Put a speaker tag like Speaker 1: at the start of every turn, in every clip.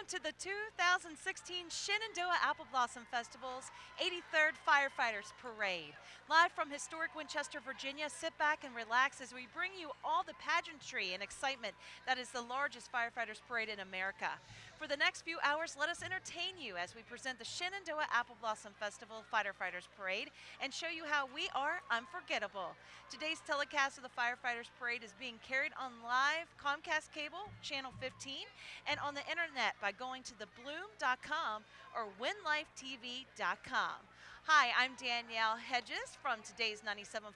Speaker 1: Welcome to the 2016 Shenandoah Apple Blossom Festival's 83rd Firefighters Parade. Live from historic Winchester, Virginia, sit back and relax as we bring you all the pageantry and excitement that is the largest Firefighters Parade in America. For the next few hours, let us entertain you as we present the Shenandoah Apple Blossom Festival Firefighters Parade and show you how we are unforgettable. Today's telecast of the Firefighters Parade is being carried on live Comcast Cable, Channel 15, and on the internet by going to thebloom.com or winlifetv.com. Hi, I'm Danielle Hedges from today's 97.5,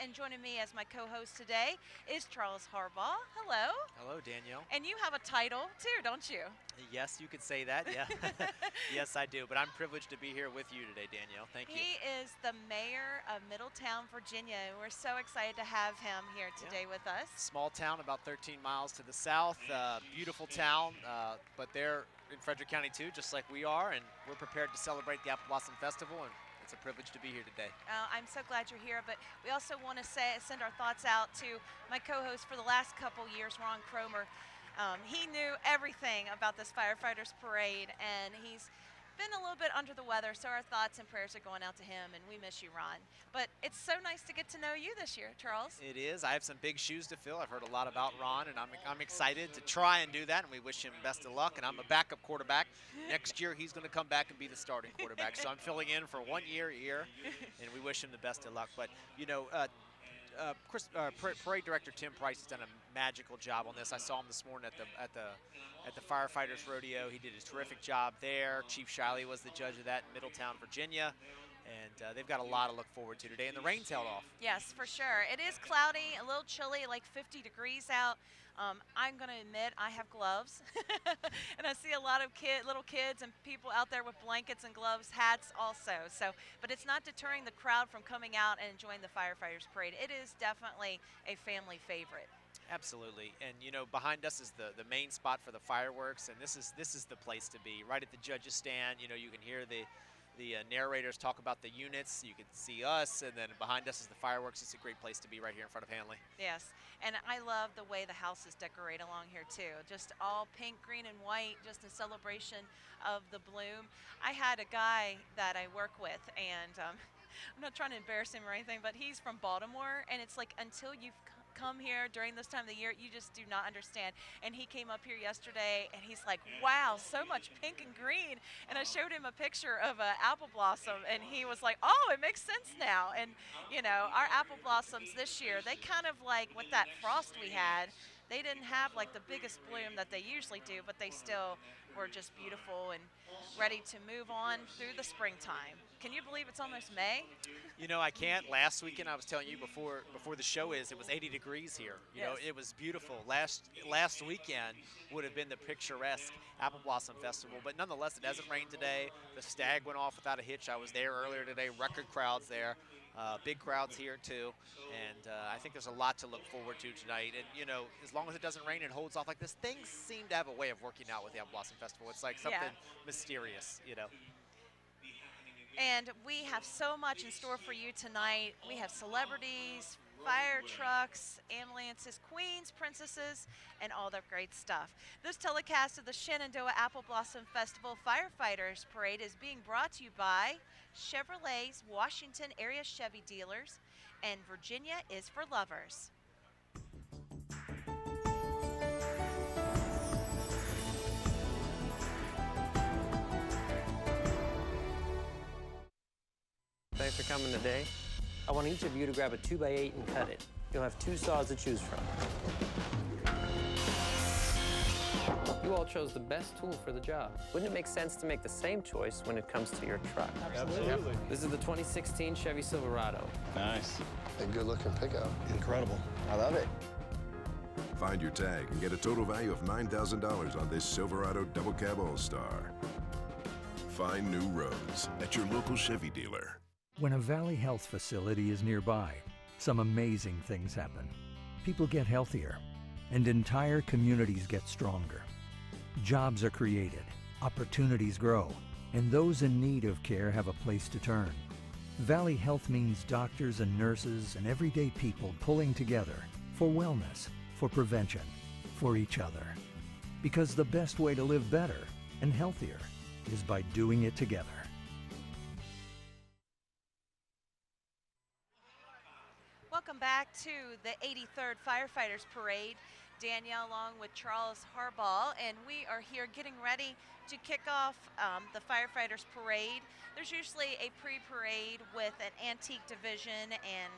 Speaker 1: and joining me as my co-host today is Charles Harbaugh. Hello.
Speaker 2: Hello, Danielle.
Speaker 1: And you have a title too, don't you?
Speaker 2: Yes, you could say that, yeah. Yes, I do, but I'm privileged to be here with you today, Danielle. Thank you.
Speaker 1: He is the mayor of Middletown, Virginia, and we're so excited to have him here today with us.
Speaker 2: Small town, about 13 miles to the south, beautiful town, but they're in Frederick County too, just like we are, and we're prepared to celebrate the Apple Blossom Festival, and it's a privilege to be here today.
Speaker 1: I'm so glad you're here, but we also want to send our thoughts out to my co-host for the last couple years, Ron Cromer. He knew everything about this Firefighters Parade, and he's been a little bit under the weather, so our thoughts and prayers are going out to him, and we miss you, Ron. But it's so nice to get to know you this year, Charles.
Speaker 2: It is. I have some big shoes to fill. I've heard a lot about Ron, and I'm excited to try and do that, and we wish him best of luck. And I'm a backup quarterback. Next year, he's going to come back and be the starting quarterback. So I'm filling in for 1 year, and we wish him the best of luck. But, you know, Parade Director Tim Price has done a magical job on this. I saw him this morning at the Firefighters Rodeo. He did a terrific job there. Chief Shiley was the judge of that in Middletown, Virginia. And they've got a lot to look forward to today, and the rain's held off.
Speaker 1: Yes, for sure. It is cloudy, a little chilly, like 50 degrees out. I'm going to admit I have gloves, and I see a lot of little kids and people out there with blankets and gloves, hats also. But it's not deterring the crowd from coming out and enjoying the Firefighters Parade. It is definitely a family favorite.
Speaker 2: Absolutely, and you know, behind us is the main spot for the fireworks, and this is the place to be. Right at the judges' stand, you know, you can hear the narrators talk about the units. You can see us, and then behind us is the fireworks. It's a great place to be right here in front of Hanley.
Speaker 1: Yes, and I love the way the house is decorated along here too. Just all pink, green, and white, just a celebration of the bloom. I had a guy that I work with, and I'm not trying to embarrass him or anything, but he's from Baltimore, and it's like until you've come here during this time of the year, you just do not understand. And he came up here yesterday, and he's like, wow, so much pink and green. And I showed him a picture of an apple blossom, and he was like, oh, it makes sense now. And, you know, our apple blossoms this year, they kind of like, with that frost we had, they didn't have like the biggest bloom that they usually do, but they still were just beautiful and ready to move on through the springtime. Can you believe it's almost May?
Speaker 2: You know, I can't. Last weekend, I was telling you before the show it was 80 degrees here. You know, it was beautiful. Last weekend would have been the picturesque Apple Blossom Festival, but nonetheless, it hasn't rained today. The stag went off without a hitch. I was there earlier today. Record crowds there. Big crowds here too, and I think there's a lot to look forward to tonight. And you know, as long as it doesn't rain and holds off like this, things seem to have a way of working out with the Apple Blossom Festival. It's like something mysterious, you know.
Speaker 1: And we have so much in store for you tonight. We have celebrities, fire trucks, ambulances, queens, princesses, and all that great stuff. This telecast of the Shenandoah Apple Blossom Festival Firefighters Parade is being brought to you by Chevrolet's Washington area Chevy dealers, and Virginia is for lovers.
Speaker 3: Thanks for coming today. I want each of you to grab a 2x8 and cut it. You'll have 2 saws to choose from. You all chose the best tool for the job. Wouldn't it make sense to make the same choice when it comes to your truck?
Speaker 4: Absolutely.
Speaker 3: This is the 2016 Chevy Silverado.
Speaker 4: Nice.
Speaker 5: A good-looking pickup.
Speaker 4: Incredible.
Speaker 5: I love it.
Speaker 6: Find your tag and get a total value of $9,000 on this Silverado Double Cab All-Star. Find new roads at your local Chevy dealer.
Speaker 7: When a Valley Health facility is nearby, some amazing things happen. People get healthier, and entire communities get stronger. Jobs are created, opportunities grow, and those in need of care have a place to turn. Valley Health means doctors and nurses and everyday people pulling together for wellness, for prevention, for each other. Because the best way to live better and healthier is by doing it together.
Speaker 1: Welcome back to the 83rd Firefighters Parade. Danielle along with Charles Harbaugh, and we are here getting ready to kick off the Firefighters Parade. There's usually a pre-parade with an antique division and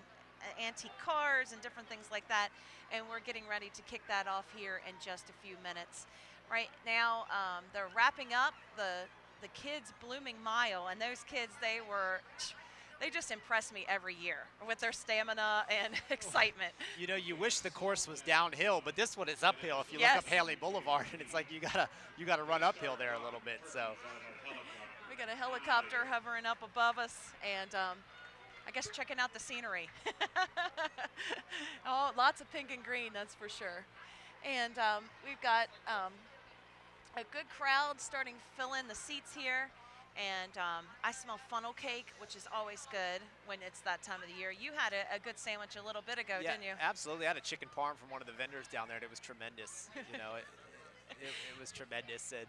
Speaker 1: antique cars and different things like that, and we're getting ready to kick that off here in just a few minutes. Right now, they're wrapping up the kids' blooming mile, and those kids, they just impress me every year with their stamina and excitement.
Speaker 2: You know, you wish the course was downhill, but this one is uphill. If you
Speaker 1: Yes.
Speaker 2: look up Haley Boulevard, and it's like you gotta run uphill there a little bit. So
Speaker 1: We got a helicopter hovering up above us, and I guess checking out the scenery. Oh, lots of pink and green, that's for sure. And we've got a good crowd starting to fill in the seats here. And I smell funnel cake, which is always good when it's that time of the year. You had a good sandwich a little bit ago,
Speaker 2: yeah,
Speaker 1: didn't you?
Speaker 2: absolutely. I had a chicken parm from one of the vendors down there, and it was tremendous. You know, it was tremendous, and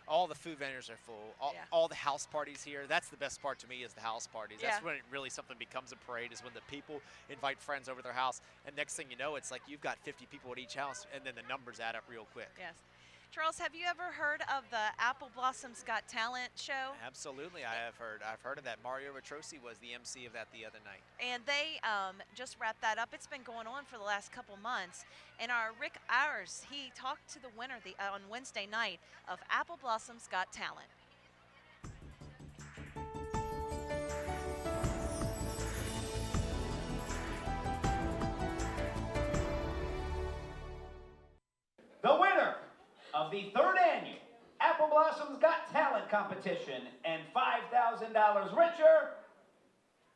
Speaker 2: all the food vendors are full. All the house parties here. That's the best part to me, is the house parties. That's when really something becomes a parade, is when the people invite friends over their house, and next thing you know, it's like you've got 50 people at each house, and then the numbers add up real quick.
Speaker 1: Yes. Charles, have you ever heard of the Apple Blossom's Got Talent show?
Speaker 2: Absolutely, I have heard. I've heard of that. Mario Retrosi was the MC of that the other night.
Speaker 1: And they just wrapped that up. It's been going on for the last couple months. And our Rick Ayers, he talked to the winner on Wednesday night of Apple Blossom's Got Talent.
Speaker 4: The winner of the 3rd annual Apple Blossom's Got Talent competition and $5,000 richer,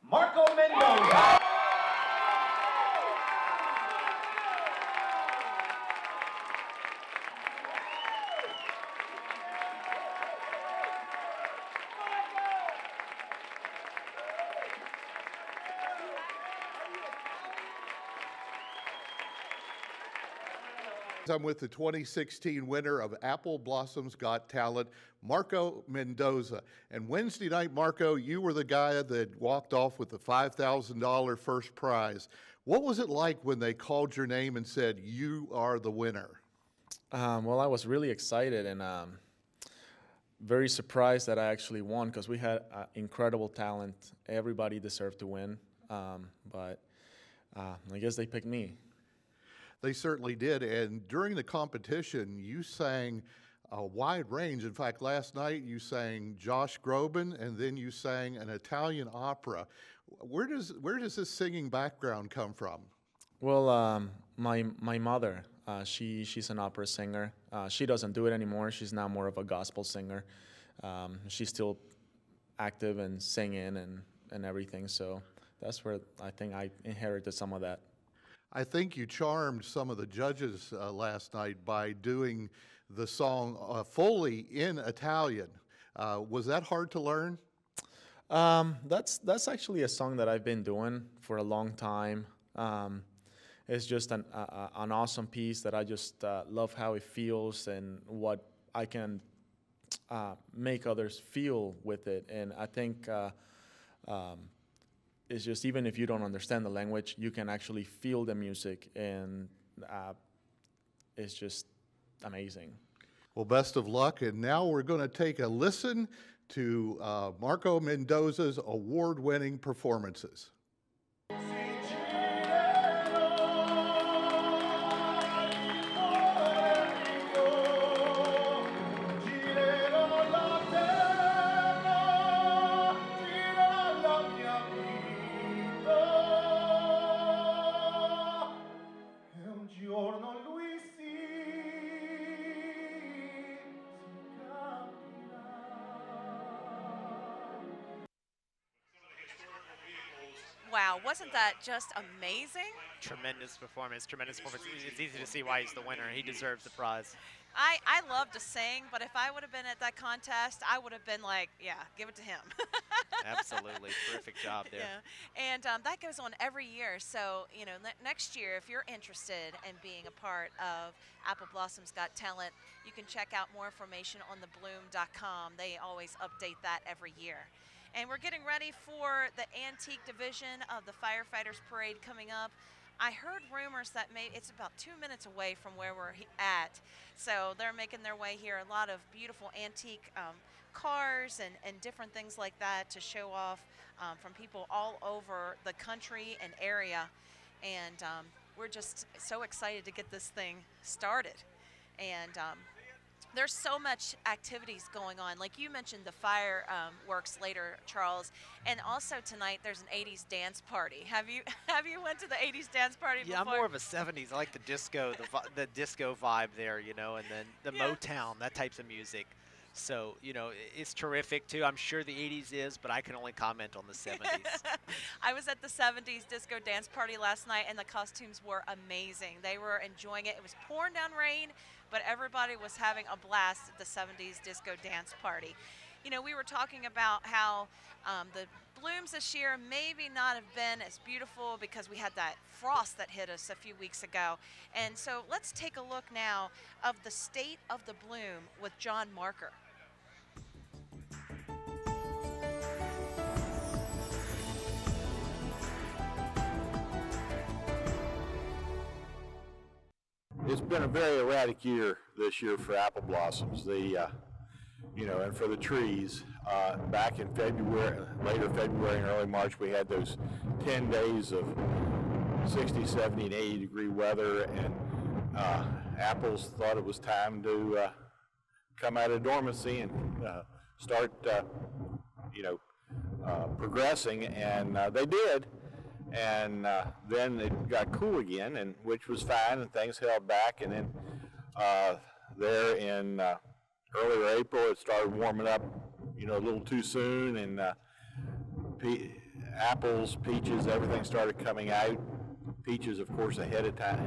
Speaker 4: Marco Mendoza.
Speaker 8: I'm with the 2016 winner of Apple Blossom's Got Talent, Marco Mendoza. And Wednesday night, Marco, you were the guy that walked off with the $5,000 first prize. What was it like when they called your name and said, you are the winner?
Speaker 9: Well, I was really excited and very surprised that I actually won, because we had incredible talent. Everybody deserved to win, but I guess they picked me.
Speaker 8: They certainly did, and during the competition, you sang a wide range. In fact, last night you sang Josh Groban, and then you sang an Italian opera. Where does this singing background come from?
Speaker 9: Well, my mother, she's an opera singer. She doesn't do it anymore. She's now more of a gospel singer. She's still active and singing and everything, so that's where I think I inherited some of that.
Speaker 8: I think you charmed some of the judges last night by doing the song fully in Italian. Was that hard to learn?
Speaker 9: That's actually a song that I've been doing for a long time. It's just an awesome piece that I just love how it feels and what I can make others feel with it. And I think it's just, even if you don't understand the language, you can actually feel the music, and it's just amazing.
Speaker 8: Well, best of luck, and now we're going to take a listen to Marco Mendoza's award-winning performances.
Speaker 1: Wow, wasn't that just amazing?
Speaker 2: Tremendous performance, tremendous performance. It's easy to see why he's the winner. He deserves the prize.
Speaker 1: I love to sing, but if I would have been at that contest, I would have been like, yeah, give it to him.
Speaker 2: Absolutely, terrific job there.
Speaker 1: Yeah, and that goes on every year. So, you know, next year, if you're interested in being a part of Apple Blossom's Got Talent, you can check out more information on thebloom.com. They always update that every year. And we're getting ready for the antique division of the Firefighters Parade coming up. I heard rumors that it's about 2 minutes away from where we're at. So they're making their way here. A lot of beautiful antique cars and different things like that to show off from people all over the country and area. And we're just so excited to get this thing started. And there's so much activities going on. Like you mentioned, the fireworks later, Charles, and also tonight there's an 80s dance party. Have you went to the 80s dance party before?
Speaker 2: Yeah, I'm more of a 70s. I like the disco, the disco vibe there, you know, and then the Motown, that types of music. So, you know, it's terrific too. I'm sure the 80s is, but I can only comment on the 70s.
Speaker 1: I was at the 70s disco dance party last night, and the costumes were amazing. They were enjoying it. It was pouring down rain, but everybody was having a blast at the 70s disco dance party. You know, we were talking about how the blooms this year maybe not have been as beautiful because we had that frost that hit us a few weeks ago. And so let's take a look now of the state of the bloom with John Marker.
Speaker 10: It's been a very erratic year this year for apple blossoms. You know, and for the trees. Back in February, later February and early March, we had those 10 days of 60, 70, and 80 degree weather, and apples thought it was time to come out of dormancy and start, progressing, and they did. And then it got cool again, and which was fine, and things held back. And then there in earlier April, it started warming up, you know, a little too soon, and apples, peaches, everything started coming out. Peaches, of course, ahead of time,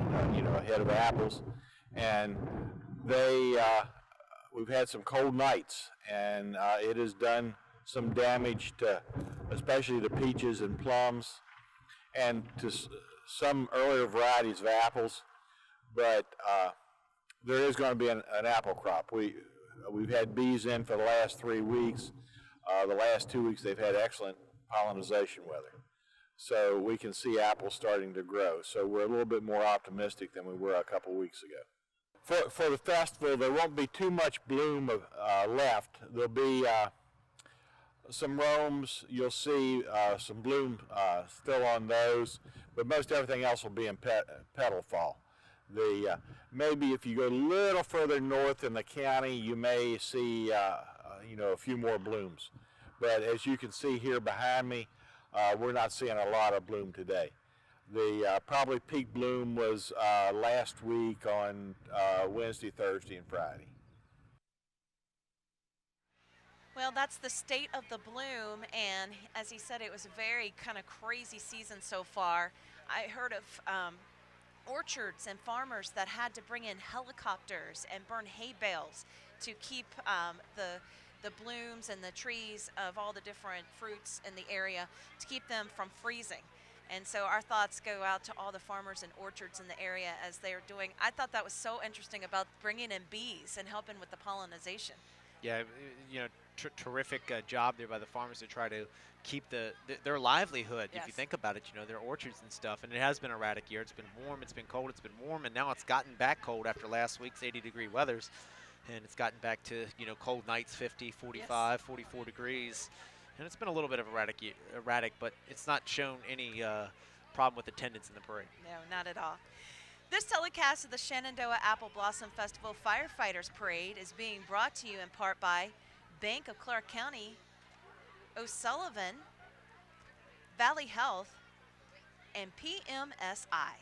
Speaker 10: ahead of apples, and we've had some cold nights, and it has done some damage to, especially the peaches and plums, and to some earlier varieties of apples, but there is going to be an apple crop. We've had bees in for the last 3 weeks. The last 2 weeks they've had excellent pollination weather, so we can see apples starting to grow. So we're a little bit more optimistic than we were a couple weeks ago. For the festival, there won't be too much bloom left. There'll be some roams, you'll see some bloom still on those, but most everything else will be in petal fall. Maybe if you go a little further north in the county, you may see a few more blooms. But as you can see here behind me, we're not seeing a lot of bloom today. The probably peak bloom was last week on Wednesday, Thursday, and Friday.
Speaker 1: Well, that's the state of the bloom, and as he said, it was a very kind of crazy season so far. I heard of orchards and farmers that had to bring in helicopters and burn hay bales to keep the blooms and the trees of all the different fruits in the area, to keep them from freezing. And so our thoughts go out to all the farmers and orchards in the area as they're doing. I thought that was so interesting about bringing in bees and helping with the pollination.
Speaker 2: Yeah, you know, terrific job there by the farmers to try to keep their livelihood.
Speaker 1: Yes.
Speaker 2: If you think about it, you know, their orchards and stuff. And it has been an erratic year. It's been warm, it's been cold, it's been warm, and now it's gotten back cold after last week's 80-degree weathers. And it's gotten back to, you know, cold nights, 50, 45, 44 degrees. And it's been a little bit of erratic, but it's not shown any problem with attendance in the parade.
Speaker 1: No, not at all. This telecast of the Shenandoah Apple Blossom Festival Firefighters Parade is being brought to you in part by Bank of Clark County, O'Sullivan, Valley Health, and PMSI.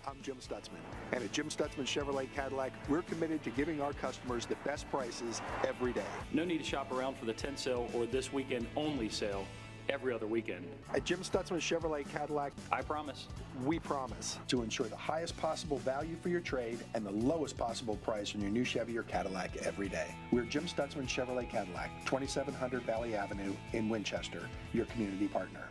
Speaker 11: I'm Jim Stutzman, and at Jim Stutzman Chevrolet Cadillac, we're committed to giving our customers the best prices every day.
Speaker 12: No need to shop around for the 10 sale or this weekend only sale. Every other weekend.
Speaker 11: At Jim Stutzman Chevrolet Cadillac,
Speaker 12: I promise.
Speaker 11: We promise to ensure the highest possible value for your trade and the lowest possible price on your new Chevy or Cadillac every day. We're Jim Stutzman Chevrolet Cadillac, 2700 Valley Avenue in Winchester, your community partner.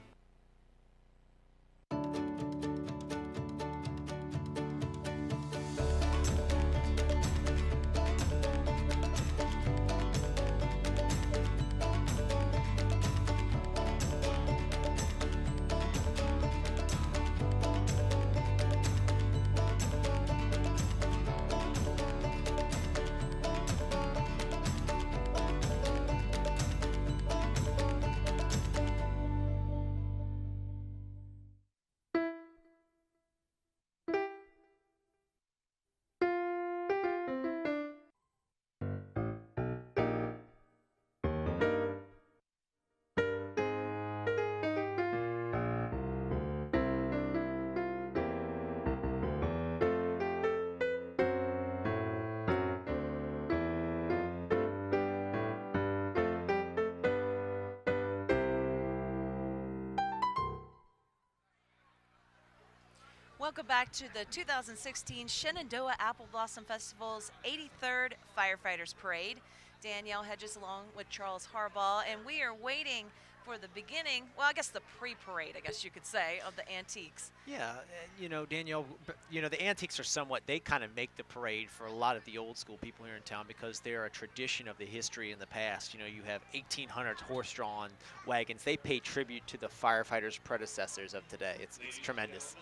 Speaker 1: Welcome back to the 2016 Shenandoah Apple Blossom Festival's 83rd Firefighters Parade. Danielle Hedges along with Charles Harbaugh, and we are waiting for the beginning, well, I guess the pre-parade, I guess you could say, of the antiques.
Speaker 2: Yeah, you know, Danielle, you know, the antiques are somewhat, they kind of make the parade for a lot of the old school people here in town because they're a tradition of the history in the past. You know, you have 1800s horse-drawn wagons. They pay tribute to the firefighters' predecessors of today. It's tremendous.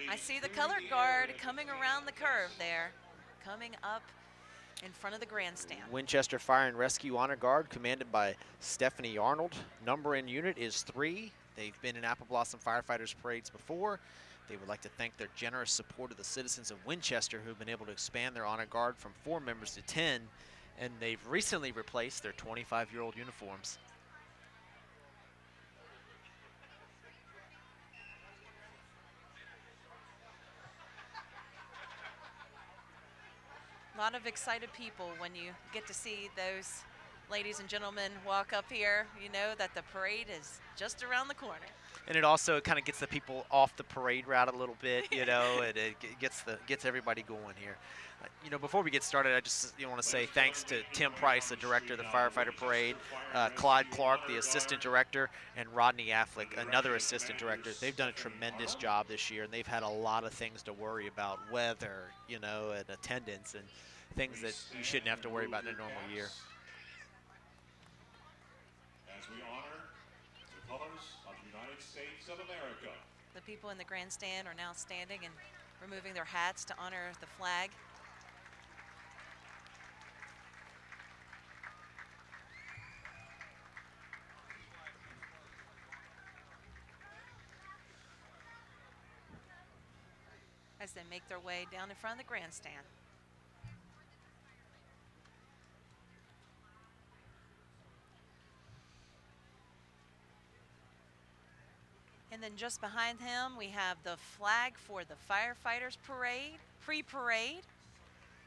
Speaker 1: I see the color guard coming around the curve there, coming up in front of the grandstand.
Speaker 2: Winchester Fire and Rescue Honor Guard, commanded by Stephanie Arnold. Number in unit is 3. They've been in Apple Blossom Firefighters parades before. They would like to thank their generous support of the citizens of Winchester who've been able to expand their honor guard from 4 members to 10, and they've recently replaced their 25-year-old uniforms.
Speaker 1: A lot of excited people when you get to see those ladies and gentlemen walk up here. You know that the parade is just around the corner.
Speaker 2: And it also kind of gets the people off the parade route a little bit, you know, and it gets everybody going here. You know, before we get started, I just want to say thanks to Tim Price, the director of the Firefighter Parade, Clyde Clark, the assistant director, and Rodney Affleck, another assistant director. They've done a tremendous job this year, and they've had a lot of things to worry about, weather, you know, and attendance, and things that you shouldn't have to worry about in a normal year.
Speaker 13: As we honor the colors of the United States of America.
Speaker 1: The people in the grandstand are now standing and removing their hats to honor the flag. As they make their way down in front of the grandstand. And then just behind him, we have the flag for the Firefighters Parade, pre-parade.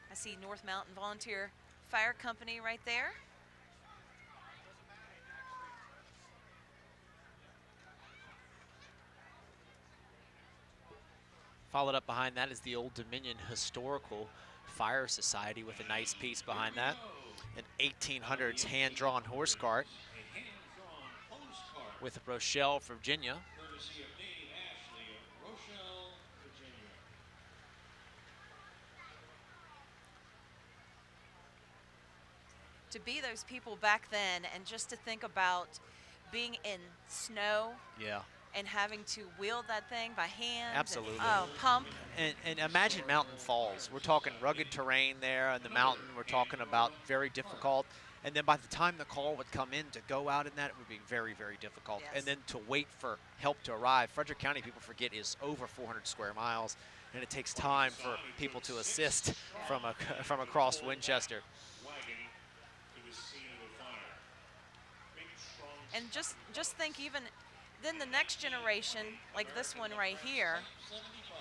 Speaker 1: I see North Mountain Volunteer Fire Company right there.
Speaker 2: Followed up behind that is the Old Dominion Historical Fire Society with a nice piece behind that. An 1800s hand-drawn horse cart with Rochelle, Virginia.
Speaker 1: To be those people back then and just to think about being in snow.
Speaker 2: Yeah.
Speaker 1: And having to wield that thing by hand.
Speaker 2: Absolutely.
Speaker 1: And, pump.
Speaker 2: And imagine Mountain Falls. We're talking rugged terrain there on the mountain. We're talking about very difficult. And then by the time the call would come in to go out in that, it would be very, very difficult. Yes. And then to wait for help to arrive. Frederick County, people forget, is over 400 square miles. And it takes time for people to assist from across Winchester.
Speaker 1: And just think, even then the next generation, like this one right here,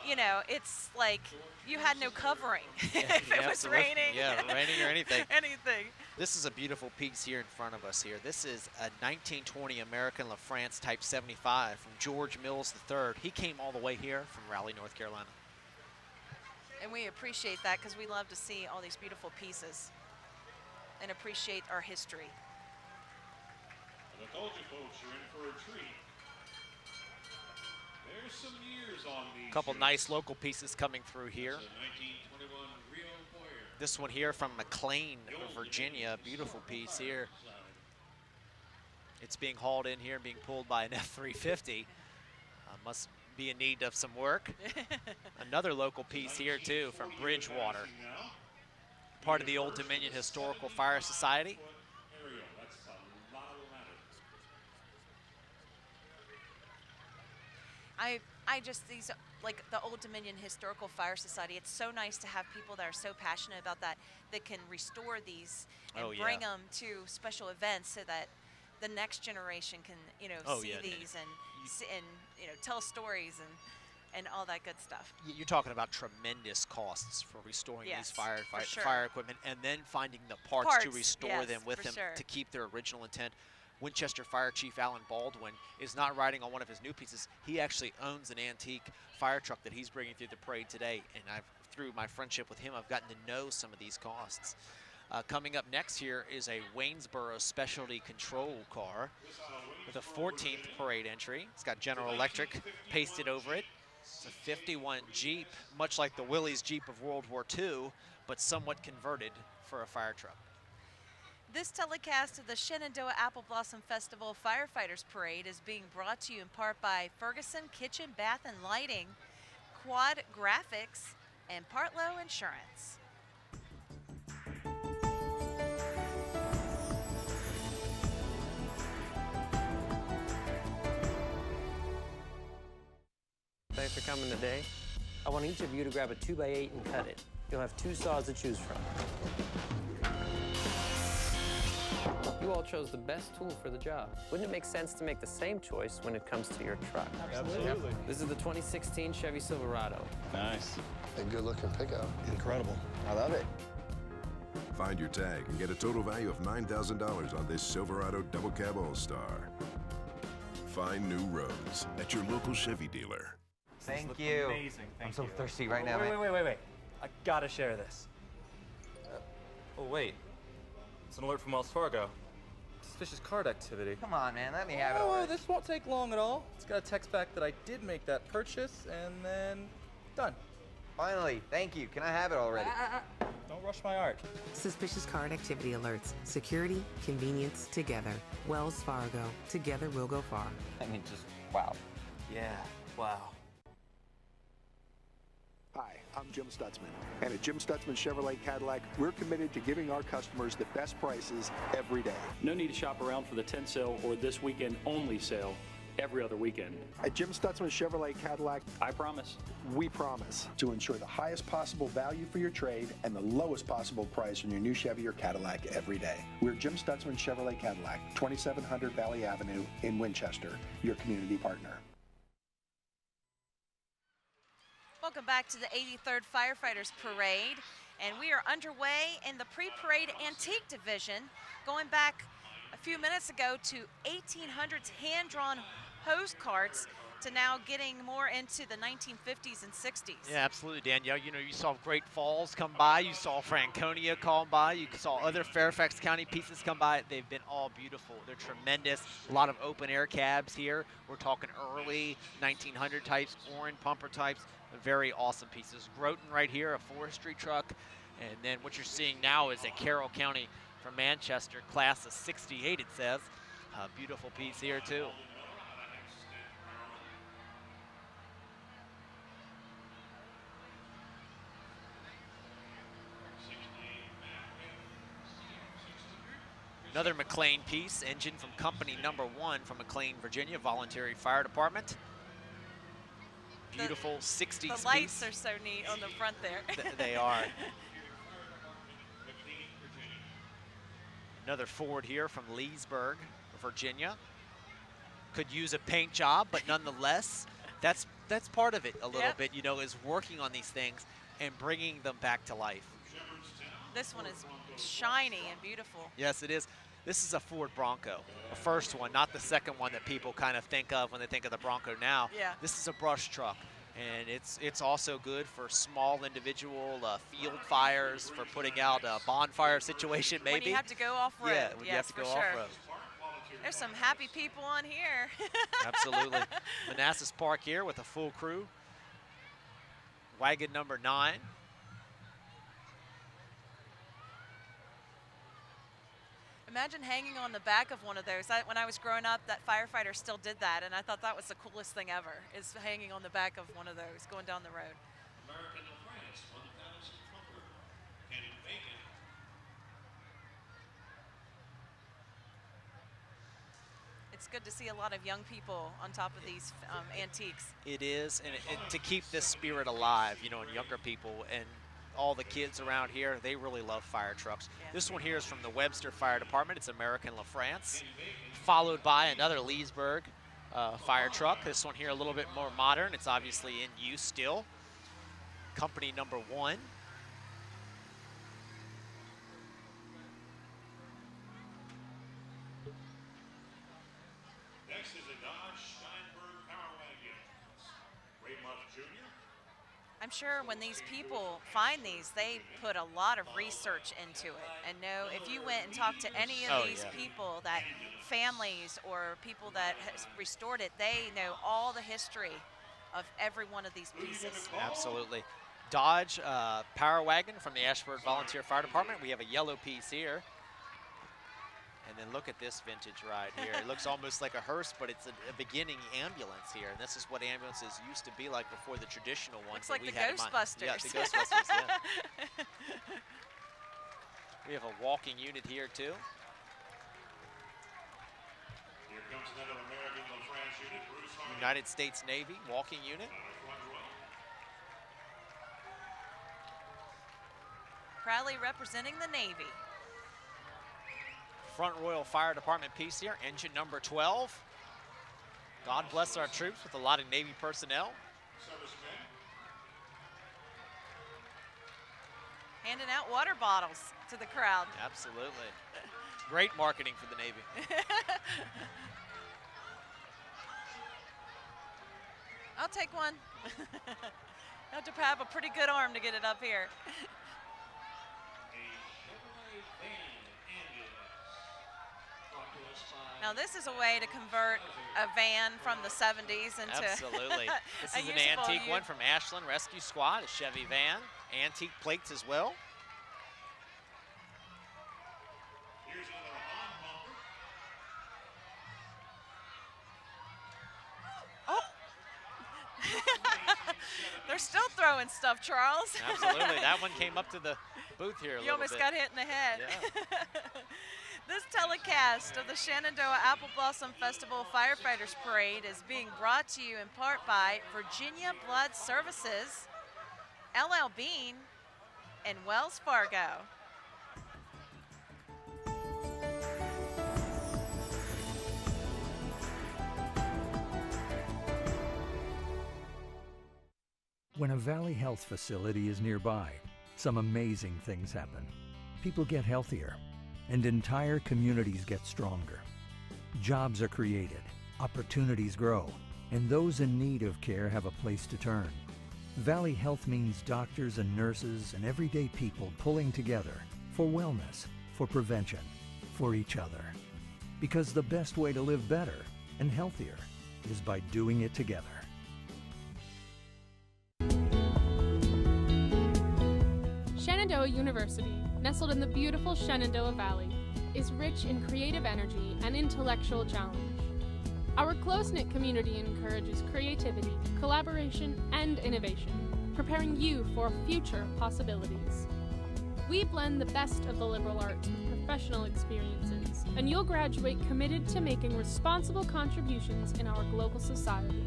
Speaker 1: you know, it's like you had no covering
Speaker 2: Yeah,
Speaker 1: if it was raining.
Speaker 2: Yeah, raining or anything.
Speaker 1: Anything.
Speaker 2: This is a beautiful piece here in front of us here. This is a 1920 American LaFrance Type 75 from George Mills III. He came all the way here from Raleigh, North Carolina.
Speaker 1: And we appreciate that because we love to see all these beautiful pieces and appreciate our history.
Speaker 13: And I told you folks, you're in for a treat. There's some years on these.
Speaker 2: Couple nice local pieces coming through here.
Speaker 13: It's a 1921 Rio Boyer.
Speaker 2: This one here from McLean, Virginia. Beautiful piece here. It's being hauled in here and being pulled by an F-350. Must be in need of some work. Another local piece here too from Bridgewater. Part of the Old Dominion Historical Fire Society.
Speaker 1: I just, these, like the Old Dominion Historical Fire Society, it's so nice to have people that are so passionate about that can restore these and bring them to special events so that the next generation can, you know, see these and you know, tell stories and all that good stuff.
Speaker 2: You're talking about tremendous costs for restoring these fire equipment and then finding the parts to restore them with them to keep their original intent. Winchester Fire Chief Alan Baldwin is not riding on one of his new pieces. He actually owns an antique fire truck that he's bringing through the parade today, and through my friendship with him, I've gotten to know some of these costs. Coming up next here is a Waynesboro Specialty Control car with a 14th parade entry. It's got General Electric pasted over it. It's a 51 Jeep, much like the Willys Jeep of World War II, but somewhat converted for a fire truck.
Speaker 1: This telecast of the Shenandoah Apple Blossom Festival Firefighters Parade is being brought to you in part by Ferguson Kitchen, Bath and Lighting, Quad Graphics, and Partlow Insurance.
Speaker 3: Thanks for coming today. I want each of you to grab a 2x8 and cut it. You'll have 2 saws to choose from. You all chose the best tool for the job. Wouldn't it make sense to make the same choice when it comes to your truck?
Speaker 14: Absolutely.
Speaker 3: This is the 2016 Chevy Silverado.
Speaker 14: Nice.
Speaker 5: A good-looking pickup.
Speaker 14: Incredible.
Speaker 5: I love it.
Speaker 6: Find your tag and get a total value of $9,000 on this Silverado Double Cab All-Star. Find new roads at your local Chevy dealer.
Speaker 15: Thank you.
Speaker 14: Amazing.
Speaker 15: I'm so thirsty right now, man.
Speaker 14: Wait. I gotta share this. Oh, wait. It's an alert from Wells Fargo. Suspicious card activity.
Speaker 15: Come on, man. Let me have it
Speaker 14: Oh,
Speaker 15: already.
Speaker 14: this won't take long at all. It's got a text back that I did make that purchase, and then done.
Speaker 15: Finally. Thank you. Can I have it already?
Speaker 14: Don't rush my art.
Speaker 16: Suspicious card activity alerts. Security, convenience, together. Wells Fargo. Together we'll go far.
Speaker 15: I mean, just wow.
Speaker 14: Yeah, wow.
Speaker 11: Hi, I'm Jim Stutzman, and at Jim Stutzman Chevrolet Cadillac, we're committed to giving our customers the best prices every day.
Speaker 12: No need to shop around for the tent sale or this weekend only sale every other weekend.
Speaker 11: At Jim Stutzman Chevrolet Cadillac,
Speaker 12: I promise.
Speaker 11: We promise to ensure the highest possible value for your trade and the lowest possible price on your new Chevy or Cadillac every day. We're Jim Stutzman Chevrolet Cadillac, 2700 Valley Avenue in Winchester, your community partner.
Speaker 1: Welcome back to the 83rd Firefighters Parade, and we are underway in the pre-parade antique division, going back a few minutes ago to 1800s hand-drawn hose carts to now getting more into the 1950s and 60s.
Speaker 2: Yeah, absolutely, Danielle. You know, you saw Great Falls come by, you saw Franconia come by, you saw other Fairfax County pieces come by. They've been all beautiful. They're tremendous. A lot of open air cabs here. We're talking early 1900 types, Warren pumper types. Very awesome pieces. Groton right here, a forestry truck. And then what you're seeing now is a Carroll County from Manchester, class of 68, it says. A beautiful piece here, too. Another McLean piece, engine from company number 1 from McLean, Virginia, Voluntary Fire Department. Beautiful 60s
Speaker 1: The lights
Speaker 2: piece.
Speaker 1: are so neat on the front there.
Speaker 2: They are. Another Ford here from Leesburg, Virginia. Could use a paint job, but nonetheless, that's that's part of it a little bit, you know, is working on these things and bringing them back to life.
Speaker 1: This one is shiny and beautiful.
Speaker 2: Yes, it is. This is a Ford Bronco, the first one, not the second one that people kind of think of when they think of the Bronco now.
Speaker 1: Yeah.
Speaker 2: This is a brush truck, and it's also good for small individual field fires, for putting out a bonfire situation maybe.
Speaker 1: When you have to go off-road.
Speaker 2: Yeah, when you have to go off-road.
Speaker 1: There's some happy people on here.
Speaker 2: Absolutely. Manassas Park here with a full crew. Wagon number 9.
Speaker 1: Imagine hanging on the back of one of those. When I was growing up, that Firefighter still did that, and I thought that was the coolest thing ever, is hanging on the back of one of those, going down the road.
Speaker 13: American France, 1,000 Thumper, Kenny Bacon.
Speaker 1: It's good to see a lot of young people on top of these antiques.
Speaker 2: It is, and to keep this spirit alive, you know, in younger people and all the kids around here, they really love fire trucks. Yeah. This one here is from the Webster Fire Department. It's American La France, followed by another Leesburg fire truck. This one here a little bit more modern. It's obviously in use still. Company number 1.
Speaker 13: Next is a Dodge Steinberg Power Wagon. Ray Muff Jr.
Speaker 1: I'm sure when these people find these, they put a lot of research into it. And know if you went and talked to any of these people, that families or people that has restored it, they know all the history of every one of these pieces.
Speaker 2: Absolutely. Dodge Power Wagon from the Ashford Volunteer Fire Department. We have a yellow piece here. And then look at this vintage ride here. It looks almost like a hearse, but it's a beginning ambulance here. And this is what ambulances used to be like before the traditional ones.
Speaker 1: Looks like the Ghostbusters.
Speaker 2: Yeah, the Ghostbusters, yeah. We have a walking unit here, too.
Speaker 13: Here comes another American La France unit, Bruce Hardy.
Speaker 2: United States Navy walking unit.
Speaker 1: Proudly representing the Navy.
Speaker 2: Front Royal Fire Department piece here, engine number 12. God bless our troops with a lot of Navy personnel.
Speaker 1: Handing out water bottles to the crowd.
Speaker 2: Absolutely. Great marketing for the Navy.
Speaker 1: I'll take one. You have to have a pretty good arm to get it up here. Now this is a way to convert a van from the 70s into
Speaker 2: Absolutely. This is an antique one from Ashland Rescue Squad, a Chevy van. Antique plates as well.
Speaker 13: Here's another on bumper.
Speaker 1: Oh! They're still throwing stuff, Charles.
Speaker 2: Absolutely. That one came up to the booth here a little bit.
Speaker 1: You almost got hit in the head.
Speaker 2: Yeah.
Speaker 1: This telecast of the Shenandoah Apple Blossom Festival Firefighters Parade is being brought to you in part by Virginia Blood Services, LL Bean, and Wells Fargo.
Speaker 7: When a Valley Health facility is nearby, some amazing things happen. People get healthier, and entire communities get stronger. Jobs are created, opportunities grow, and those in need of care have a place to turn. Valley Health means doctors and nurses and everyday people pulling together for wellness, for prevention, for each other. Because the best way to live better and healthier is by doing it together.
Speaker 17: Shenandoah University, nestled in the beautiful Shenandoah Valley, is rich in creative energy and intellectual challenge. Our close-knit community encourages creativity, collaboration, and innovation, preparing you for future possibilities. We blend the best of the liberal arts with professional experiences, and you'll graduate committed to making responsible contributions in our global society.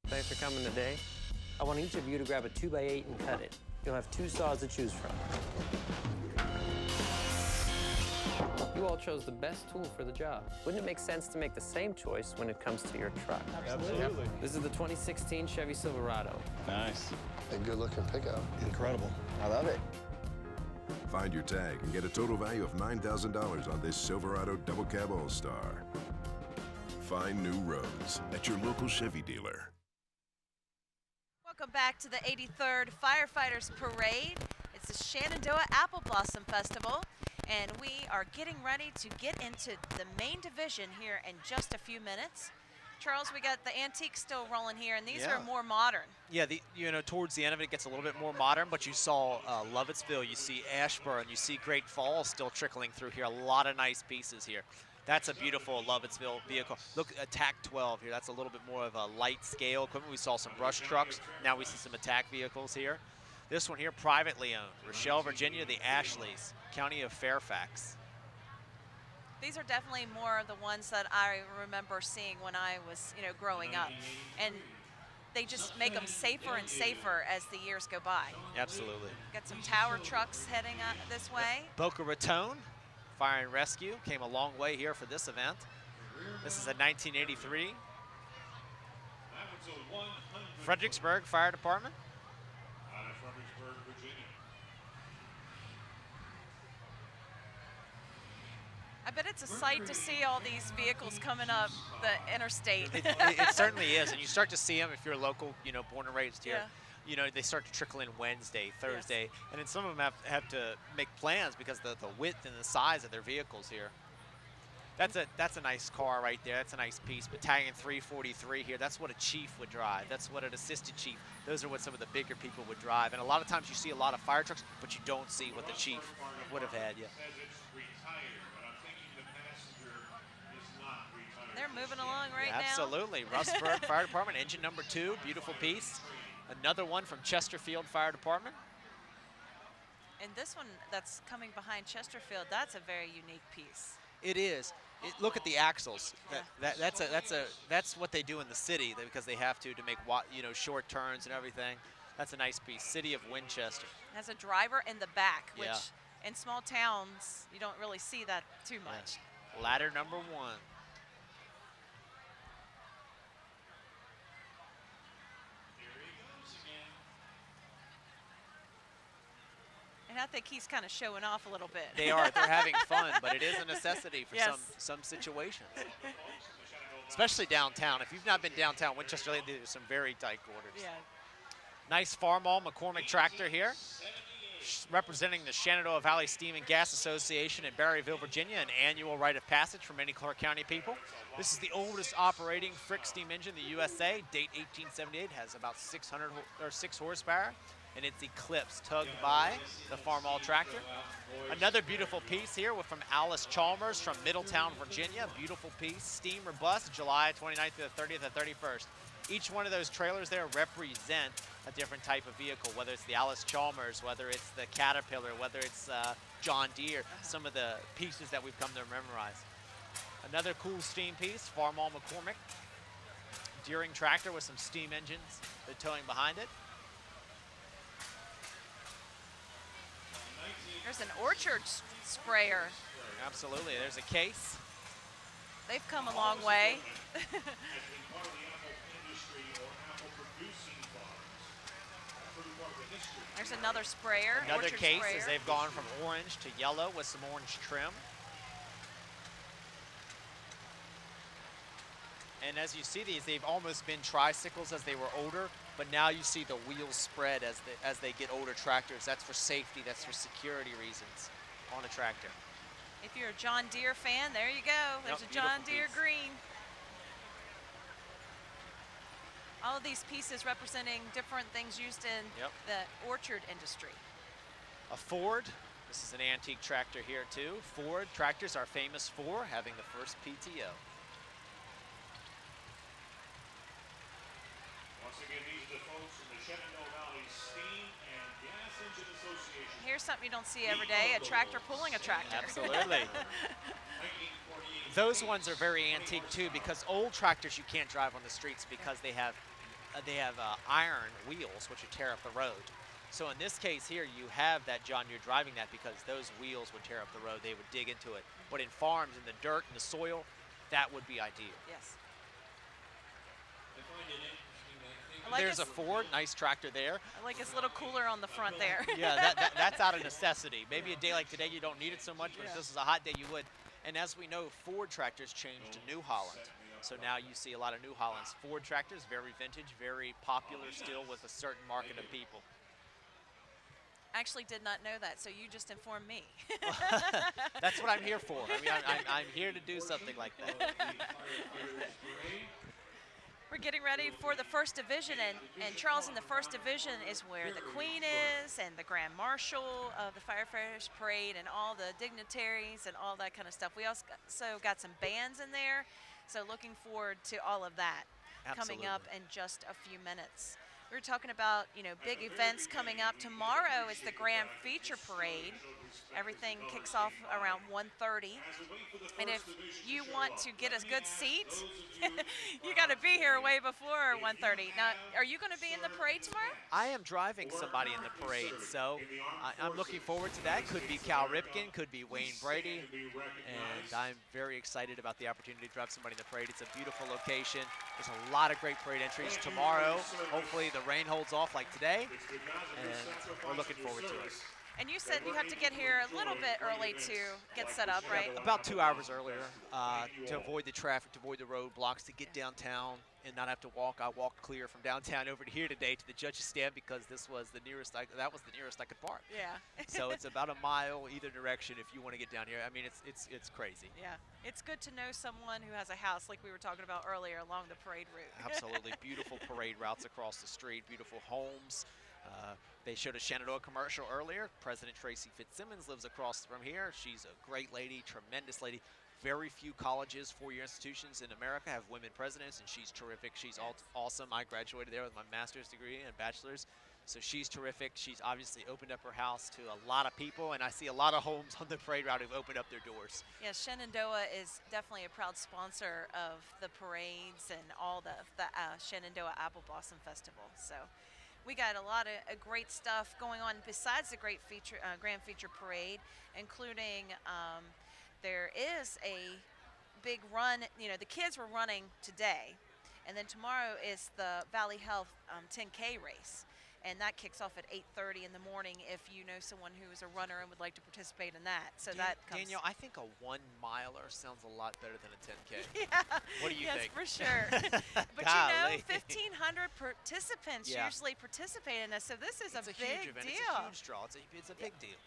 Speaker 3: Thanks for coming today. I want each of you to grab a 2x8 and cut it. You'll have 2 saws to choose from. You You all chose the best tool for the job. Wouldn't it make sense to make the same choice when it comes to your truck?
Speaker 14: Absolutely.
Speaker 3: This is the 2016 Chevy Silverado.
Speaker 14: Nice.
Speaker 5: A good-looking pickup.
Speaker 14: Incredible.
Speaker 5: I love it.
Speaker 6: Find your tag and get a total value of $9,000 on this Silverado Double Cab All-Star. Find new roads at your local Chevy dealer.
Speaker 1: Welcome back to the 83rd Firefighters Parade. It's the Shenandoah Apple Blossom Festival, and we are getting ready to get into the main division here in just a few minutes. Charles, we got the antiques still rolling here, and these are more modern.
Speaker 2: Yeah, towards the end of it, it gets a little bit more modern, but you saw Lovettsville, you see Ashburn, you see Great Falls still trickling through here. A lot of nice pieces here. That's a beautiful Lovettsville vehicle. Look, Attack 12 here. That's a little bit more of a light scale equipment. We saw some brush trucks. Now we see some attack vehicles here. This one here, privately owned. Rochelle, Virginia, the Ashleys, County of Fairfax.
Speaker 1: These are definitely more of the ones that I remember seeing when I was, growing up. And they just make them safer and safer as the years go by.
Speaker 2: Absolutely.
Speaker 1: Got some tower trucks heading this way.
Speaker 2: Boca Raton Fire and Rescue came a long way here for this event. This is a 1983. Fredericksburg Fire Department.
Speaker 13: Out of Fredericksburg, Virginia.
Speaker 1: I bet it's a sight to see all these vehicles coming up the interstate.
Speaker 2: It certainly is, and you start to see them if you're local, born and raised here.
Speaker 1: Yeah.
Speaker 2: They start to trickle in Wednesday, Thursday, and then some of them have to make plans because the width and the size of their vehicles here. That's a nice car right there. That's a nice piece. Battalion 343 here. That's what a chief would drive. That's what an assistant chief. Those are what some of the bigger people would drive. And a lot of times you see a lot of fire trucks, but you don't see what the chief would have had. Yeah.
Speaker 1: They're moving along right now.
Speaker 2: Absolutely. Rustburg Fire Department, engine number 2, beautiful piece. Another one from Chesterfield Fire Department.
Speaker 1: And this one that's coming behind Chesterfield, that's a very unique piece.
Speaker 2: It is. Look at the axles. That's what they do in the city because they have to make short turns and everything. That's a nice piece. City of Winchester.
Speaker 1: It has a driver in the back, which in small towns you don't really see that too much.
Speaker 2: Yeah. Ladder number 1.
Speaker 1: And I think he's kind of showing off a little bit.
Speaker 2: They are. They're having fun, but it is a necessity for some situations. Especially downtown. If you've not been downtown Winchester lately, there's some very tight quarters.
Speaker 1: Yeah.
Speaker 2: Nice Farmall McCormick tractor here, representing the Shenandoah Valley Steam and Gas Association in Berryville, Virginia, an annual rite of passage for many Clark County people. This is the oldest operating Frick steam engine in the USA. Date 1878, has about 6 horsepower. And it's eclipsed, tugged by the Farmall tractor. Another beautiful piece here from Alice Chalmers from Middletown, Virginia. Beautiful piece, steam robust, July 29th to the 30th and 31st. Each one of those trailers there represent a different type of vehicle, whether it's the Alice Chalmers, whether it's the Caterpillar, whether it's John Deere, some of the pieces that we've come to memorize. Another cool steam piece, Farmall McCormick. Deering tractor with some steam engines, the towing behind it.
Speaker 1: There's an orchard sprayer.
Speaker 2: Absolutely, there's a case.
Speaker 1: They've come a long way. There's another sprayer.
Speaker 2: Another case
Speaker 1: sprayer.
Speaker 2: as they've gone from orange to yellow with some orange trim. And as you see these, they've almost been tricycles as they were older, but now you see the wheels spread as they get older tractors. That's for safety, that's for security reasons on a tractor.
Speaker 1: If you're a John Deere fan, there you go. There's a John Deere green. All of these pieces representing different things used in the orchard industry.
Speaker 2: A Ford. This is an antique tractor here too. Ford tractors are famous for having the first PTO.
Speaker 13: Once again, these are the folks from the Shenandoah Valley Steam and Gas Engine Association.
Speaker 1: Here's something you don't see every day, a tractor pulling a tractor.
Speaker 2: Absolutely. Those ones are very antique too, because old tractors you can't drive on the streets because they have iron wheels which would tear up the road. So in this case here, you have that John Deere driving that because those wheels would tear up the road. They would dig into it. But in farms, in the dirt and the soil, that would be ideal.
Speaker 1: Yes.
Speaker 2: There's a Ford, nice tractor there.
Speaker 1: I like his little cooler on the front there.
Speaker 2: Yeah, that's out of necessity. Maybe a day like today you don't need it so much, but if this is a hot day you would. And as we know, Ford tractors changed to New Holland. So now you see a lot of New Hollands. Ford tractors, very vintage, very popular still with a certain market of people.
Speaker 1: Actually did not know that, so you just informed me.
Speaker 2: That's what I'm here for. I mean, I'm here to do something like that.
Speaker 1: We're getting ready for the first division, and Charles, in the first division is where the Queen is and the Grand Marshal of the Firefighters Parade and all the dignitaries and all that kind of stuff. We also got some bands in there, so looking forward to all of that coming up in just a few minutes. We were talking about, you know, big events coming up. Tomorrow is the Grand Feature Parade. Everything kicks off around 1:30. And if you want to get a good seat, you got to be here way before 1:30. Now, are you going to be in the parade tomorrow?
Speaker 2: I am driving somebody in the parade, so I'm looking forward to that. Could be Cal Ripken, could be Wayne Brady, and I'm very excited about the opportunity to drive somebody in the parade. It's a beautiful location. There's a lot of great parade entries tomorrow. Hopefully the rain holds off like today, and we're looking forward to it.
Speaker 1: And you said you have to get here a little bit early to get set up, right?
Speaker 2: About 2 hours earlier to avoid the traffic, to avoid the roadblocks, to get downtown and not have to walk. I walked clear from downtown over to here today to the judges' stand because this was the nearest. That was the nearest I could park.
Speaker 1: Yeah.
Speaker 2: So it's about a mile either direction if you want to get down here. I mean, it's crazy.
Speaker 1: Yeah, it's good to know someone who has a house like we were talking about earlier along the parade route.
Speaker 2: Absolutely, beautiful parade routes across the street, beautiful homes. They showed a Shenandoah commercial earlier. President Tracy Fitzsimmons lives across from here. She's a great lady, tremendous lady. Very few colleges, four-year institutions in America have women presidents, and she's terrific. She's awesome. I graduated there with my master's degree and bachelor's, so she's terrific. She's obviously opened up her house to a lot of people, and I see a lot of homes on the parade route who've opened up their doors.
Speaker 1: Yeah, Shenandoah is definitely a proud sponsor of the parades and all the Shenandoah Apple Blossom Festival. So we got a lot of great stuff going on besides the Grand Feature Parade, including there is a big run. You know, the kids were running today, and then tomorrow is the Valley Health 10K race, and that kicks off at 8:30 in the morning if you know someone who is a runner and would like to participate in that. So
Speaker 2: Danielle, I think a 1 miler sounds a lot better than a 10K.
Speaker 1: Yeah.
Speaker 2: What do you think?
Speaker 1: Yes, for sure. But you know, 1,500 participants usually participate in this, so this is a big
Speaker 2: huge event.
Speaker 1: deal.
Speaker 2: It's a huge draw. It's a big deal.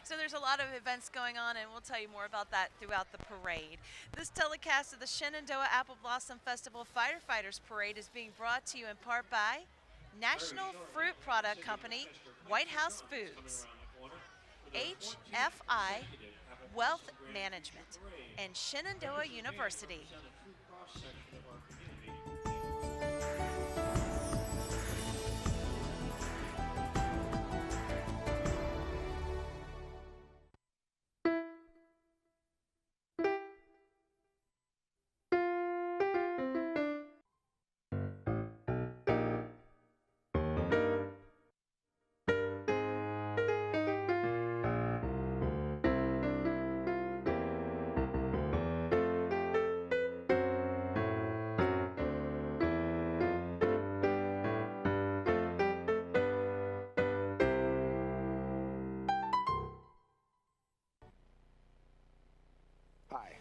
Speaker 1: So there's a lot of events going on, and we'll tell you more about that throughout the parade. This telecast of the Shenandoah Apple Blossom Festival Firefighters Parade is being brought to you in part by National Fruit Product Company, White House Foods, HFI Wealth Management, and Shenandoah University.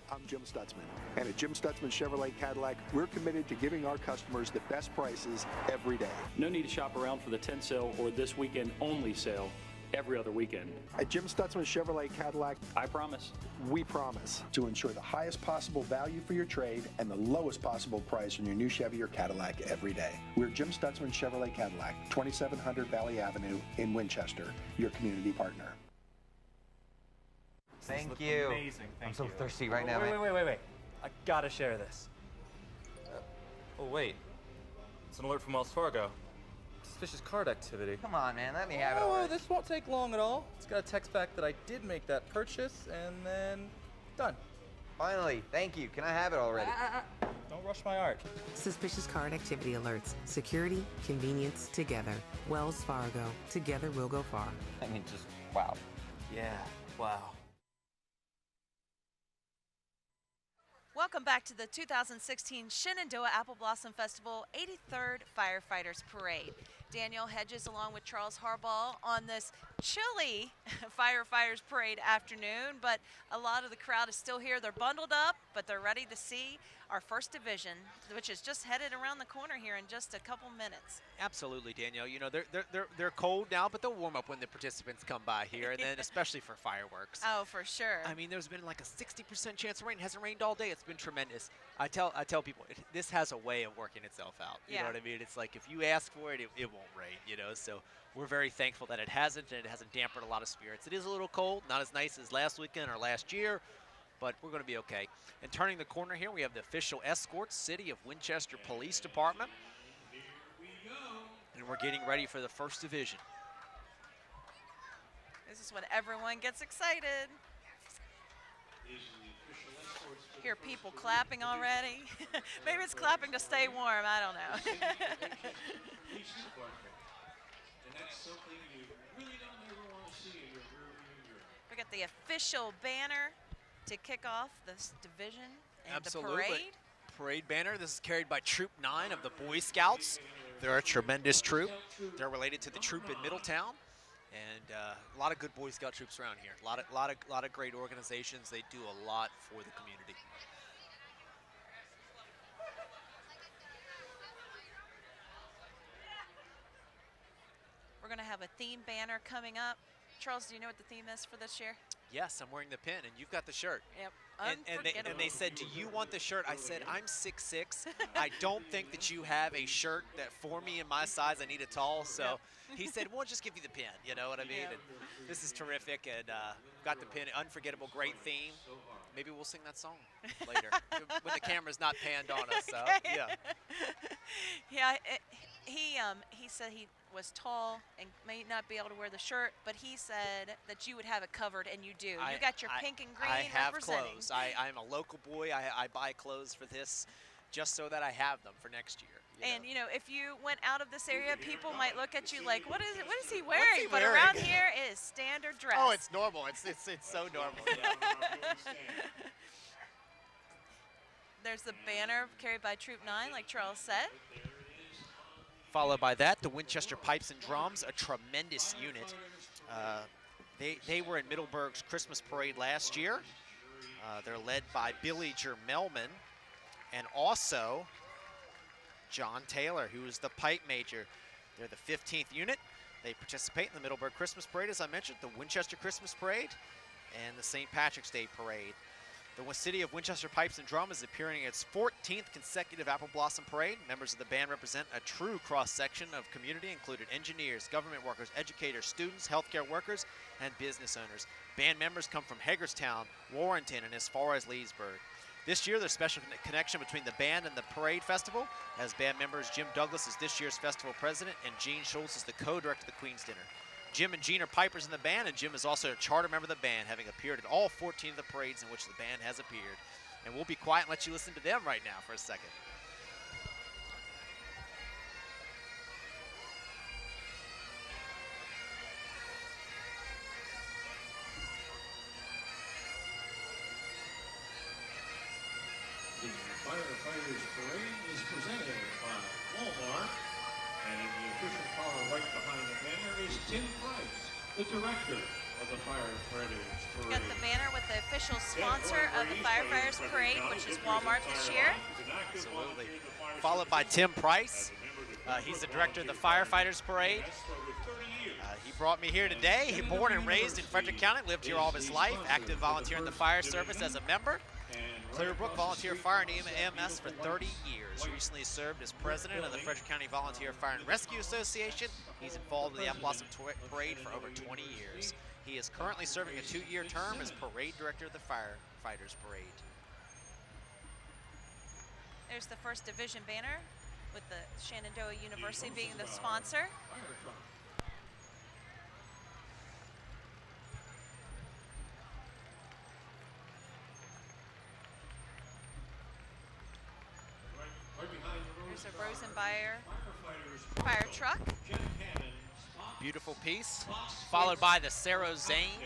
Speaker 11: I'm Jim Stutzman, and at Jim Stutzman Chevrolet Cadillac, we're committed to giving our customers the best prices every day.
Speaker 12: No need to shop around for the 10 sale or this weekend only sale every other weekend.
Speaker 11: At Jim Stutzman Chevrolet Cadillac,
Speaker 12: I promise.
Speaker 11: We promise to ensure the highest possible value for your trade and the lowest possible price on your new Chevy or Cadillac every day. We're Jim Stutzman Chevrolet Cadillac, 2700 Valley Avenue in Winchester, your community partner.
Speaker 15: Thank you.
Speaker 14: Amazing.
Speaker 15: I'm so thirsty right now.
Speaker 14: Wait. I gotta share this. Oh, wait. It's an alert from Wells Fargo. Suspicious card activity.
Speaker 15: Come on, man. Let me have it
Speaker 14: Oh,
Speaker 15: already.
Speaker 14: this won't take long at all. It's got a text back that I did make that purchase, and then done.
Speaker 15: Finally, thank you. Can I have it already?
Speaker 14: Don't rush my art.
Speaker 16: Suspicious card activity alerts. Security, convenience, together. Wells Fargo. Together we'll go far.
Speaker 15: I mean, just wow.
Speaker 14: Yeah, wow.
Speaker 1: Welcome back to the 2016 Shenandoah Apple Blossom Festival 83rd Firefighters Parade. Daniel Hedges along with Charles Harbaugh on this chilly Firefighters Parade afternoon, but a lot of the crowd is still here. They're bundled up, but they're ready to see our first division, which is just headed around the corner here in just a couple minutes.
Speaker 2: Absolutely, Danielle. You know, they're cold now, but they'll warm up when the participants come by here, and then especially for fireworks.
Speaker 1: Oh, for sure.
Speaker 2: I mean, there's been like a 60% chance of rain. It hasn't rained all day. It's been tremendous. I tell people, this has a way of working itself out. You know what I mean? It's like if you ask for it, it won't rain, you know? So we're very thankful that it hasn't, and it hasn't dampened a lot of spirits. It is a little cold, not as nice as last weekend or last year, but we're going to be okay. And turning the corner here, we have the official escort, City of Winchester Police Department. And we're getting ready for the first division.
Speaker 1: This is when everyone gets excited. Hear people clapping already. Maybe it's clapping to stay warm, I don't know. We got the official banner to kick off this division and the parade.
Speaker 2: Parade banner. This is carried by Troop 9 of the Boy Scouts. They're a tremendous troop. They're related to the troop in Middletown, and a lot of good Boy Scout troops around here. A lot of great organizations. They do a lot for the community.
Speaker 1: We're going to have a theme banner coming up. Charles, do you know what the theme is for this year?
Speaker 2: Yes, I'm wearing the pin, and you've got the shirt.
Speaker 1: Yep.
Speaker 2: And they said, do you want the shirt? I said, I'm 6'6". I don't think that you have a shirt that for me in my size, I need it tall. So he said, we'll just give you the pin. You know what I mean? And this is terrific. And got the pin. Unforgettable, great theme. Maybe we'll sing that song later when the camera's not panned on us. So, yeah.
Speaker 1: Yeah, he said he was tall and may not be able to wear the shirt, but he said that you would have it covered, and you do. You got your pink and green
Speaker 2: I have
Speaker 1: representing.
Speaker 2: clothes. I'm a local boy. I buy clothes for this just so that I have them for next year.
Speaker 1: And you know, if you went out of this area, people might look at you like, what is he wearing? But around here, it is standard dress.
Speaker 2: Oh, it's normal. It's so normal. Yeah.
Speaker 1: There's the banner carried by Troop 9, like Charles said.
Speaker 2: Followed by that, the Winchester Pipes and Drums, a tremendous unit. They were in Middleburg's Christmas Parade last year. They're led by Billy Jermelman and also John Taylor, who is the pipe major. They're the 15th unit. They participate in the Middleburg Christmas Parade, as I mentioned, the Winchester Christmas Parade, and the St. Patrick's Day Parade. The City of Winchester Pipes and Drum is appearing in its 14th consecutive Apple Blossom Parade. Members of the band represent a true cross-section of community, including engineers, government workers, educators, students, healthcare workers, and business owners. Band members come from Hagerstown, Warrenton, and as far as Leesburg. This year, there's special connection between the band and the parade festival, as band members Jim Douglas is this year's festival president, and Gene Schultz is the co-director of the Queen's Dinner. Jim and Gene are pipers in the band, and Jim is also a charter member of the band, having appeared at all 14 of the parades in which the band has appeared. And we'll be quiet and let you listen to them right now for a second.
Speaker 13: The Firefighters Parade is presented by Walmart, and in the official car right behind the banner is Tim Price, the director of the Firefighters Parade.
Speaker 1: We got the banner with the official sponsor of the Firefighters Parade, which is Walmart this year.
Speaker 2: Absolutely. Followed by Tim Price. He's the director of the Firefighters Parade. He brought me here today. He born and raised in Frederick County, lived here all of his life, active volunteer in the fire service as a member. Clearbrook Volunteer Fire and EMS for 30 years. Recently served as president of the Frederick County Volunteer Fire and Rescue Association. He's involved in the Apple Blossom Parade for over 20 years. He is currently serving a 2-year term as parade director of the Firefighters Parade.
Speaker 1: There's the first division banner with the Shenandoah University being the sponsor. There's a Rosenbayer fire truck.
Speaker 2: Beautiful piece, followed by the Sarah Zane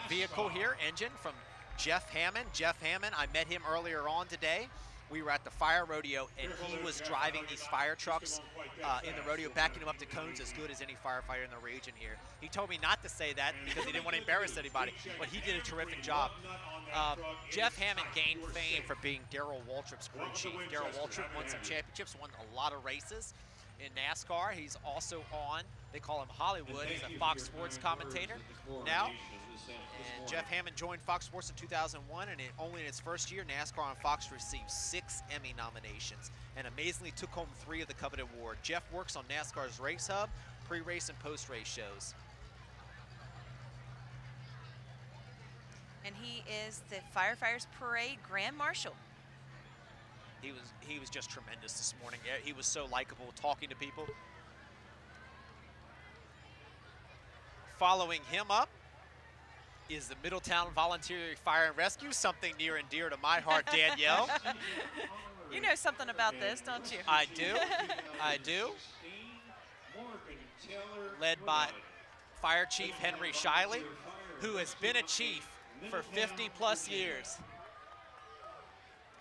Speaker 2: vehicle here, engine from Jeff Hammond. Jeff Hammond, I met him earlier on today. We were at the fire rodeo, and he was driving these fire trucks in the rodeo, backing them up to cones as good as any firefighter in the region here. He told me not to say that because he didn't want to embarrass anybody, but he did a terrific job. Jeff Hammond gained fame for being Darrell Waltrip's crew chief. Darrell Waltrip won some championships, won a lot of races in NASCAR. He's also on, they call him Hollywood, he's a Fox Sports commentator now. And Jeff Hammond joined Fox Sports in 2001, and only in its first year, NASCAR on Fox received 6 Emmy nominations and amazingly took home 3 of the coveted award. Jeff works on NASCAR's Race Hub, pre-race and post-race shows.
Speaker 1: And he is the Firefighters Parade Grand Marshal.
Speaker 2: He was just tremendous this morning. He was so likable, talking to people. Following him up is the Middletown Volunteer Fire and Rescue, something near and dear to my heart, Danielle.
Speaker 1: You know something about this, don't you?
Speaker 2: I do. I do. Led by Fire Chief Henry Shiley, who has been a chief for 50+ years.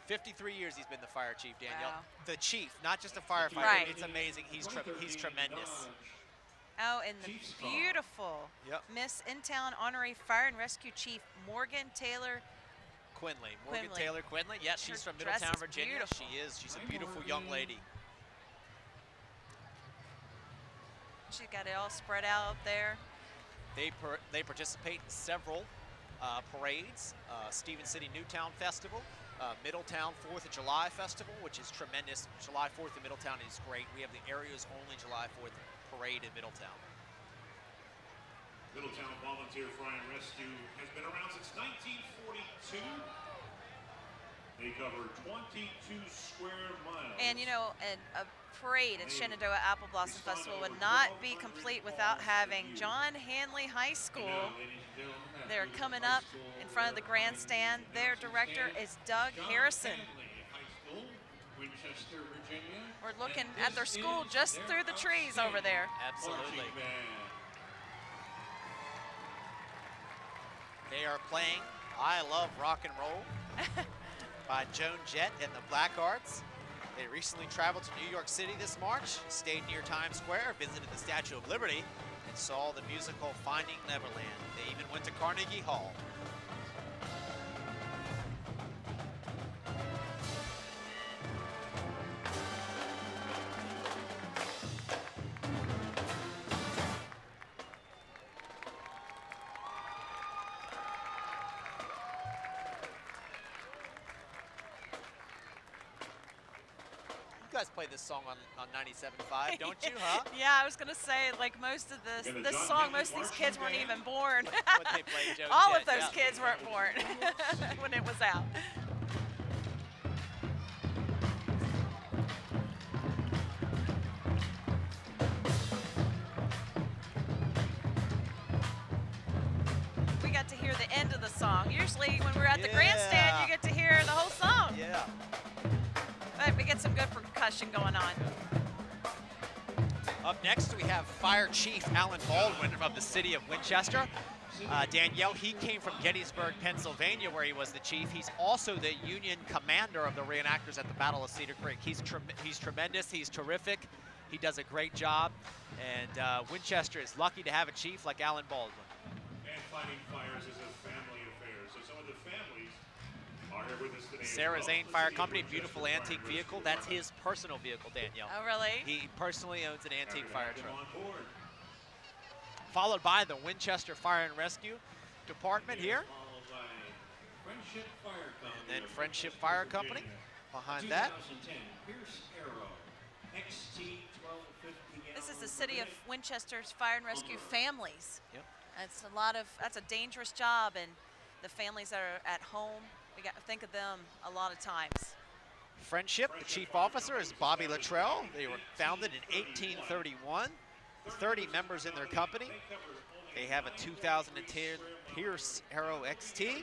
Speaker 2: 53 years he's been the fire chief, Danielle.
Speaker 1: Wow.
Speaker 2: The chief, not just a firefighter.
Speaker 1: Right.
Speaker 2: It's amazing. He's tremendous.
Speaker 1: Oh, and the beautiful Miss In-Town Honorary Fire and Rescue Chief Morgan Taylor
Speaker 2: Quinnelly. Morgan Taylor Quinnelly. Yeah, she's from Middletown, Virginia.
Speaker 1: Beautiful.
Speaker 2: She is. She's a beautiful young lady.
Speaker 1: She's got it all spread out up there.
Speaker 2: They participate in several parades. Stephen City Newtown Festival. Middletown 4th of July Festival, which is tremendous. July 4th in Middletown is great. We have the area's only July 4th parade in Middletown.
Speaker 13: Middletown Volunteer Fire and Rescue has been around since 1942. They cover 22 square miles.
Speaker 1: And you know, a parade at Shenandoah Apple Blossom Festival would not be complete without having John Hanley High School. They're coming up in front of the grandstand. Their director is Doug Harrison.
Speaker 13: Winchester, Virginia.
Speaker 1: We're looking at their school just through the trees over there.
Speaker 2: Absolutely. They are playing I Love Rock and Roll by Joan Jett and the Blackhearts. They recently traveled to New York City this March, stayed near Times Square, visited the Statue of Liberty, and saw the musical Finding Neverland. They even went to Carnegie Hall. You guys play this song on 97.5, don't you, huh?
Speaker 1: Yeah, I was gonna say, like most of this song, most of these kids weren't even born.
Speaker 2: But they played Joan
Speaker 1: All
Speaker 2: Jett,
Speaker 1: of those kids weren't born when it was out. We got to hear the end of the song. Usually when we're at the grandstand, you get to hear the whole song.
Speaker 2: Yeah.
Speaker 1: But we get some good percussion going on.
Speaker 2: Up next, we have Fire Chief Alan Baldwin from the city of Winchester. Danielle, he came from Gettysburg, Pennsylvania, where he was the chief. He's also the Union commander of the reenactors at the Battle of Cedar Creek. He's tremendous. He's terrific. He does a great job. And Winchester is lucky to have a chief like Alan Baldwin.
Speaker 13: And fighting fires is a family affair. So some of the families are here with us today.
Speaker 2: Sarah Zane Fire Company, beautiful antique vehicle. That's his personal vehicle, Danielle.
Speaker 1: Oh, really?
Speaker 2: He personally owns an antique fire truck. Followed by the Winchester Fire and Rescue Department here.
Speaker 13: Friendship Fire Company.
Speaker 2: And then Friendship Fire Company behind that.
Speaker 13: 2010 Pierce Arrow XT 1250.
Speaker 1: This is the city of Winchester's Fire and Rescue families.
Speaker 2: Yep.
Speaker 1: That's a dangerous job, and the families that are at home, we got to think of them a lot of times.
Speaker 2: Friendship, the chief officer is Bobby Luttrell. They were founded in 1831. 30 members in their company. They have a 2010 Pierce Arrow XT,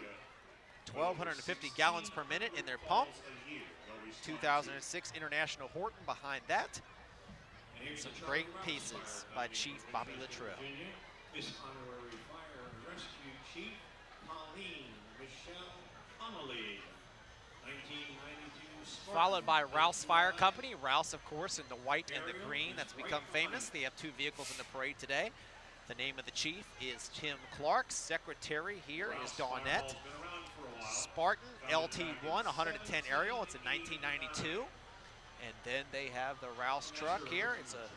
Speaker 2: 1,250 gallons per minute in their pump. 2006 International Horton behind that. And some great pieces by Chief Bobby Luttrell.
Speaker 13: Miss Honorary Fire and Rescue Chief Pauline Michelle Connolly, 1992.
Speaker 2: Followed by Rouse Fire Company. Rouse, of course, in the white and the green. That's become famous. They have 2 vehicles in the parade today. The name of the chief is Tim Clark. Secretary here is Dawnette. Spartan LT1 110 aerial. It's a 1992. And then they have the Rouse truck here. It's a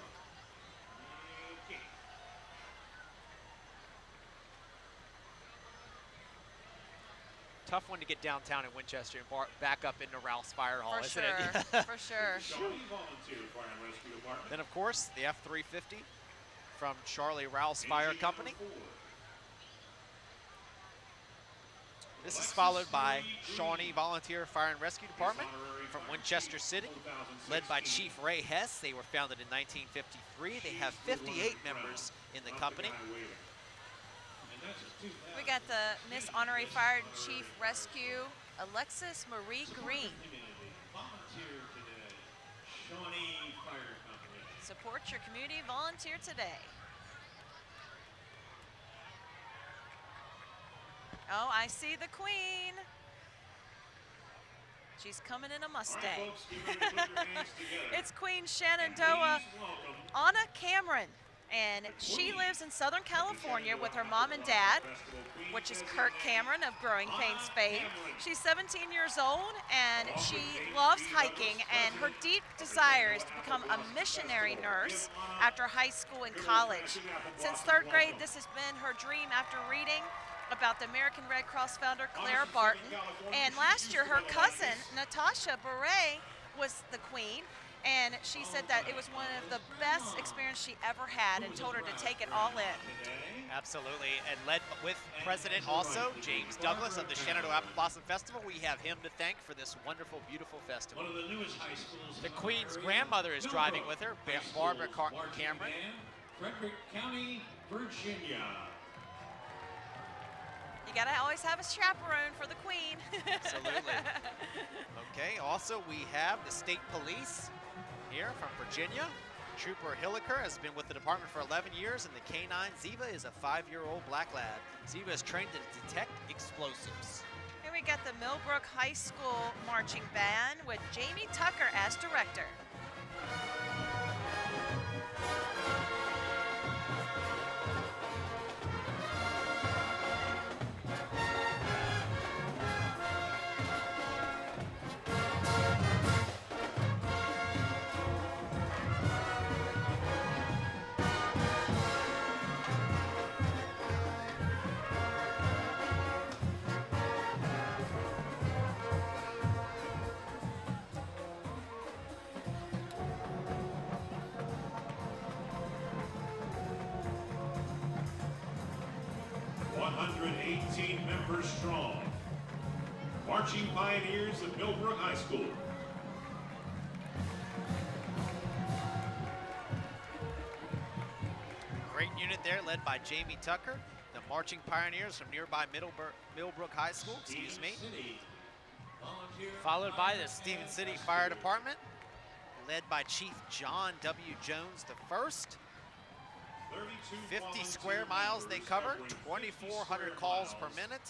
Speaker 2: tough one to get downtown in Winchester and back up into Rouse Fire Hall, isn't it?
Speaker 1: For sure.
Speaker 2: Then, of course, the F-350 from Charlie Rouse Fire Company. This is followed by Shawnee Volunteer Fire and Rescue Department from Winchester City, led by Chief Ray Hess. They were founded in 1953. They have 58 members in the company.
Speaker 1: We got the Miss Honorary Fire Chief Rescue, Alexis Marie Green. Support your community, volunteer today. Oh, I see the Queen. She's coming in a Mustang. It's Queen Shenandoah Anna Cameron. And she lives in Southern California with her mom and dad, which is Kurt Cameron of Growing Pains fame. She's 17 years old, and she loves hiking, and her deep desire is to become a missionary nurse after high school and college. Since 3rd grade, this has been her dream after reading about the American Red Cross founder Claire Barton. And last year, her cousin, Natasha Beret, was the Queen. And she said that it was one of the best experiences she ever had and told her to take it all in.
Speaker 2: Absolutely, and led with President also, James Douglas of the Shenandoah Apple Blossom Festival. We have him to thank for this wonderful, beautiful festival.
Speaker 13: One of the newest high schools.
Speaker 2: The Queen's grandmother is driving with her, Barbara Cameron.
Speaker 13: Frederick County, Virginia.
Speaker 1: You gotta always have a chaperone for the Queen.
Speaker 2: Absolutely. Okay, also we have the state police here from Virginia. Trooper Hilliker has been with the department for 11 years, and the K-9 Ziva is a 5-year-old black lab. Ziva is trained to detect explosives.
Speaker 1: Here we got the Millbrook High School marching band with Jamie Tucker as director.
Speaker 13: Members strong. Marching Pioneers of Millbrook High School.
Speaker 2: Great unit there, led by Jamie Tucker. The Marching Pioneers from nearby Millbrook High School, excuse me. Followed by the Stephen City Fire Department, led by Chief John W. Jones I. 50 square miles they cover, 2,400 calls per minute.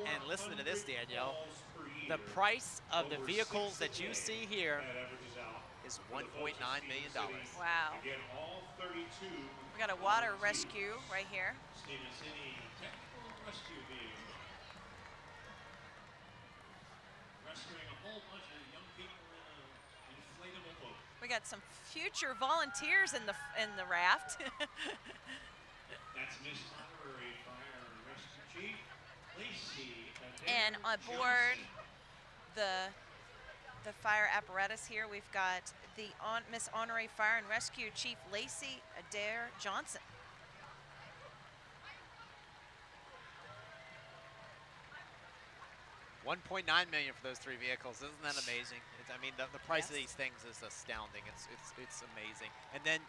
Speaker 2: And listen to this, Danielle. The price of the vehicles that you see here is $1.9 million.
Speaker 1: Wow. We got a water rescue right here. We got some future volunteers in the raft.
Speaker 13: That's Miss Honorary Fire and Rescue Chief Lacey.
Speaker 1: And aboard the fire apparatus here, we've got the Miss Honorary Fire and Rescue Chief Lacey Adair Johnson.
Speaker 2: $1.9 million for those 3 vehicles. Isn't that amazing? I mean, the price of these things is astounding. It's amazing. And then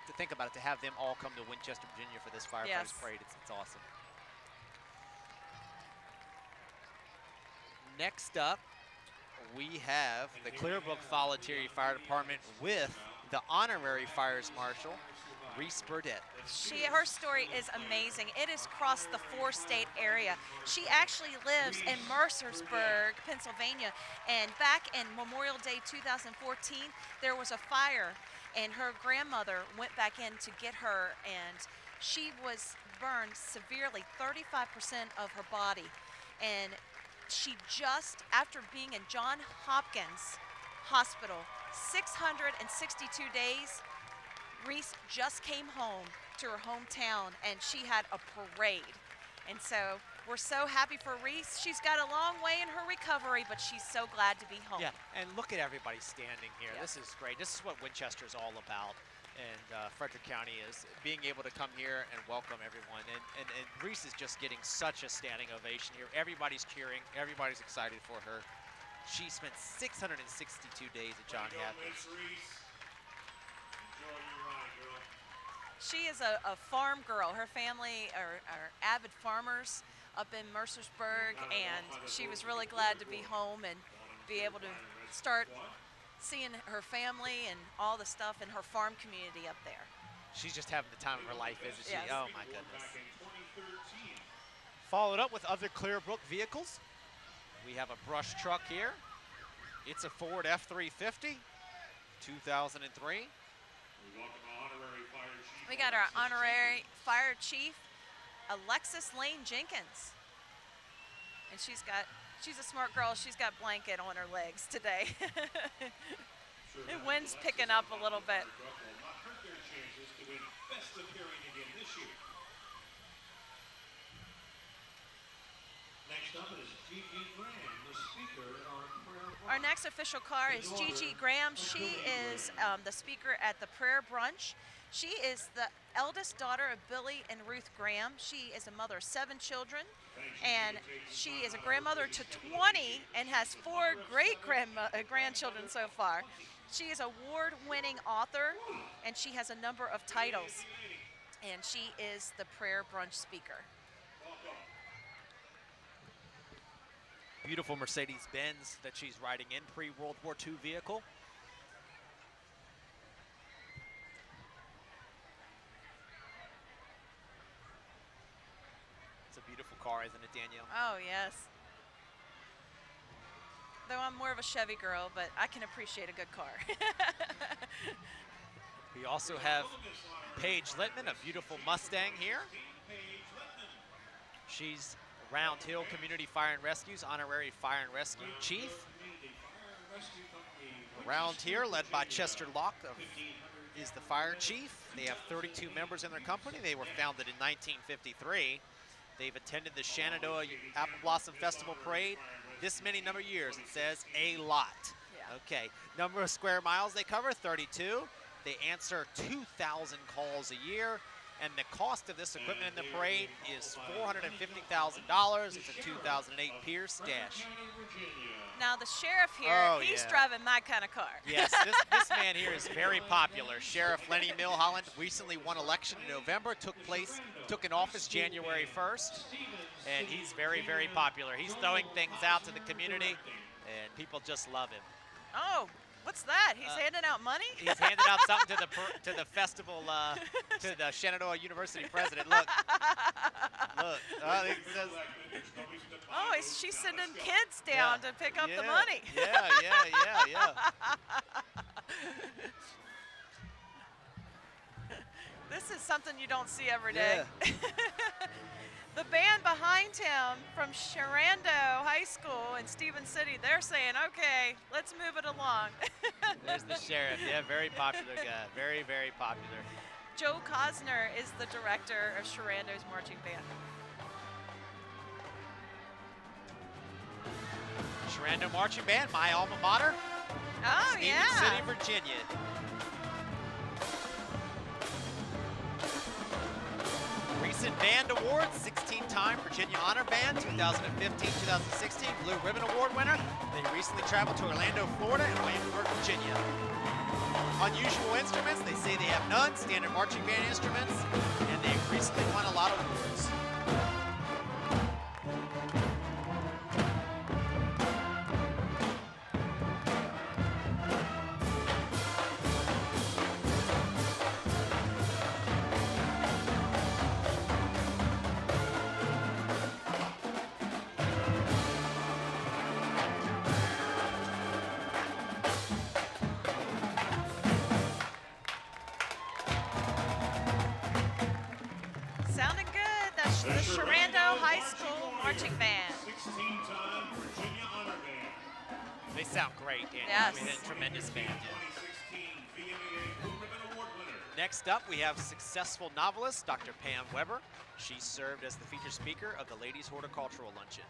Speaker 2: to think about it, to have them all come to Winchester, Virginia for this Firefighters Parade, it's awesome. Next up, we have the Clearbrook Volunteer Fire Department with the Honorary Fires Marshal, Reese Burdett.
Speaker 1: Her story is amazing. It is across the 4-state area. She actually lives in Mercersburg, Pennsylvania, and back in Memorial Day 2014, there was a fire, and her grandmother went back in to get her, and she was burned severely, 35% of her body, and she just, after being in Johns Hopkins Hospital, 662 days, Reese just came home to her hometown, and she had a parade. And so we're so happy for Reese. She's got a long way in her recovery, but she's so glad to be home.
Speaker 2: Yeah, and look at everybody standing here.
Speaker 1: Yes.
Speaker 2: This is great. This is what Winchester's all about. And Frederick County is being able to come here and welcome everyone. And Reese is just getting such a standing ovation here. Everybody's cheering. Everybody's excited for her. She spent 662 days at Johns Hopkins.
Speaker 1: She is a farm girl. Her family are avid farmers up in Mercersburg, and she was really glad to be home and be able to start seeing her family and all the stuff in her farm community up there.
Speaker 2: She's just having the time of her life, isn't she?
Speaker 1: Yes.
Speaker 2: Oh, my goodness. Followed up with other Clearbrook vehicles. We have a brush truck here. It's a Ford F-350, 2003.
Speaker 1: We got our honorary fire chief, Alexis Lane Jenkins. And she's a smart girl. She's got blanket on her legs today. The wind's picking up a little bit.
Speaker 13: Next up is Gigi Graham, the speaker at our prayer brunch.
Speaker 1: Our next official car is Gigi Graham. She is the speaker at the prayer brunch. She is the eldest daughter of Billy and Ruth Graham. She is a mother of 7 children, and she is a grandmother to 20 and has 4 great-grandchildren so far. She is an award-winning author, and she has a number of titles, and she is the prayer brunch speaker.
Speaker 2: Beautiful Mercedes-Benz that she's riding in, pre-World War II vehicle. It's a beautiful car, isn't it, Danielle?
Speaker 1: Oh, yes. Though I'm more of a Chevy girl, but I can appreciate a good car.
Speaker 2: We also have Paige Littman, a beautiful Mustang here. She's Round Hill Community Fire and Rescue's Honorary Fire and Rescue Chief. Around here, led by Chester Locke, is the Fire Chief. They have 32 members in their company. They were founded in 1953. They've attended the Shenandoah Apple Blossom Festival Parade this many number of years. It says a lot.
Speaker 1: Yeah.
Speaker 2: Okay, number of square miles they cover, 32. They answer 2,000 calls a year. And the cost of this equipment in the parade is $450,000. It's a 2008 Pierce Dash.
Speaker 1: Now the sheriff here, he's driving my kind of car.
Speaker 2: Yes, this man here is very popular. Sheriff Lenny Millholland recently won election in November, took in office January 1st, and he's very, very popular. He's throwing things out to the community, and people just love him.
Speaker 1: Oh. What's that? He's handing out money?
Speaker 2: He's handing out something to the festival, to the Shenandoah University president. Look, look. It says,
Speaker 1: oh, she's sending kids down to pick up the money.
Speaker 2: Yeah.
Speaker 1: This is something you don't see every day. Yeah. The band behind him from Shenandoah High School in Stephen City, they're saying, okay, let's move it along.
Speaker 2: There's the sheriff. Yeah, very popular guy. Very, very popular.
Speaker 1: Joe Cosner is the director of Shenandoah's marching band.
Speaker 2: Shenandoah Marching Band, my alma mater.
Speaker 1: Oh,
Speaker 2: Stephen City, Virginia. Recent band awards, 16-time Virginia Honor Band, 2015-2016 Blue Ribbon Award winner. They recently traveled to Orlando, Florida and Williamsburg, Virginia. Unusual instruments, they say they have none, standard marching band instruments, and they've recently won a lot of awards.
Speaker 1: Marching Band.
Speaker 13: 16-time Virginia Honor Band.
Speaker 2: They sound great, Danny.
Speaker 1: Yes.
Speaker 2: I mean, a tremendous band.
Speaker 13: 2016 VMAA Blue Ribbon Award winner.
Speaker 2: Next up, we have successful novelist Dr. Pam Weber. She served as the featured speaker of the Ladies Horticultural Luncheon.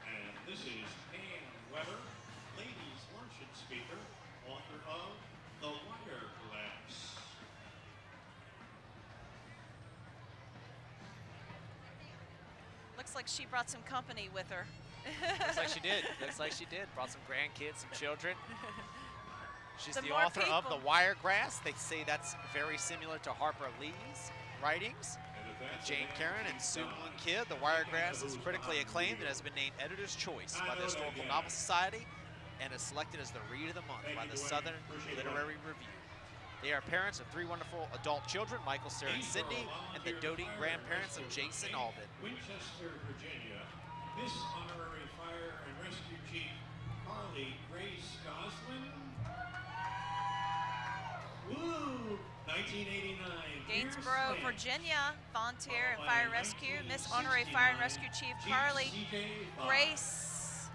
Speaker 13: And this is Pam Weber, Ladies Luncheon speaker, author of The Wire Glass.
Speaker 1: Looks like she brought some company with her.
Speaker 2: Looks like she did. Looks like she did. Brought some grandkids, some children. She's
Speaker 1: Some
Speaker 2: the
Speaker 1: more
Speaker 2: author of
Speaker 1: people.
Speaker 2: The Wiregrass. They say that's very similar to Harper Lee's writings. Jane Karen and Suitland Kidd. The Wiregrass is critically acclaimed and has been named Editor's Choice by the Historical Novel Society and is selected as the Read of the Month by the Southern Literary Review. They are parents of 3 wonderful adult children, Michael, Sarah, and Cindy, and the doting grandparents of Jason Alvin.
Speaker 13: Winchester, Virginia, Miss Honorary Fire and Rescue Chief Carly Grace Goslin. Woo! 1989.
Speaker 1: Gainsboro, Virginia, volunteer and fire rescue. Miss Honorary Fire and Rescue Chief Carly Grace.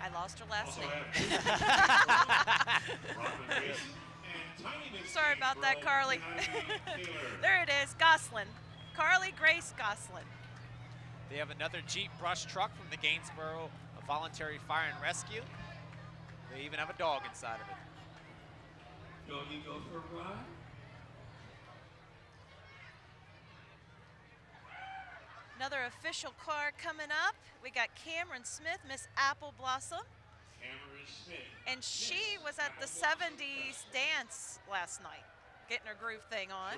Speaker 1: I lost her last name. Sorry about that, Carly. There it is, Goslin. Carly Grace Goslin.
Speaker 2: They have another Jeep brush truck from the Gainsboro Voluntary Fire and Rescue. They even have a dog inside of it.
Speaker 13: Doggy go for a ride?
Speaker 1: Another official car coming up. We got Cameron Smith, Miss Apple Blossom.
Speaker 13: Cameron Smith.
Speaker 1: And she was at the 70s dance last night, getting her groove thing on.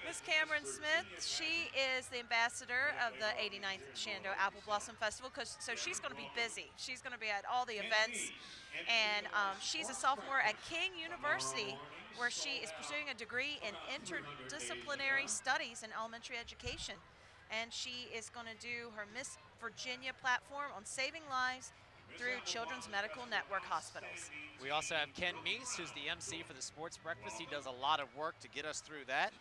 Speaker 1: Miss Cameron Smith, she is the ambassador of the 89th Shenandoah Apple Blossom Festival, so she's going to be busy. She's going to be at all the events. And she's a sophomore at King University, where she is pursuing a degree in interdisciplinary studies in elementary education. And she is going to do her Miss Virginia platform on saving lives through Children's Medical Network hospitals.
Speaker 2: We also have Ken Meese, who's the MC for the Sports Breakfast. He does a lot of work to get us through that.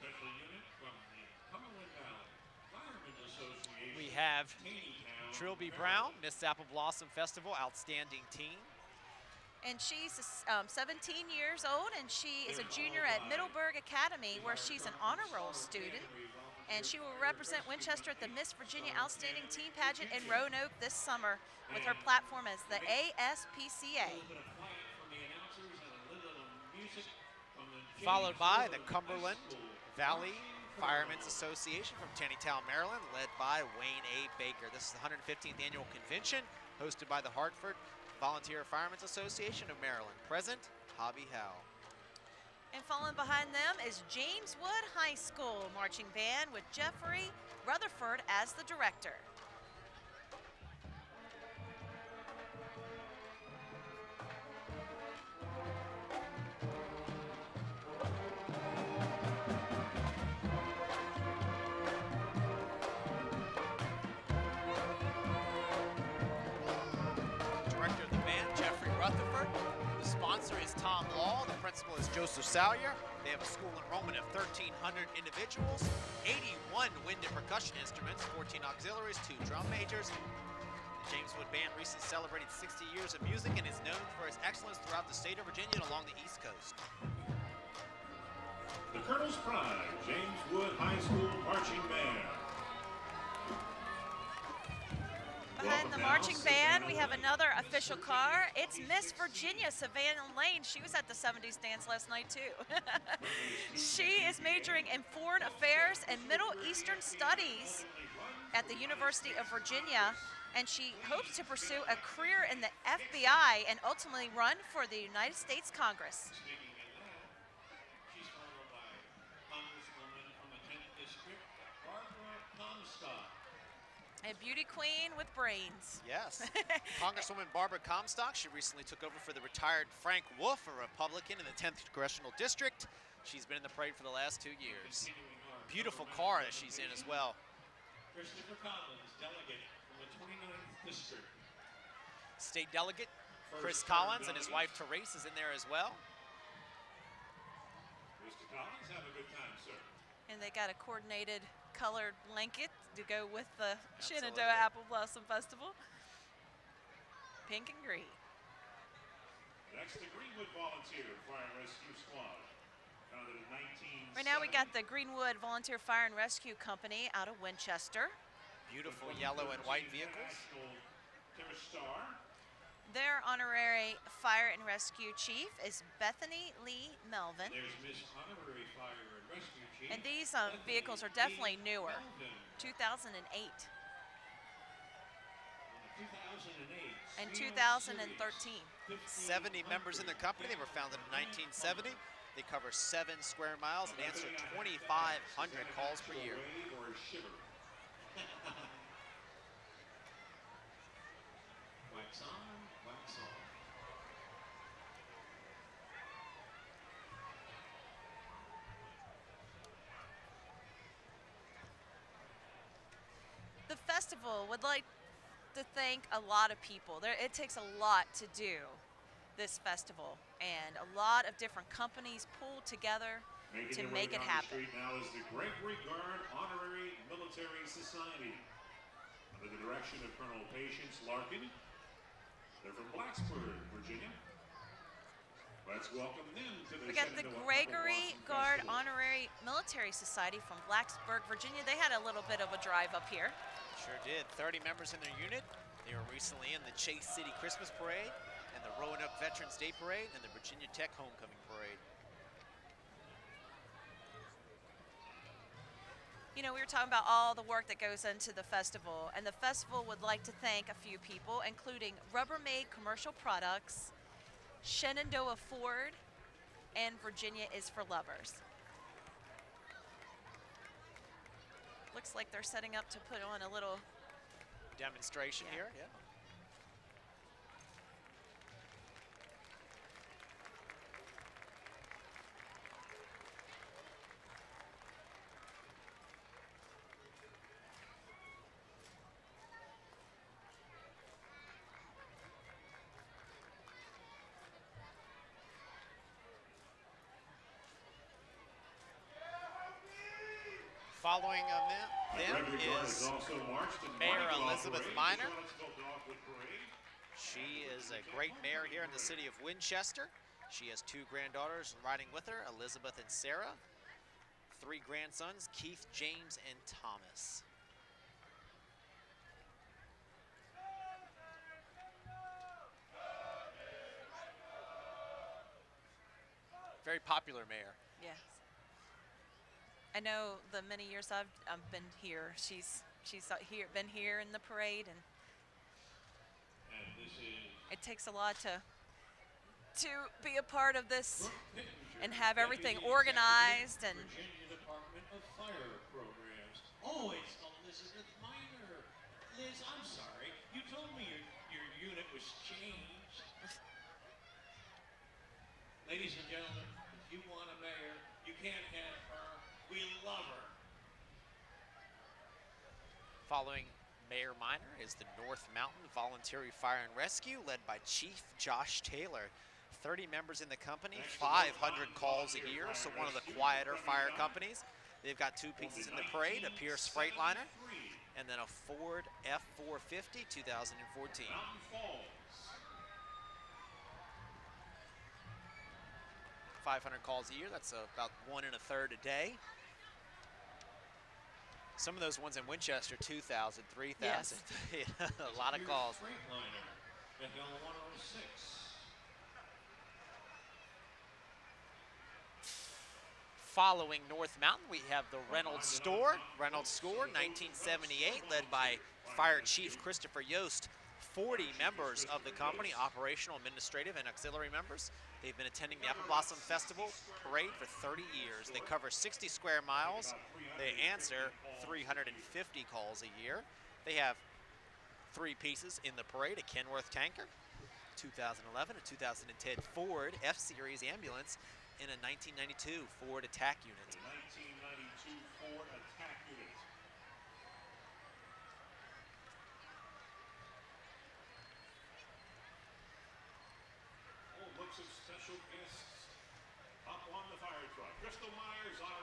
Speaker 2: We have Trilby Brown, Miss Apple Blossom Festival, Outstanding Teen.
Speaker 1: And she's 17 years old, and she is a junior at Middleburg Academy, where she's an honor roll student. And she will represent Winchester at the Miss Virginia Outstanding Teen Pageant in Roanoke this summer with her platform as the ASPCA.
Speaker 2: Followed by the Cumberland Valley Firemen's Association from Taneytown, Maryland, led by Wayne A. Baker. This is the 115th Annual Convention hosted by the Hartford Volunteer Firemen's Association of Maryland. Present, Hobby Howe.
Speaker 1: And following behind them is Jameswood High School Marching Band with Jeffrey Rutherford as the director.
Speaker 2: Director of the band, Jeffrey Rutherford. The sponsor is Tom Law. The principal is Joseph Salyer. They have a school enrollment of 1,300 individuals, 81 wind and percussion instruments, 14 auxiliaries, 2 drum majors. The Jameswood Band recently celebrated 60 years of music and is known for its excellence throughout the state of Virginia and along the East Coast.
Speaker 13: The Colonel's Pride, Jameswood High School Marching Band.
Speaker 1: Behind the marching band, we have another official car. It's Miss Virginia Savannah Lane. She was at the 70s dance last night, too. She is majoring in Foreign Affairs and Middle Eastern Studies at the University of Virginia, and she hopes to pursue a career in the FBI and ultimately run for the United States Congress. A beauty queen with brains.
Speaker 2: Yes. Congresswoman Barbara Comstock, she recently took over for the retired Frank Wolf, a Republican in the 10th Congressional District. She's been in the parade for the last 2 years. Beautiful car that she's in as well.
Speaker 13: Christopher Collins, delegate from the 29th District.
Speaker 2: State Delegate Chris Collins and his wife Therese is in there as well.
Speaker 13: have a good time, sir.
Speaker 1: And they got a coordinated colored blanket to go with the
Speaker 2: Absolutely.
Speaker 1: Shenandoah Apple Blossom Festival. Pink and green.
Speaker 13: Next, the Greenwood Volunteer Fire and Rescue Squad. Founded in 1970.
Speaker 1: Right now we got the Greenwood Volunteer Fire and Rescue Company out of Winchester.
Speaker 2: Beautiful yellow and white vehicles.
Speaker 13: Star.
Speaker 1: Their honorary fire and rescue chief is Bethany Lee Melvin.
Speaker 13: There's Miss Honorary Fire and Rescue Chief.
Speaker 1: And these vehicles are definitely newer, 2008.
Speaker 13: 2008.
Speaker 1: And 2013.
Speaker 2: 70 members in their company. They were founded in 1970. They cover 7 square miles and answer 2,500 calls per year.
Speaker 13: Or shiver. Wax on, wax off.
Speaker 1: The festival would like to thank a lot of people. It takes a lot to do this festival, and a lot of different companies pull together to make it happen.
Speaker 13: Street now is the Gregory Guard Honorary Military Society. Under the direction of Colonel Patience Larkin. They're from Blacksburg, Virginia. Let's welcome them to the
Speaker 1: We got the
Speaker 13: Shenandoah
Speaker 1: Gregory
Speaker 13: Apple Blossom
Speaker 1: Guard
Speaker 13: Festival.
Speaker 1: Honorary Military Society from Blacksburg, Virginia. They had a little bit of a drive up here.
Speaker 2: Sure did. 30 members in their unit. They were recently in the Chase City Christmas Parade and the Roanoke Veterans Day Parade and the Virginia Tech Homecoming Parade.
Speaker 1: You know, we were talking about all the work that goes into the festival, and the festival would like to thank a few people, including Rubbermaid Commercial Products, Shenandoah Ford, and Virginia is for Lovers. Looks like they're setting up to put on a little
Speaker 2: Demonstration here, yeah. Following them is Mayor Elizabeth Minor. She is a great mayor here in the city of Winchester. She has 2 granddaughters riding with her, Elizabeth and Sarah. 3 grandsons, Keith, James, and Thomas. Very popular mayor.
Speaker 1: Yes. I know the many years I've been here, she's been here in the parade, and
Speaker 13: this is
Speaker 1: it takes a lot to be a part of this and have everything organized. And
Speaker 13: Virginia Department of Fire Programs. Oh, it's Elizabeth Minor. Liz, I'm sorry. You told me your unit was changed. Ladies and gentlemen, if you want a mayor, you can't have her. We love her.
Speaker 2: Following Mayor Minor is the North Mountain Voluntary Fire and Rescue, led by Chief Josh Taylor. 30 members in the company, 500 calls a year, so one of the quieter fire companies. They've got 2 pieces in the parade, a Pierce Freightliner, and then a Ford F-450 2014. 500 calls a year, that's about 1 1/3 a day. Some of those ones in Winchester, 2,000, 3,000.
Speaker 1: Yes.
Speaker 2: A lot of calls.
Speaker 13: Freightliner, FL106.
Speaker 2: Following North Mountain, we have the Reynolds Store. Reynolds Store, 1978, led by Fire Chief Christopher Yost. 40 members of the company, operational, administrative, and auxiliary members. They've been attending the Apple Blossom Festival Parade for 30 years. They cover 60 square miles. They answer 350 calls a year. They have 3 pieces in the parade, a Kenworth tanker, 2011, a 2010 Ford F-Series ambulance, and a 1992 Ford attack unit.
Speaker 13: 1992 Ford attack unit. Oh, look, some special guests up on the fire truck. Crystal Myers on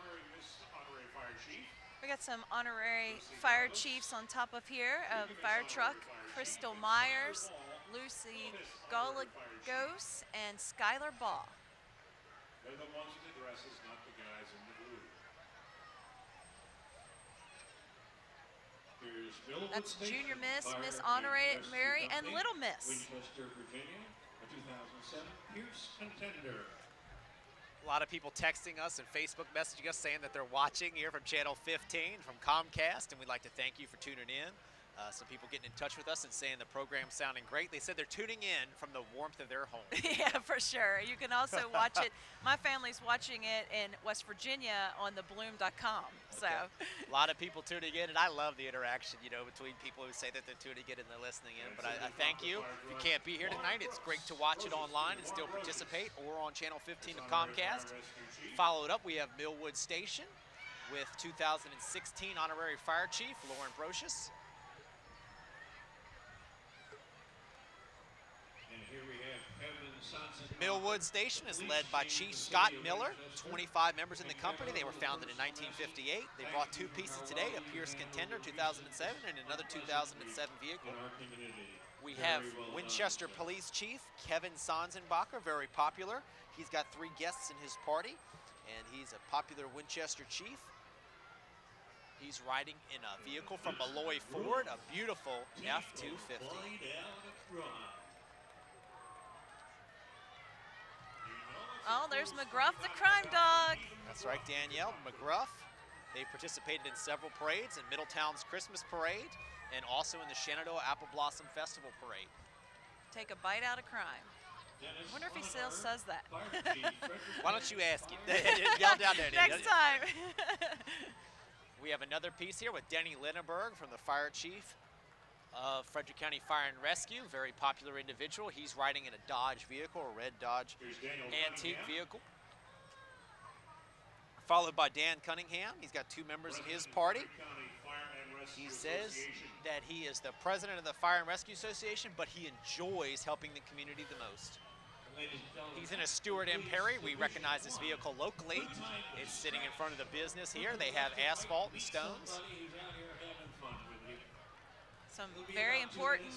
Speaker 1: We got some honorary fire chiefs on top of here. Fire truck, Crystal Myers, Lucy Golagos, and Skylar Ball.
Speaker 13: They're the ones in the dresses, not the guys in the blue. Here's Millwood
Speaker 1: That's
Speaker 13: Station
Speaker 1: Junior Miss,
Speaker 13: Fire
Speaker 1: Miss
Speaker 13: and
Speaker 1: Honorary
Speaker 13: Rescue
Speaker 1: Mary, and
Speaker 13: Company,
Speaker 1: Little Miss.
Speaker 13: Winchester, Virginia, a 2007 Pierce Contender.
Speaker 2: A lot of people texting us and Facebook messaging us saying that they're watching here from Channel 15 from Comcast, and we'd like to thank you for tuning in. Some people getting in touch with us and saying the program's sounding great. They said they're tuning in from the warmth of their home.
Speaker 1: Yeah, for sure. You can also watch it. My family's watching it in West Virginia on the Bloom.com. So
Speaker 2: A lot of people tuning in, and I love the interaction, you know, between people who say that they're tuning in and they're listening in. But I thank you. If you can't be here tonight, it's great to watch it online and still participate, or on Channel 15 of Comcast. Follow it up, we have Millwood Station with 2016 Honorary Fire Chief Lauren Brocious. Millwood Station is led by Chief Scott Miller, 25 members in the company. They were founded in 1958. They brought two pieces today, a Pierce Contender 2007 and another 2007 vehicle. We have Winchester Police Chief Kevin Sonsenbacher, very popular. He's got 3 guests in his party, and he's a popular Winchester chief. He's riding in a vehicle from Malloy Ford, a beautiful F-250.
Speaker 1: oh, there's McGruff, the crime dog.
Speaker 2: That's right, Danielle McGruff. They participated in several parades, in Middletown's Christmas Parade, and also in the Shenandoah Apple Blossom Festival Parade.
Speaker 1: Take a bite out of crime. I wonder if he still says that.
Speaker 2: Why don't you ask him? Yell down there.
Speaker 1: Next time.
Speaker 2: We have another piece here with Denny Lindenberg from the Fire Chief of Frederick County Fire and Rescue, very popular individual. He's riding in a Dodge vehicle, a red Dodge antique vehicle. Followed by Dan Cunningham. He's got 2 members in his party. He says that he is the president of the Fire and Rescue Association, but he enjoys helping the community the most. He's in a Stewart M. Perry. We recognize this vehicle locally. It's sitting in front of the business here. They have asphalt and stones.
Speaker 1: Some very important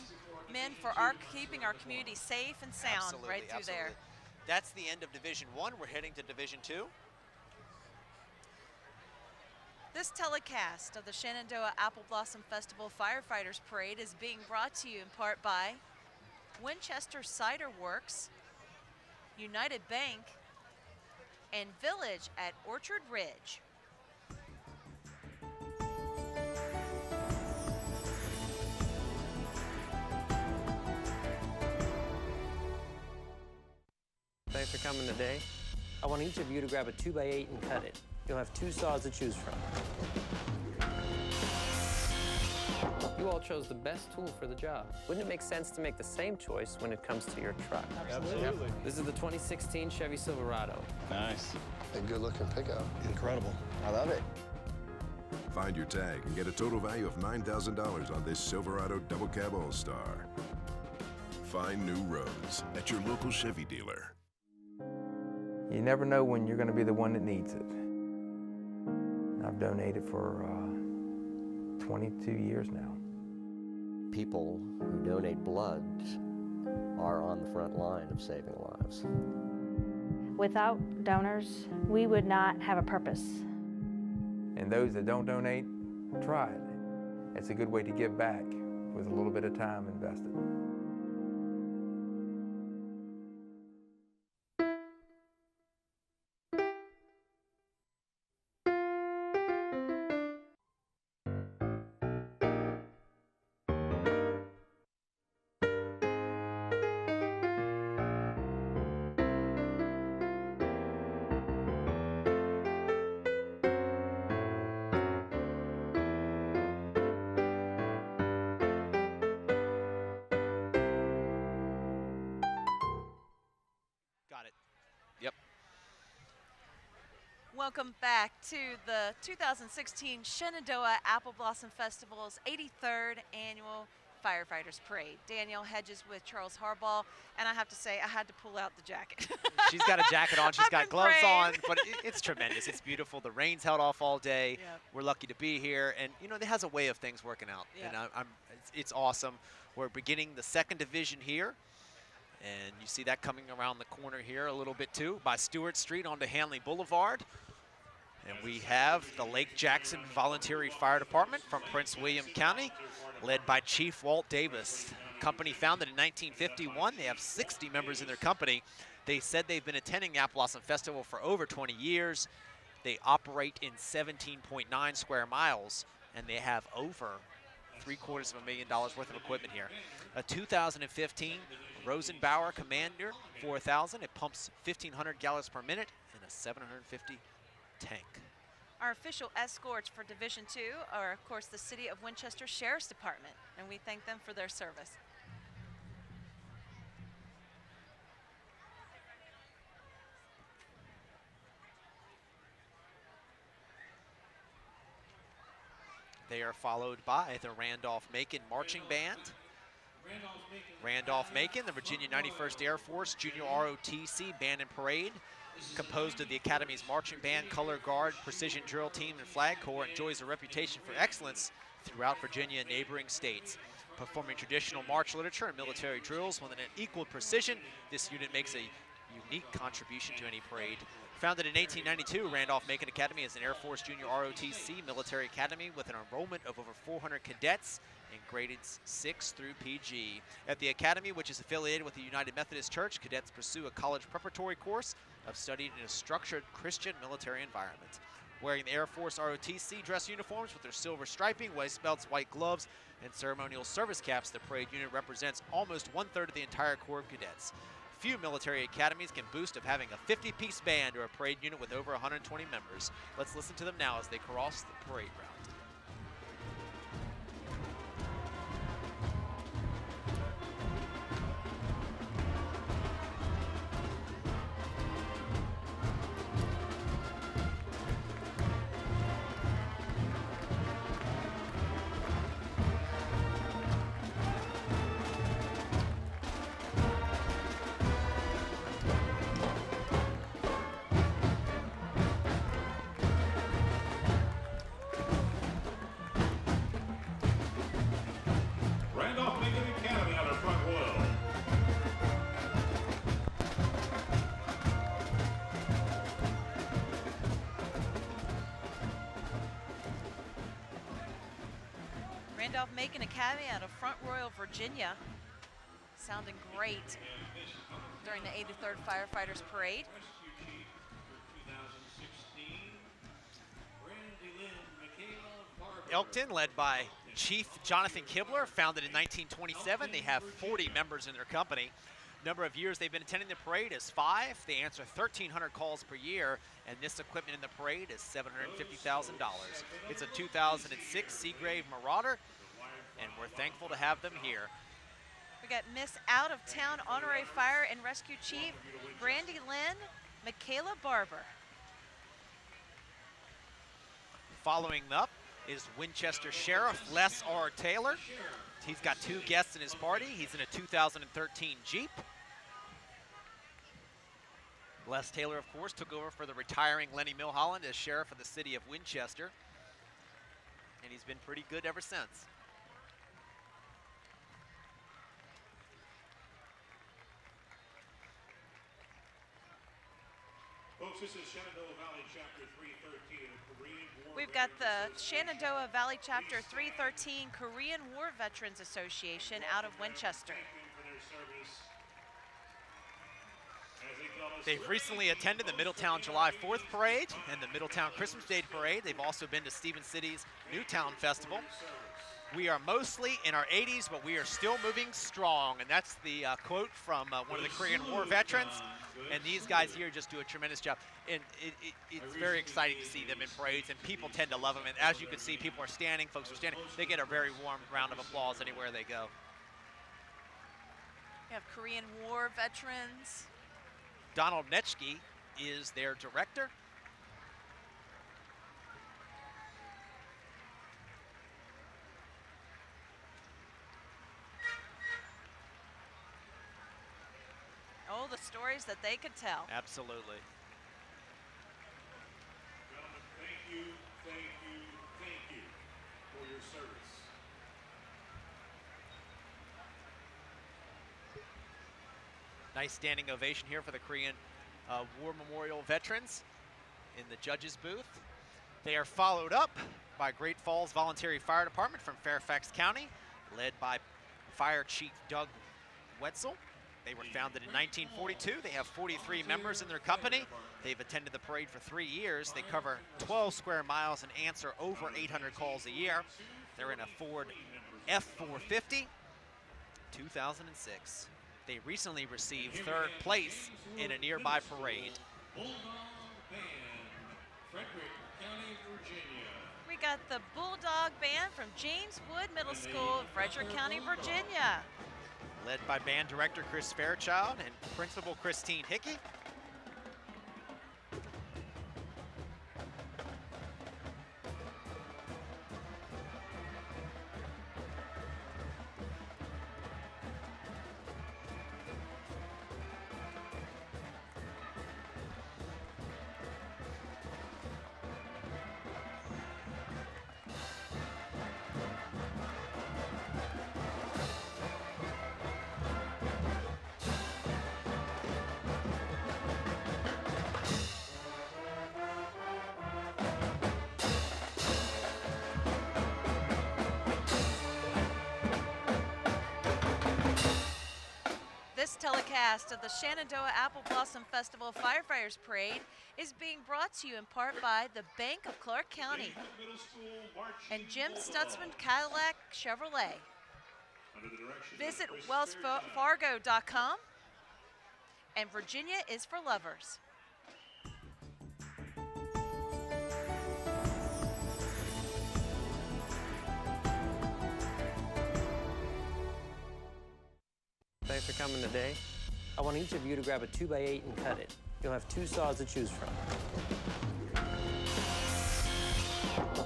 Speaker 1: men for keeping our community safe and sound right through there.
Speaker 2: That's the end of Division 1. We're heading to Division 2.
Speaker 1: This telecast of the Shenandoah Apple Blossom Festival Firefighters Parade is being brought to you in part by Winchester Cider Works, United Bank, and Village at Orchard Ridge.
Speaker 3: Thanks for coming today. I want each of you to grab a 2x8 and cut it. You'll have 2 saws to choose from. You all chose the best tool for the job. Wouldn't it make sense to make the same choice when it comes to your truck?
Speaker 5: Absolutely.
Speaker 3: This is the 2016 Chevy Silverado.
Speaker 5: Nice. A good-looking pickup.
Speaker 15: Incredible. I love it.
Speaker 6: Find your tag and get a total value of $9,000 on this Silverado Double Cab All-Star. Find new roads at your local Chevy dealer.
Speaker 18: You never know when you're going to be the one that needs it. I've donated for 22 years now.
Speaker 19: People who donate blood are on the front line of saving lives.
Speaker 20: Without donors, we would not have a purpose.
Speaker 18: And those that don't donate, try it. It's a good way to give back with a little bit of time invested.
Speaker 1: Welcome back to the 2016 Shenandoah Apple Blossom Festival's 83rd Annual Firefighters Parade. Danielle Hedges with Charles Harbaugh, and I have to say, I had to pull out the jacket.
Speaker 2: She's got a jacket on, she's got gloves on,
Speaker 1: praying.
Speaker 2: but it's tremendous. It's beautiful. The rain's held off all day.
Speaker 1: Yep.
Speaker 2: We're lucky to be here, and you know, it has a way of things working out,
Speaker 1: Yep.
Speaker 2: and it's awesome. We're beginning the 2nd division here, and you see that coming around the corner here a little bit too, by Stewart Street onto Hanley Boulevard. And we have the Lake Jackson Voluntary Fire Department from Prince William County, led by Chief Walt Davis. Company founded in 1951. They have 60 members in their company. They said they've been attending the Apple Blossom Festival for over 20 years. They operate in 17.9 square miles, and they have over $750,000 worth of equipment here. A 2015 Rosenbauer Commander 4000. It pumps 1,500 gallons per minute and a 750 tank.
Speaker 1: Our official escorts for Division 2 are, of course, the City of Winchester Sheriff's Department, and we thank them for their service.
Speaker 2: They are followed by the Randolph-Macon Marching Band. Randolph-Macon, the Virginia 91st Air Force Junior ROTC Band and Parade, composed of the Academy's Marching Band, Color Guard, Precision Drill Team, and Flag Corps, enjoys a reputation for excellence throughout Virginia and neighboring states. Performing traditional march literature and military drills with an equal precision, this unit makes a unique contribution to any parade. Founded in 1892, Randolph-Macon Academy is an Air Force Junior ROTC military academy with an enrollment of over 400 cadets in grades 6 through PG. At the academy, which is affiliated with the United Methodist Church, cadets pursue a college preparatory course of studying in a structured Christian military environment. Wearing the Air Force ROTC dress uniforms with their silver striping, waist belts, white gloves, and ceremonial service caps, the parade unit represents almost 1/3 of the entire Corps of Cadets. Few military academies can boast of having a 50-piece band or a parade unit with over 120 members. Let's listen to them now as they cross the parade route.
Speaker 1: Randolph-Macon Academy out of Front Royal, Virginia. Sounding great during the 83rd Firefighters Parade.
Speaker 2: Elkton, led by Chief Jonathan Kibler, founded in 1927. They have 40 members in their company. Number of years they've been attending the parade is 5. They answer 1,300 calls per year, and this equipment in the parade is $750,000. It's a 2006 Seagrave Marauder, and we're thankful to have them here.
Speaker 1: We got Miss Out of Town Honorary Fire and Rescue Chief Brandy Lynn, Michaela Barber.
Speaker 2: Following up is Winchester Sheriff Les R. Taylor. He's got 2 guests in his party. He's in a 2013 Jeep. Les Taylor, of course, took over for the retiring Lenny Millholland as sheriff of the city of Winchester, and he's been pretty good ever since.
Speaker 13: Folks, this is Shenandoah Valley Chapter 313 Korean War.
Speaker 1: We've got the Shenandoah Valley Chapter 313 Korean War Veterans Association out of Winchester.
Speaker 2: They've recently attended the Middletown July 4th Parade and the Middletown Christmas Day Parade. They've also been to Stephen City's Newtown Festival. We are mostly in our 80s, but we are still moving strong. And that's the quote from one of the Korean War veterans. And these guys here just do a tremendous job. And it's very exciting to see them in parades, and people tend to love them. And as you can see, people are standing, folks are standing. They get a very warm round of applause anywhere they go.
Speaker 1: We have Korean War veterans.
Speaker 2: Donald Netschke is their director.
Speaker 1: told the stories that they could tell.
Speaker 2: Absolutely.
Speaker 13: Gentlemen, thank you for your service.
Speaker 2: Nice standing ovation here for the Korean War Memorial veterans in the judges booth. They are followed up by Great Falls Voluntary Fire Department from Fairfax County, led by Fire Chief Doug Wetzel. They were founded in 1942. They have 43 members in their company. They've attended the parade for 3 years. They cover 12 square miles and answer over 800 calls a year. They're in a Ford F-450, 2006. They recently received 3rd place in a nearby parade.
Speaker 13: Frederick County, Virginia.
Speaker 1: We got the Bulldog Band from James Wood Middle School, Frederick County, Virginia.
Speaker 2: Led by band director Chris Fairchild and principal Christine Hickey.
Speaker 1: This telecast of the Shenandoah Apple Blossom Festival Firefighters Parade is being brought to you in part by the Bank of Clark County and Jim Stutzman Cadillac Chevrolet. Visit wellsfargo.com, and Virginia is for lovers.
Speaker 3: Thanks for coming today. I want each of you to grab a 2x8 and cut it. You'll have 2 saws to choose from.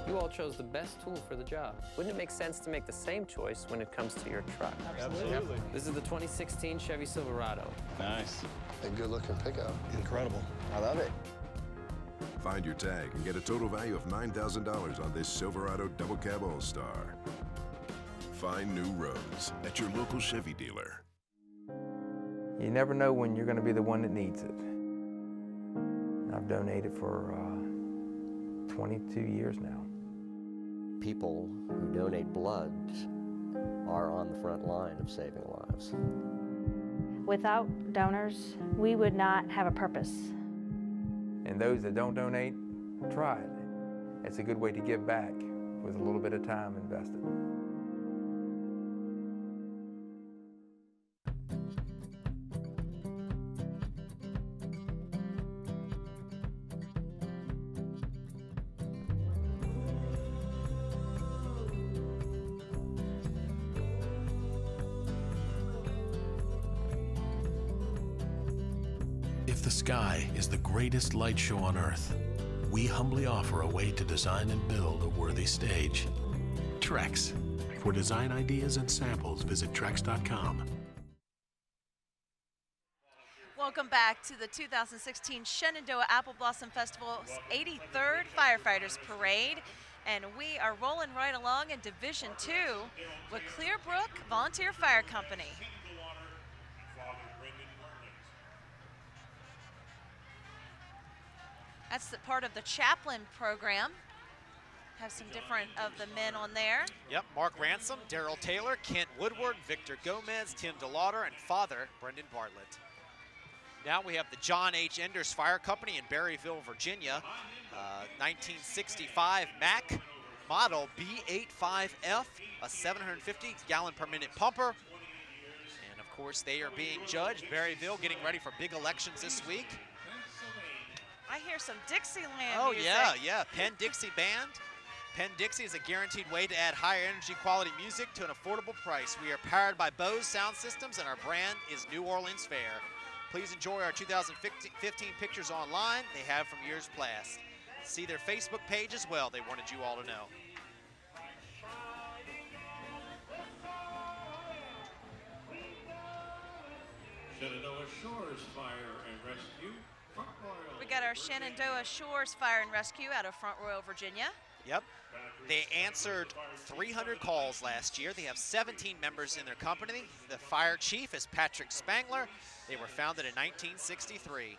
Speaker 3: You all chose the best tool for the job. Wouldn't it make sense to make the same choice when it comes to your truck?
Speaker 5: Absolutely.
Speaker 3: This is the 2016 Chevy Silverado.
Speaker 5: Nice. A good-looking pickup.
Speaker 21: Incredible. I love it.
Speaker 6: Find your tag and get a total value of $9,000 on this Silverado Double Cab All-Star. Find new roads at your local Chevy dealer.
Speaker 18: You never know when you're going to be the one that needs it. I've donated for 22 years now.
Speaker 19: People who donate blood are on the front line of saving lives.
Speaker 20: Without donors, we would not have a purpose.
Speaker 18: And those that don't donate, try it. It's a good way to give back with a little bit of time invested.
Speaker 22: If the sky is the greatest light show on Earth, we humbly offer a way to design and build a worthy stage. Trex. For design ideas and samples, visit trex.com.
Speaker 1: Welcome back to the 2016 Shenandoah Apple Blossom Festival's 83rd Firefighters Parade. And we are rolling right along in Division 2 with Clearbrook Volunteer Fire Company. That's the part of the chaplain program. Have some different of the men on there.
Speaker 2: Yep, Mark Ransom, Daryl Taylor, Kent Woodward, Victor Gomez, Tim DeLauder, and Father Brendan Bartlett. Now we have the John H. Enders Fire Company in Berryville, Virginia. 1965 Mack model B85F, a 750-gallon per minute pumper. And of course, they are being judged. Berryville getting ready for big elections this week.
Speaker 1: I hear some Dixieland music.
Speaker 2: Yeah, Penn Dixie Band. Penn Dixie is a guaranteed way to add higher energy quality music to an affordable price. We are powered by Bose Sound Systems, and our brand is New Orleans Fair. Please enjoy our 2015 pictures online. They have from years past. See their Facebook page as well. They wanted you all to know.
Speaker 13: Shenandoah Shores Fire and Rescue, Front Royal.
Speaker 1: We got our Shenandoah Shores Fire and Rescue out of Front Royal, Virginia.
Speaker 2: Yep. They answered 300 calls last year. They have 17 members in their company. The fire chief is Patrick Spangler. They were founded in 1963.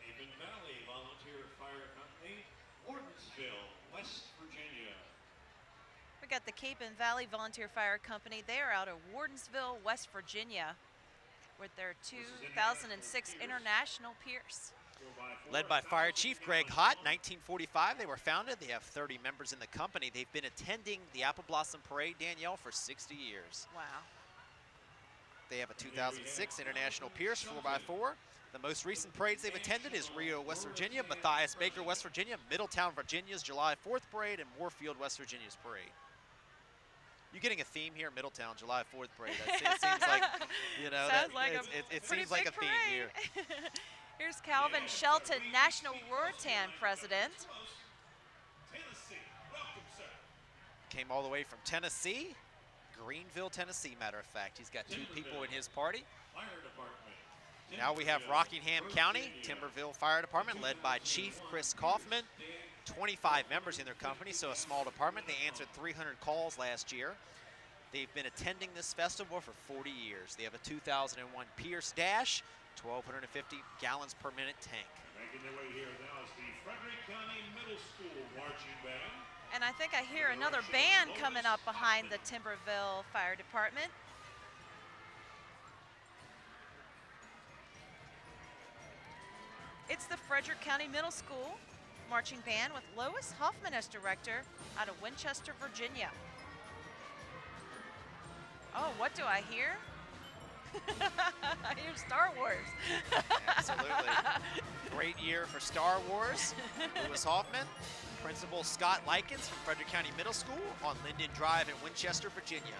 Speaker 13: Haven Valley Volunteer Fire Company, Wardensville, West Virginia.
Speaker 1: We got the Cape and Valley Volunteer Fire Company. They are out of Wardensville, West Virginia, with their 2006 International Pierce.
Speaker 2: Led by Fire Chief Greg Hott, 1945 they were founded. They have 30 members in the company. They've been attending the Apple Blossom Parade, Danielle, for 60 years.
Speaker 1: Wow.
Speaker 2: They have a 2006 International Pierce 4x4. The most recent parades they've attended is Rio, West Virginia, Matthias Baker, West Virginia, Middletown, Virginia's July 4th Parade, and Moorfield, West Virginia's parade. You're getting a theme here, Middletown, July 4th Parade. It seems like, you know, it seems like a theme here.
Speaker 1: Here's Calvin Shelton, National Roritan President.
Speaker 2: Came all the way from Tennessee, Greenville, Tennessee, matter of fact. He's got 2 people in his party. Now we have Rockingham County, Timberville Fire Department, led by Chief Chris Kaufman. 25 members in their company, so a small department. They answered 300 calls last year. They've been attending this festival for 40 years. They have a 2001 Pierce Dash, 1,250 gallons per minute tank.
Speaker 13: Making their way here now is the Frederick County Middle School Marching Band.
Speaker 1: And I think I hear another band coming up behind the Timberville Fire Department. It's the Frederick County Middle School Marching Band with Lois Hoffman as director out of Winchester, Virginia. Oh, what do I hear? I hear Star Wars.
Speaker 2: Absolutely. Great year for Star Wars. Lois Hoffman, Principal Scott Likens from Frederick County Middle School on Linden Drive in Winchester, Virginia.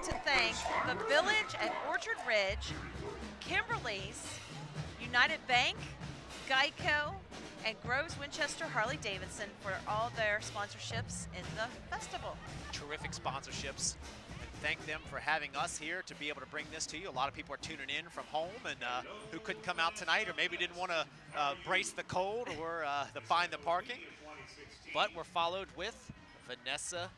Speaker 1: To thank the Village at Orchard Ridge, Kimberly's, United Bank, Geico, and Groves Winchester Harley-Davidson for all their sponsorships in the festival.
Speaker 2: Terrific sponsorships. And thank them for having us here to be able to bring this to you. A lot of people are tuning in from home and who couldn't come out tonight or maybe didn't want to brace the cold or find the parking. But we're followed with Vanessa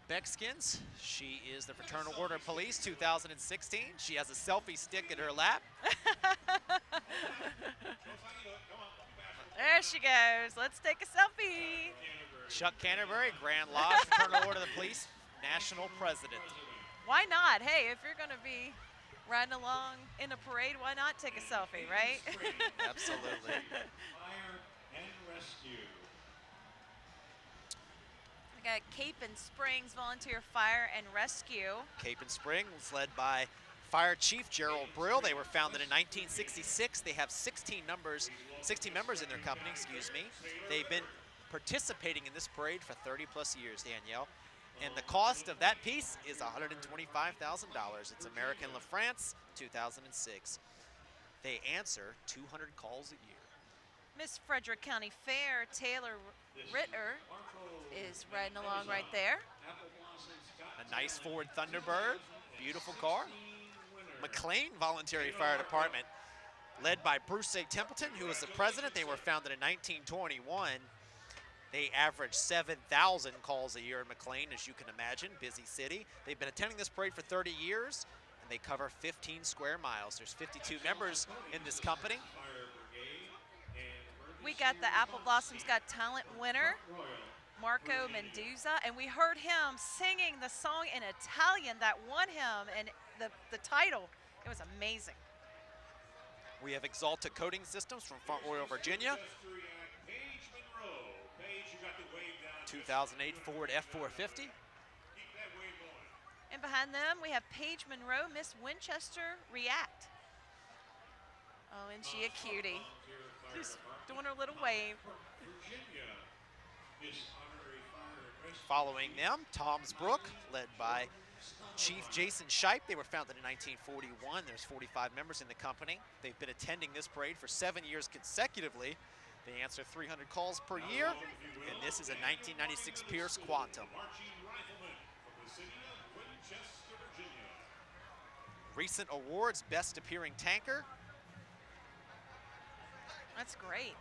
Speaker 2: Beckskins. She is the Fraternal Order of Police 2016. She has a selfie stick in her lap.
Speaker 1: There she goes. Let's take a selfie.
Speaker 2: Chuck Canterbury, Grand Lodge Fraternal Order of the Police, National President.
Speaker 1: Why not? Hey, if you're going to be riding along in a parade, why not take a selfie, right?
Speaker 2: Absolutely.
Speaker 13: Fire and Rescue.
Speaker 1: We got Cape and Springs Volunteer Fire and Rescue.
Speaker 2: Cape and Springs was led by Fire Chief Gerald Brill. They were founded in 1966. They have 16 members in their company, excuse me. They've been participating in this parade for 30 plus years, Danielle. And the cost of that piece is $125,000. It's American La France, 2006. They answer 200 calls a year.
Speaker 1: Miss Frederick County Fair, Taylor Ritter is riding along right there.
Speaker 2: A nice Ford Thunderbird, beautiful car. McLean Voluntary Fire Department, led by Bruce A. Templeton, who was the president. They were founded in 1921. They average 7,000 calls a year in McLean, as you can imagine, busy city. They've been attending this parade for 30 years, and they cover 15 square miles. There's 52 members in this company.
Speaker 1: We got the Apple Blossom's Got Talent winner, Marco Mendoza, and we heard him singing the song in Italian that won him and the title. It was amazing.
Speaker 2: We have Exalta Coating Systems from Front Royal, Virginia. 2008 Ford F450.
Speaker 1: And behind them, we have Paige Monroe, Miss Winchester React. Oh, and she a cutie. Just doing her little wave.
Speaker 2: Following them, Tom's Brook, led by Chief Jason Shipe. They were founded in 1941. There's 45 members in the company. They've been attending this parade for 7 years consecutively. They answer 300 calls per year, and this is a 1996 Pierce Quantum. Recent awards, Best Appearing Tanker.
Speaker 1: That's great.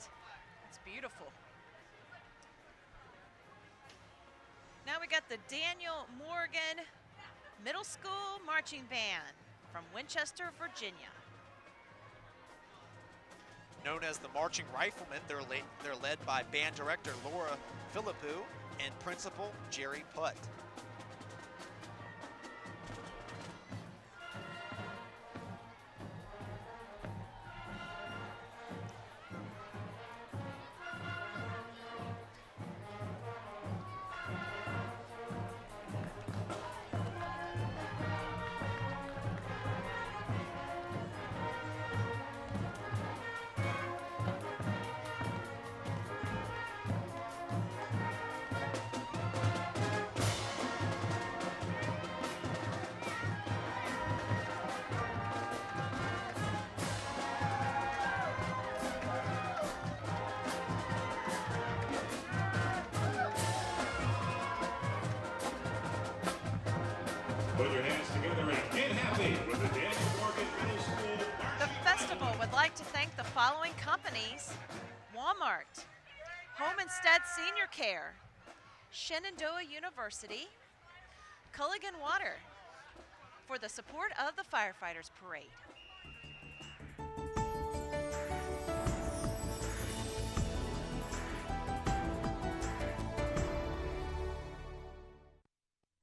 Speaker 1: It's beautiful. Now we got the Daniel Morgan Middle School Marching Band from Winchester, Virginia.
Speaker 2: Known as the Marching Riflemen, they're led by band director Laura Philippou and principal Jerry Putt.
Speaker 13: Put your hands together and get happy with the Daniel Morgan Middle School.
Speaker 1: The festival would like to thank the following companies: Walmart, Homestead Senior Care, Shenandoah University, Culligan Water, for the support of the Firefighters Parade.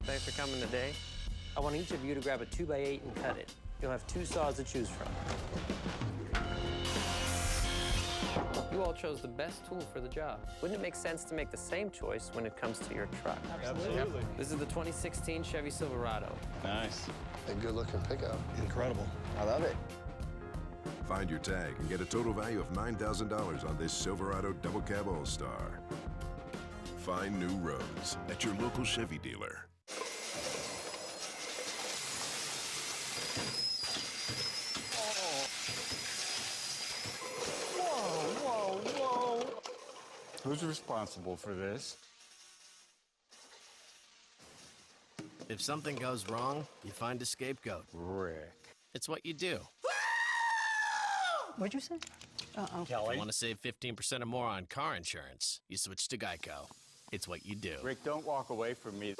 Speaker 3: Thanks for coming today. I want each of you to grab a 2x8 and cut it. You'll have 2 saws to choose from. You all chose the best tool for the job. Wouldn't it make sense to make the same choice when it comes to your truck?
Speaker 21: Absolutely.
Speaker 3: This is the 2016 Chevy Silverado.
Speaker 21: Nice. A good-looking pickup. Incredible. I love it.
Speaker 6: Find your tag and get a total value of $9,000 on this Silverado Double Cab All-Star. Find new roads at your local Chevy dealer.
Speaker 4: Who's responsible for this?
Speaker 9: If something goes wrong, you find a scapegoat.
Speaker 4: Rick.
Speaker 9: It's what you do.
Speaker 23: What'd you say? Uh-oh.
Speaker 9: If you want to save 15% or more on car insurance, you switch to Geico. It's what you do.
Speaker 4: Rick, don't walk away from me.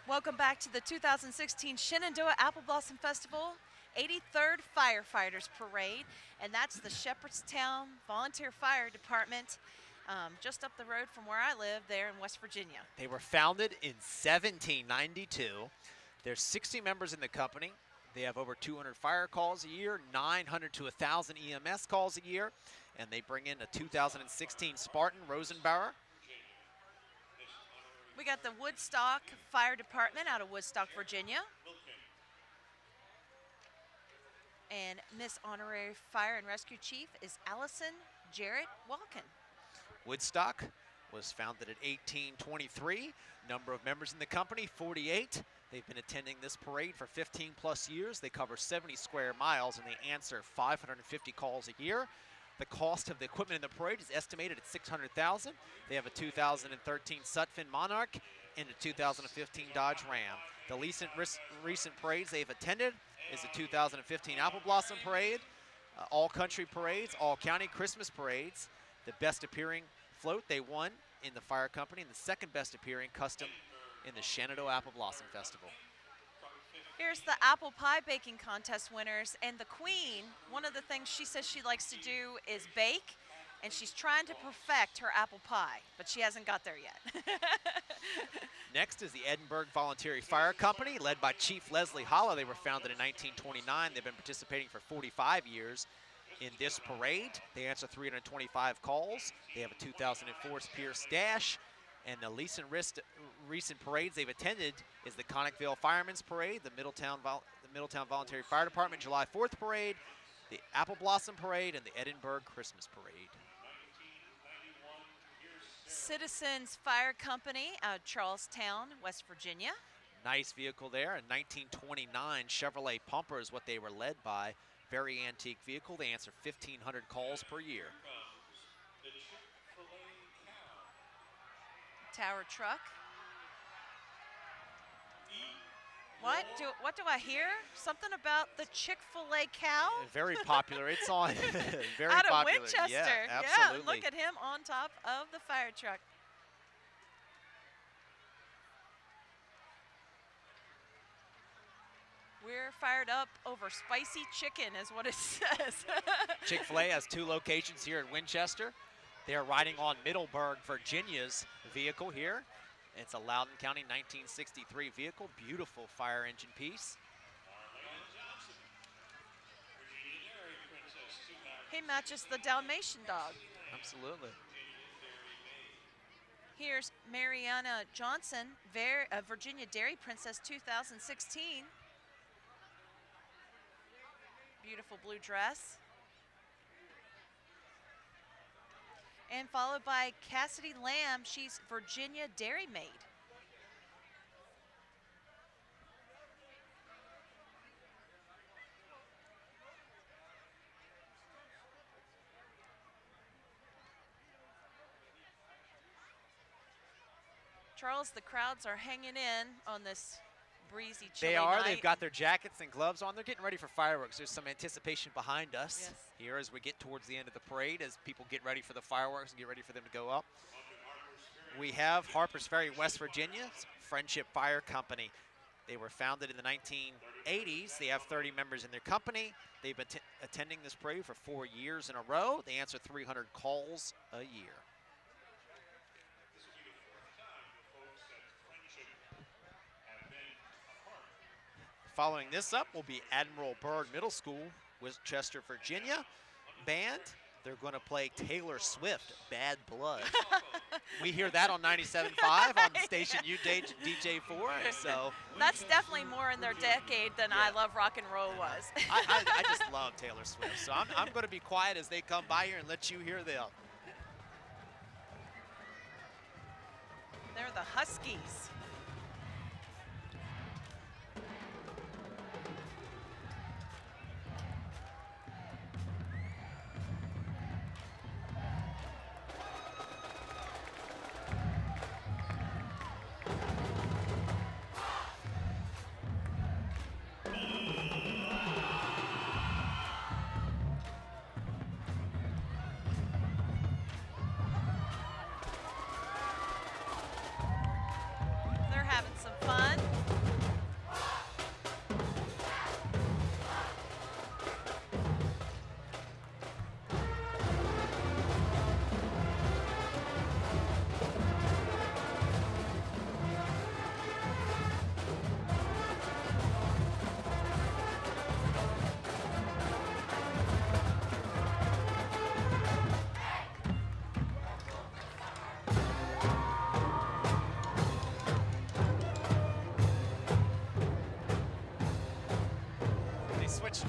Speaker 1: Welcome back to the 2016 Shenandoah Apple Blossom Festival, 83rd Firefighters Parade, and that's the Shepherdstown Volunteer Fire Department, just up the road from where I live there in West Virginia.
Speaker 2: They were founded in 1792. There's 60 members in the company. They have over 200 fire calls a year, 900 to 1,000 EMS calls a year, and they bring in a 2016 Spartan Rosenbauer.
Speaker 1: We got the Woodstock Fire Department out of Woodstock, Virginia. And Miss Honorary Fire and Rescue Chief is Allison Jarrett Walken.
Speaker 2: Woodstock was founded in 1823. Number of members in the company, 48. They've been attending this parade for 15 plus years. They cover 70 square miles and they answer 550 calls a year. The cost of the equipment in the parade is estimated at $600,000. They have a 2013 Sutphen Monarch and a 2015 Dodge Ram. The recent parades they've attended is the 2015 Apple Blossom Parade, all country parades, all county Christmas parades. The best appearing float they won in the fire company, and the second best appearing custom in the Shenandoah Apple Blossom Festival.
Speaker 1: Here's the apple pie baking contest winners, and the queen, one of the things she says she likes to do is bake, and she's trying to perfect her apple pie, but she hasn't got there yet.
Speaker 2: Next is the Edinburgh Voluntary Fire Company, led by Chief Leslie Hollow. They were founded in 1929. They've been participating for 45 years in this parade. They answer 325 calls. They have a 2004 Pierce Dash. And the recent parades they've attended is the Connickville Firemen's Parade, the Middletown Voluntary Fire Department July 4th Parade, the Apple Blossom Parade, and the Edinburgh Christmas Parade.
Speaker 1: Citizens Fire Company out of Charlestown, West Virginia.
Speaker 2: Nice vehicle there. A 1929 Chevrolet Pumper is what they were led by. Very antique vehicle. They answer 1,500 calls per year.
Speaker 1: Tower truck. What do I hear? Something about the Chick-fil-A cow?
Speaker 2: Very popular. It's on. Very
Speaker 1: out of
Speaker 2: popular.
Speaker 1: Winchester.
Speaker 2: Yeah, absolutely.
Speaker 1: Yeah, look at him on top of the fire truck. We're fired up over spicy chicken is what it says.
Speaker 2: Chick-fil-A has 2 locations here in Winchester. They're riding on Middleburg, Virginia's vehicle here. It's a Loudoun County 1963 vehicle. Beautiful fire engine piece.
Speaker 1: He matches the Dalmatian dog.
Speaker 2: Absolutely.
Speaker 1: Here's Mariana Johnson, Virginia Dairy Princess 2016. Beautiful blue dress. And followed by Cassidy Lamb, she's Virginia Dairy Maid. Charles, the crowds are hanging in on this breezy, chilly
Speaker 2: They are.
Speaker 1: night.
Speaker 2: They've got their jackets and gloves on. They're getting ready for fireworks. There's some anticipation behind us here as we get towards the end of the parade, as people get ready for the fireworks and get ready for them to go up. We have Harpers Ferry, West Virginia's Friendship Fire Company. They were founded in the 1980s. They have 30 members in their company. They've been attending this parade for 4 years in a row. They answer 300 calls a year. Following this up will be Admiral Byrd Middle School, Winchester, Virginia band. They're going to play Taylor Swift, Bad Blood. We hear that on 97.5 on the station you DJ for. So
Speaker 1: that's definitely more in their decade than I Love Rock and Roll was.
Speaker 2: I just love Taylor Swift. So I'm going to be quiet as they come by here and let you hear them.
Speaker 1: They're the Huskies.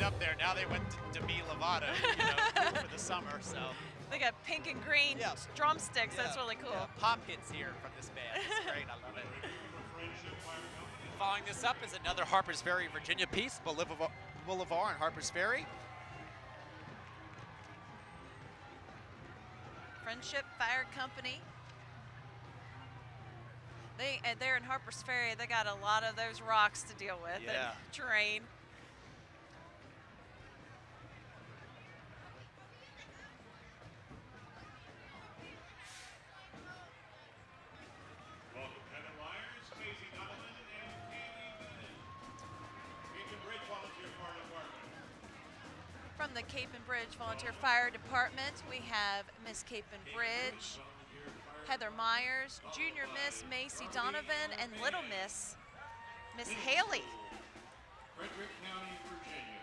Speaker 2: Up there. Now they went to Demi Lovato, for the summer. So
Speaker 1: they got pink and green drumsticks. That's really cool.
Speaker 2: Yeah. Pop hits here from this band. It's great. I love it. Following this up is another Harpers Ferry, Virginia piece, Boulevard and Harpers Ferry.
Speaker 1: Friendship Fire Company. They're in Harpers Ferry. They got a lot of those rocks to deal with and terrain. from the Cape and Bridge Volunteer Fire Department, we have Miss Cape and Bridge, Heather Myers, Junior Miss Macy Donovan, and Little Miss Haley.
Speaker 13: Frederick County, Virginia.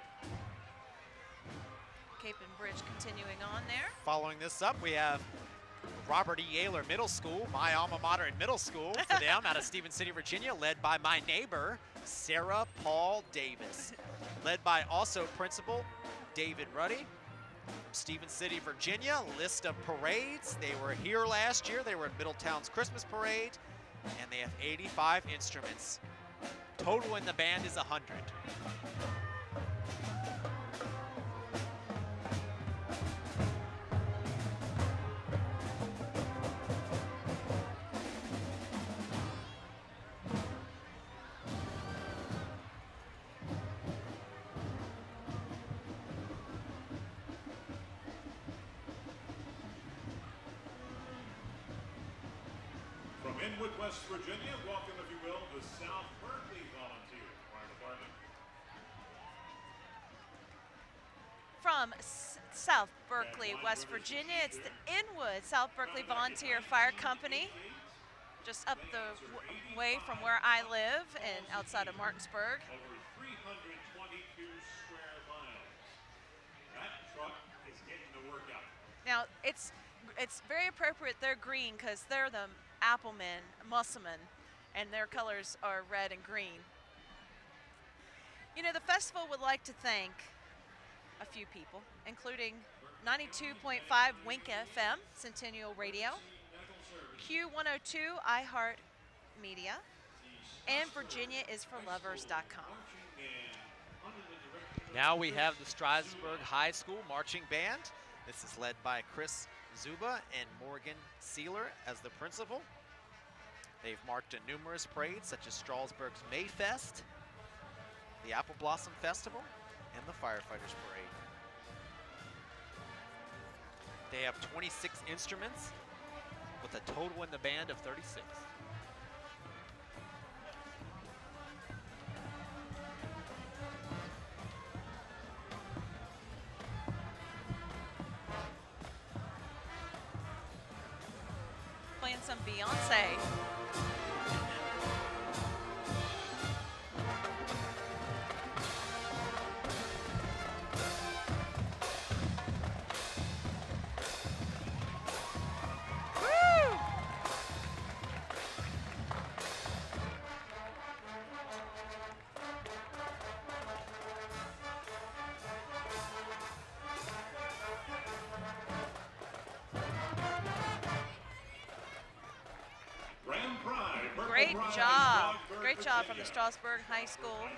Speaker 1: Cape and Bridge continuing on there.
Speaker 2: Following this up, we have Robert E. Yaler Middle School, my alma mater in middle school, for them out of Stephen City, Virginia, led by my neighbor, Sarah Paul Davis. Led by also Principal David Ruddy. Stephen City, Virginia, list of parades. They were here last year. They were at Middletown's Christmas Parade, and they have 85 instruments. Total in the band is 100.
Speaker 13: From Inwood, West Virginia, welcome, if you will, the South Berkeley Volunteer Fire Department.
Speaker 1: From South Berkeley, West Virginia, it's the Inwood South Berkeley Volunteer Fire Company, just up the way from where I live and outside of Martinsburg.
Speaker 13: Over 322 square miles. That truck is getting the work out.
Speaker 1: Now, it's very appropriate they're green because they're the Applemen, Musselmen, and their colors are red and green. You know, the festival would like to thank a few people, including 92.5 Wink FM, Centennial Radio, Q102 iHeart Media, and VirginiaIsForLovers.com.
Speaker 2: Now we have the Strasburg High School Marching Band. This is led by Chris Zuba and Morgan Sealer as the principal. They've marked in numerous parades such as Strasburg's Mayfest, the Apple Blossom Festival, and the Firefighters Parade. They have 26 instruments with a total in the band of 36.
Speaker 1: Playing some Beyonce. Great job from the Strasburg High School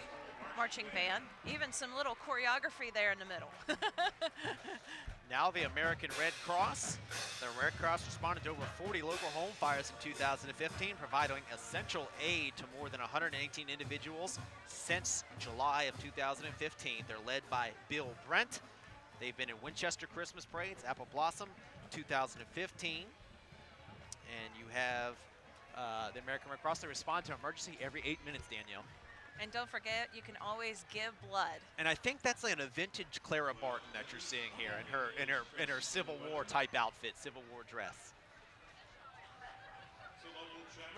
Speaker 1: Marching Band. Even some little choreography there in the middle.
Speaker 2: Now the American Red Cross. The Red Cross responded to over 40 local home fires in 2015, providing essential aid to more than 118 individuals since July of 2015. They're led by Bill Brent. They've been in Winchester Christmas Parades, Apple Blossom 2015. And you have the American Red Cross. They respond to emergency every 8 minutes, Danielle.
Speaker 1: And don't forget, you can always give blood.
Speaker 2: And I think that's like a vintage Clara Barton that you're seeing here in her Civil War type outfit, Civil War dress.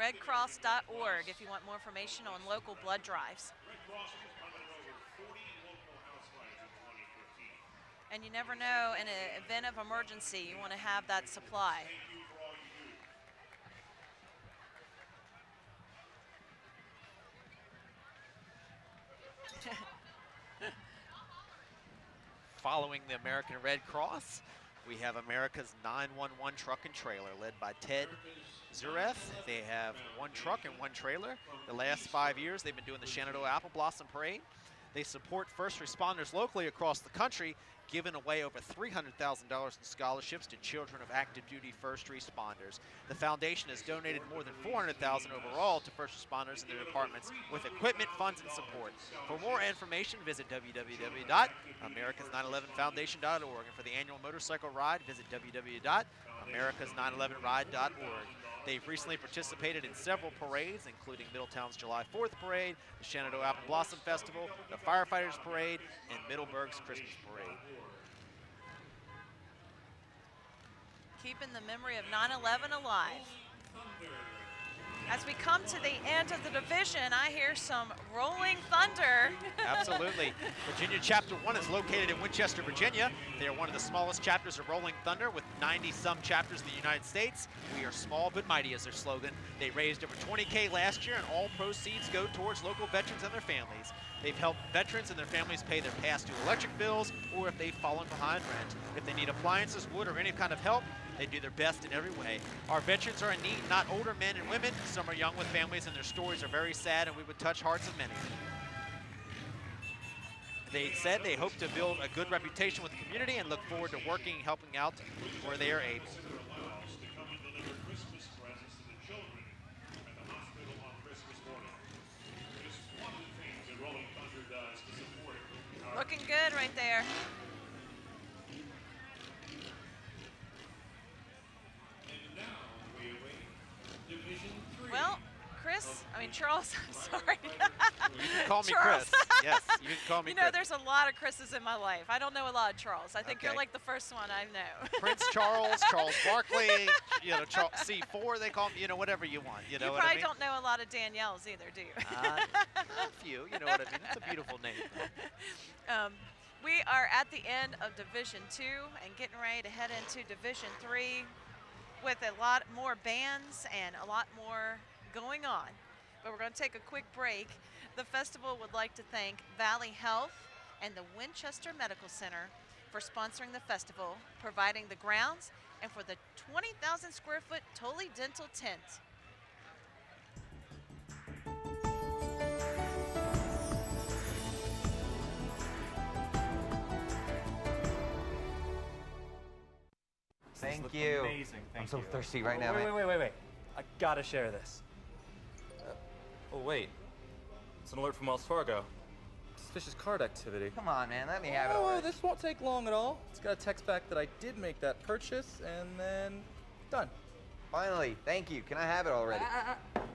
Speaker 1: Redcross.org if you want more information on local blood drives. And you never know, in an event of emergency, you want to have that supply.
Speaker 2: Following the American Red Cross, we have America's 911 truck and trailer led by Ted Zureff. They have one truck and one trailer. The last 5 years, they've been doing the Shenandoah Apple Blossom Parade. They support first responders locally across the country, giving away over $300,000 in scholarships to children of active duty first responders. The foundation has donated more than $400,000 overall to first responders in their departments with equipment, funds, and support. For more information, visit www.americas911foundation.org. And for the annual motorcycle ride, visit www.americas911ride.org. They've recently participated in several parades, including Middletown's July 4th Parade, the Shenandoah Apple Blossom Festival, the Firefighters Parade, and Middleburg's Christmas Parade.
Speaker 1: keeping the memory of 9/11 alive. As we come to the end of the division, I hear some rolling thunder.
Speaker 2: Absolutely. Virginia Chapter 1 is located in Winchester, Virginia. They are one of the smallest chapters of Rolling Thunder with 90-some chapters in the United States. We are small but mighty is their slogan. They raised over $20K last year, and all proceeds go towards local veterans and their families. They've helped veterans and their families pay their past due electric bills, or if they've fallen behind rent. If they need appliances, wood, or any kind of help, they do their best in every way. Our veterans are in need, not older men and women. Some are young with families, and their stories are very sad, and we would touch hearts of many. They said they hope to build a good reputation with the community and look forward to working and helping out where they are able.
Speaker 1: Looking good right there. Well, Charles, I'm sorry.
Speaker 2: You can call me
Speaker 1: Charles.
Speaker 2: Chris. Yes, you can call me
Speaker 1: You know,
Speaker 2: Chris.
Speaker 1: there's a lot of Chris's in my life. I don't know a lot of Charles. I think you're
Speaker 2: Okay.
Speaker 1: like the first one I know.
Speaker 2: Prince Charles, Charles Barkley, Charles C4, they call him, whatever you want. You know
Speaker 1: You
Speaker 2: what I
Speaker 1: probably
Speaker 2: mean?
Speaker 1: don't know a lot of Danielles either, do you?
Speaker 2: A few, you know what I mean? It's a beautiful name.
Speaker 1: We are at the end of Division 2 and getting ready to head into Division 3 with a lot more bands and a lot more going on. But we're going to take a quick break. The festival would like to thank Valley Health and the Winchester Medical Center for sponsoring the festival, providing the grounds, and for the 20,000 square foot Tully Dental tent.
Speaker 15: Thank you.
Speaker 14: Amazing. Thank
Speaker 15: I'm so
Speaker 14: you.
Speaker 15: thirsty right now, man.
Speaker 14: Wait. I gotta share this. Oh, wait. It's an alert from Wells Fargo. Suspicious card activity.
Speaker 15: Come on, man. Let me have it
Speaker 14: Oh,
Speaker 15: already.
Speaker 14: this won't take long at all. It's got a text back that I did make that purchase, and then done.
Speaker 15: Finally. Thank you. Can I have it already?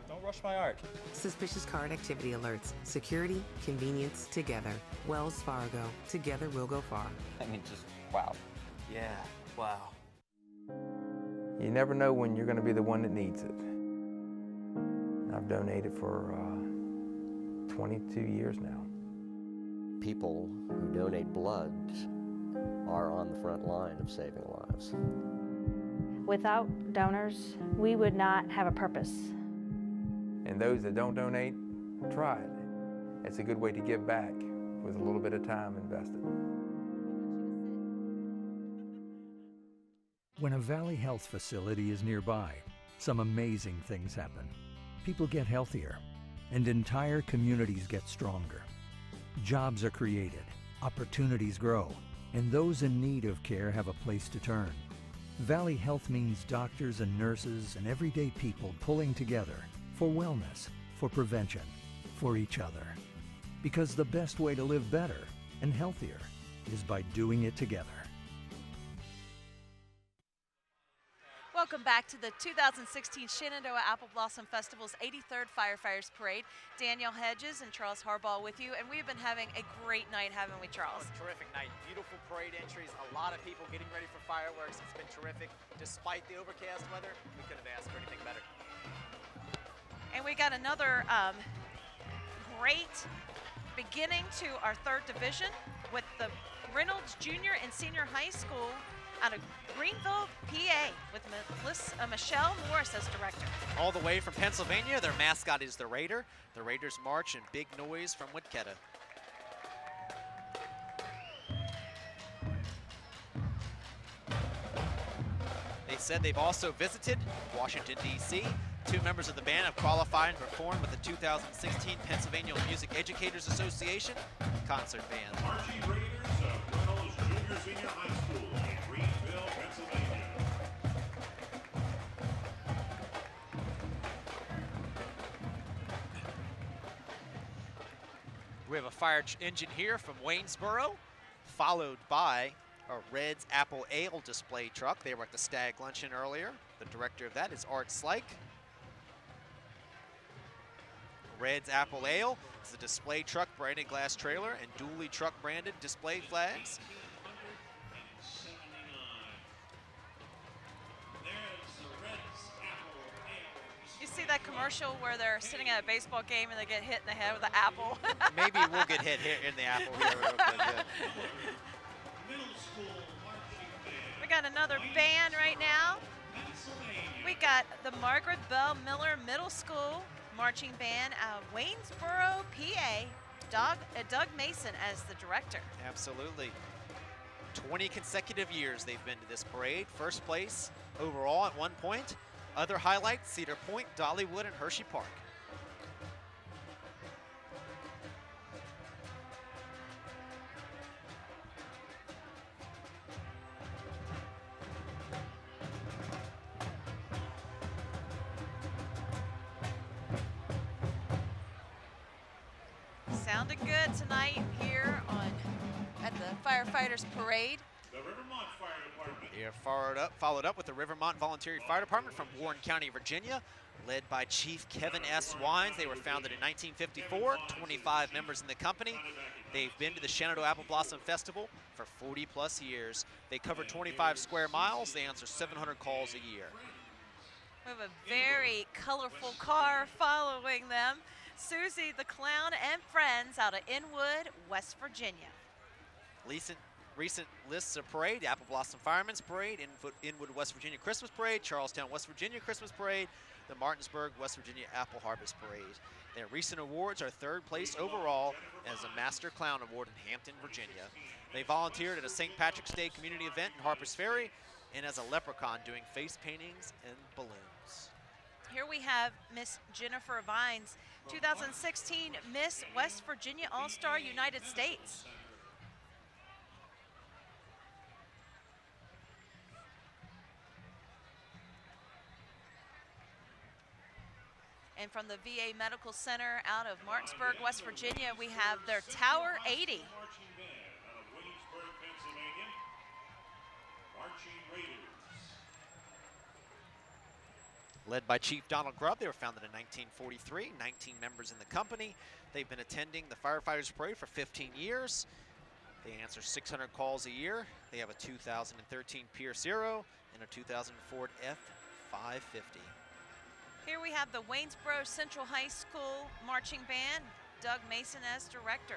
Speaker 14: Don't rush my art.
Speaker 16: Suspicious card activity alerts. Security, convenience, together. Wells Fargo. Together we'll go far.
Speaker 15: I mean, just wow.
Speaker 14: Yeah, wow.
Speaker 18: You never know when you're going to be the one that needs it. I've donated for 22 years now.
Speaker 19: People who donate blood are on the front line of saving lives.
Speaker 20: Without donors, we would not have a purpose.
Speaker 18: And those that don't donate, try it. It's a good way to give back with a little bit of time invested.
Speaker 7: When a Valley Health facility is nearby, some amazing things happen. People get healthier, and entire communities get stronger. Jobs are created, opportunities grow, and those in need of care have a place to turn. Valley Health means doctors and nurses and everyday people pulling together for wellness, for prevention, for each other. Because the best way to live better and healthier is by doing it together.
Speaker 1: Welcome back to the 2016 Shenandoah Apple Blossom Festival's 83rd Firefighters Parade. Danielle Hedges and Charles Harbaugh with you, and we've been having a great night, haven't we, Charles?
Speaker 2: Oh, terrific night. Beautiful parade entries. A lot of people getting ready for fireworks. It's been terrific. Despite the overcast weather, we couldn't have asked for anything better.
Speaker 1: And we got another great beginning to our third division with the Reynolds Junior and Senior High School out of Greenville, PA, with Michelle Morris as director.
Speaker 2: All the way from Pennsylvania, their mascot is the Raider. The Raiders march in big noise from Witketta. They said they've also visited Washington, D.C. 2 members of the band have qualified and performed with the 2016 Pennsylvania Music Educators Association concert band.
Speaker 13: Marching Raiders of Reynolds Junior Senior High School in Greenville, Pennsylvania.
Speaker 2: We have a fire engine here from Waynesboro, followed by a Red's Apple Ale display truck. They were at the Stag Luncheon earlier. The director of that is Art Slike. Red's Apple Ale is a display truck branded glass trailer and dually truck branded display flags.
Speaker 1: commercial where they're sitting at a baseball game and they get hit in the head with an apple?
Speaker 2: Maybe we'll get hit here in the apple here real quick.
Speaker 1: We got another band right now. We got the Margaret Bell Miller Middle School Marching Band out of Waynesboro, PA. Doug Mason as the director.
Speaker 2: Absolutely. 20 consecutive years they've been to this parade. First place overall at one point. Other highlights, Cedar Point, Dollywood, and Hershey Park.
Speaker 1: Sounded good tonight here at the Firefighters Parade.
Speaker 13: The Rivermont Fire Department.
Speaker 2: They are followed up with the Rivermont Volunteer Fire Department from Warren County, Virginia, led by Chief Kevin S. Wines. They were founded in 1954, 25 members in the company. They've been to the Shenandoah Apple Blossom Festival for 40+ years. They cover 25 square miles. They answer 700 calls a year.
Speaker 1: We have a very colorful car following them. Susie the Clown and friends out of Inwood, West Virginia.
Speaker 2: Recent lists of parade: the Apple Blossom Firemen's Parade, Inwood, West Virginia Christmas Parade, Charlestown, West Virginia Christmas Parade, the Martinsburg, West Virginia Apple Harvest Parade. Their recent awards are 3rd place overall as a Master Clown Award in Hampton, Virginia. They volunteered at a St. Patrick's Day community event in Harper's Ferry and as a leprechaun doing face paintings and balloons.
Speaker 1: Here we have Miss Jennifer Vines, 2016 Miss West Virginia All-Star United States. And from the VA Medical Center out of Martinsburg, West Virginia, we have their Tower 80.
Speaker 2: Led by Chief Donald Grubb, they were founded in 1943, 19 members in the company. They've been attending the Firefighters Parade for 15 years. They answer 600 calls a year. They have a 2013 Pierce Zero and a 2000 Ford F550.
Speaker 1: Here we have the Waynesboro Central High School Marching Band, Doug Mason as director.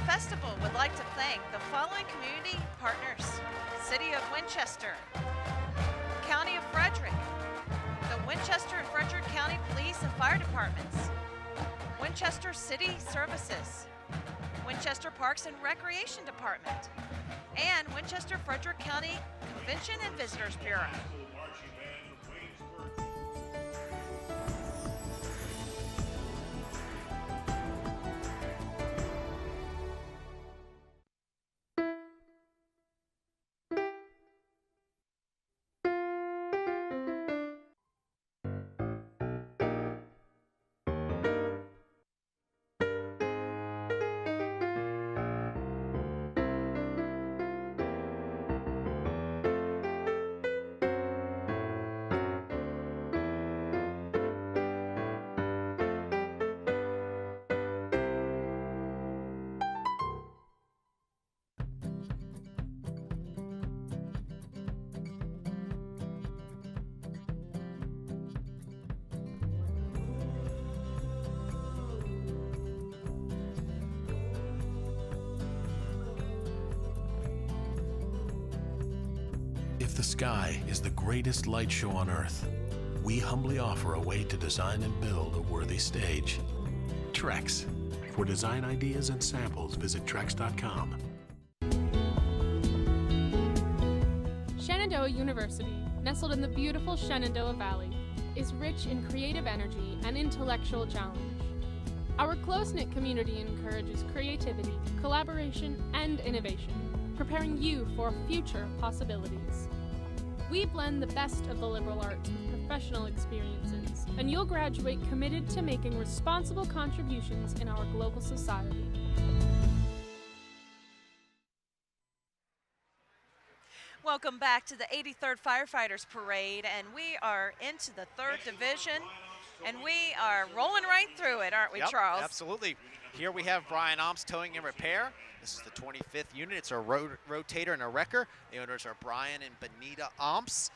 Speaker 1: Festival would like to thank the following community partners: City of Winchester, County of Frederick, the Winchester and Frederick County Police and Fire Departments, Winchester City Services, Winchester Parks and Recreation Department, and Winchester Frederick County Convention and Visitors Bureau.
Speaker 22: If the sky is the greatest light show on Earth, we humbly offer a way to design and build a worthy stage. Trex. For design ideas and samples, visit Trex.com.
Speaker 17: Shenandoah University, nestled in the beautiful Shenandoah Valley, is rich in creative energy and intellectual challenge. Our close-knit community encourages creativity, collaboration, and innovation, preparing you for future possibilities. We blend the best of the liberal arts with professional experiences, and you'll graduate committed to making responsible contributions in our global society.
Speaker 1: Welcome back to the 83rd Firefighters Parade, and we are into the 3rd Division, and we are rolling right through it, aren't we,
Speaker 2: Yep,
Speaker 1: Charles?
Speaker 2: Absolutely. Here we have Brian Omps Towing and Repair. This is the 25th unit. It's a rotator and a wrecker. The owners are Brian and Benita Omps.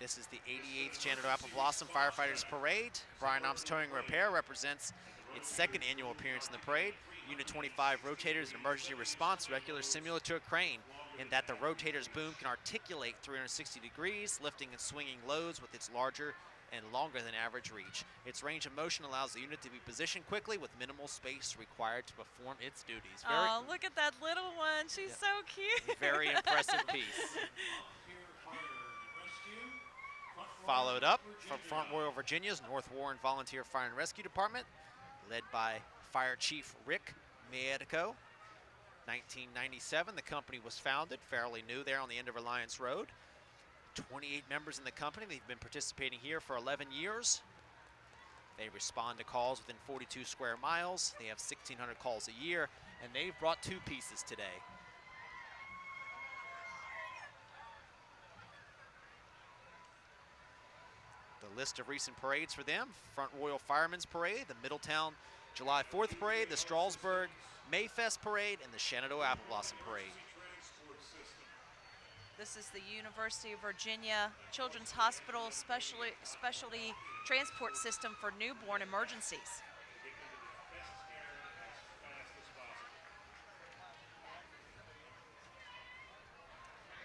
Speaker 2: This is the 88th Shenandoah Apple Blossom Firefighters Parade. Brian Omps Towing and Repair represents its 2nd annual appearance in the parade. Unit 25 rotators and emergency response, regular similar to a crane, in that the rotator's boom can articulate 360 degrees, lifting and swinging loads with its larger and longer than average reach. Its range of motion allows the unit to be positioned quickly with minimal space required to perform its duties.
Speaker 1: Oh, look at that little one. She's so cute.
Speaker 2: Very impressive piece. Followed up from Front Royal Virginia's North Warren Volunteer Fire and Rescue Department, led by Fire Chief Rick Medico. 1997, the company was founded, fairly new there on the end of Reliance Road. 28 members in the company. They've been participating here for 11 years. They respond to calls within 42 square miles. They have 1,600 calls a year, and they've brought 2 pieces today. The list of recent parades for them: Front Royal Firemen's Parade, the Middletown July 4th Parade, the Strasburg Mayfest Parade, and the Shenandoah Apple Blossom Parade.
Speaker 1: This is the University of Virginia Children's Hospital Specialty Transport System for Newborn Emergencies.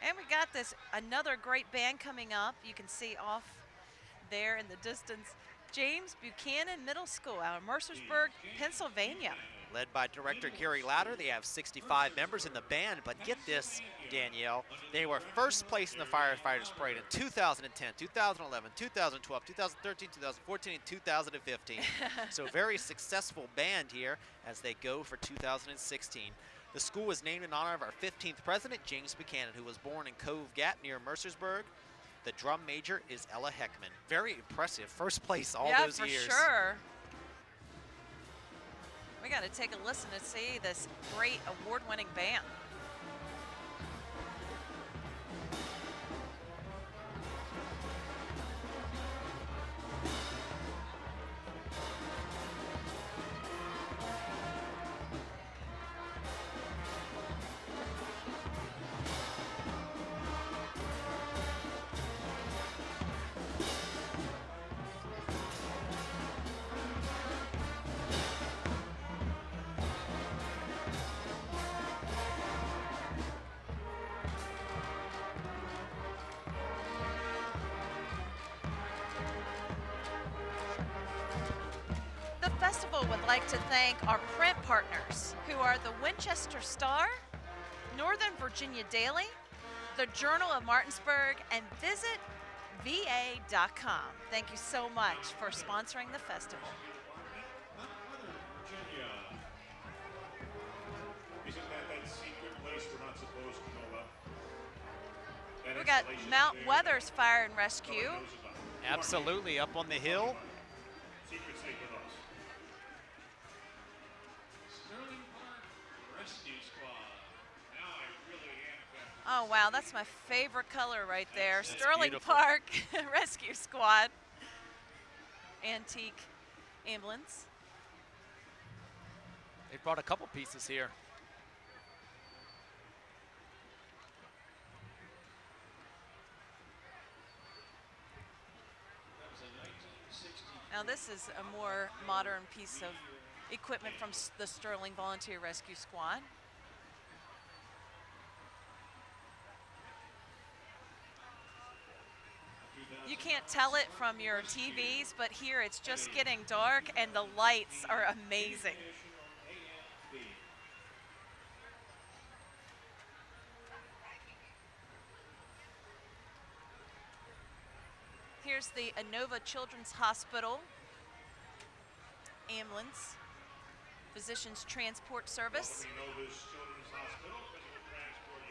Speaker 1: And we got another great band coming up. You can see off there in the distance, James Buchanan Middle School out of Mercersburg, Pennsylvania.
Speaker 2: Led by Director Gary Louder. They have 65 members in the band, but get this, Danielle, they were first place in the Firefighters Parade in 2010, 2011, 2012, 2013, 2014, and 2015. So very successful band here as they go for 2016. The school was named in honor of our 15th president, James Buchanan, who was born in Cove Gap near Mercersburg. The drum major is Ella Heckman. Very impressive, first place all those years.
Speaker 1: Yeah, for sure. We got to take a listen to see this great award-winning band. The festival would like to thank our print partners, who are the Winchester Star, Northern Virginia Daily, the Journal of Martinsburg, and visitva.com. Thank you so much for sponsoring the festival.
Speaker 13: Virginia. Isn't that secret place we're not supposed to know about?
Speaker 1: We got Mount Weathers Fire and Rescue.
Speaker 2: Absolutely, up on the hill.
Speaker 13: Secret safe with us. Sterling Park Rescue Squad. Now I really am.
Speaker 1: Oh, wow, that's my favorite color right there.
Speaker 2: That's
Speaker 1: Sterling
Speaker 2: beautiful.
Speaker 1: Park Rescue Squad. Antique ambulance.
Speaker 2: They brought a couple pieces here.
Speaker 1: Now this is a more modern piece of equipment from the Sterling Volunteer Rescue Squad. You can't tell it from your TVs, but here it's just getting dark and the lights are amazing. Here's the Inova Children's Hospital ambulance, Physicians Transport Service.
Speaker 13: Inova's Children's Hospital Physical Transport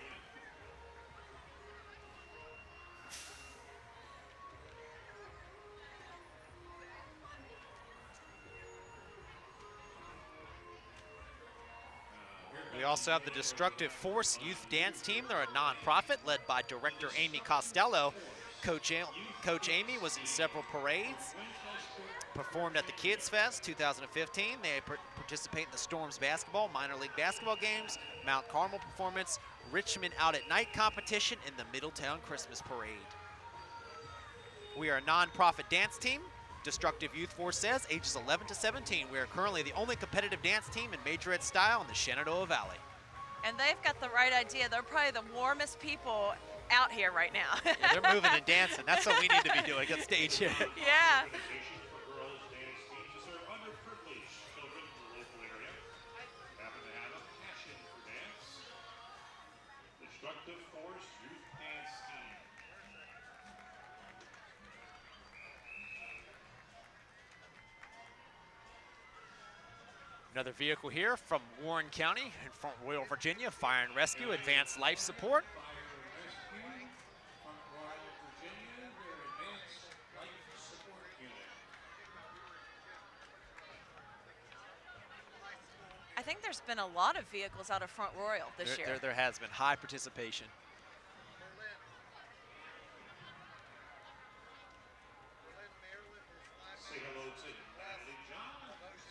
Speaker 13: Unit.
Speaker 2: We also have the Destructive Force Youth Dance Team. They're a nonprofit led by director Amy Costello. Coach Amy was in several parades, performed at the Kids Fest 2015. They participate in the Storms basketball, minor league basketball games, Mount Carmel performance, Richmond Out at Night competition, and the Middletown Christmas Parade. We are a nonprofit dance team. Destructive Youth Force says, ages 11 to 17. We are currently the only competitive dance team in majorette style in the Shenandoah Valley.
Speaker 1: And they've got the right idea. They're probably the warmest people out here right now.
Speaker 2: Yeah, they're moving and dancing. That's what we need to be doing on stage here.
Speaker 1: Yeah.
Speaker 13: Invitations for girls dance teams to serve underprivileged children in the local area. Happen to have a passion for dance. Destructive Force Youth Dance Team.
Speaker 2: Another vehicle here from Warren County in Front Royal, Virginia, Fire and Rescue, Advanced Life Support.
Speaker 1: I think there's been a lot of vehicles out of Front Royal this year.
Speaker 2: There has been high participation.
Speaker 13: Say hello to Natalie Johns.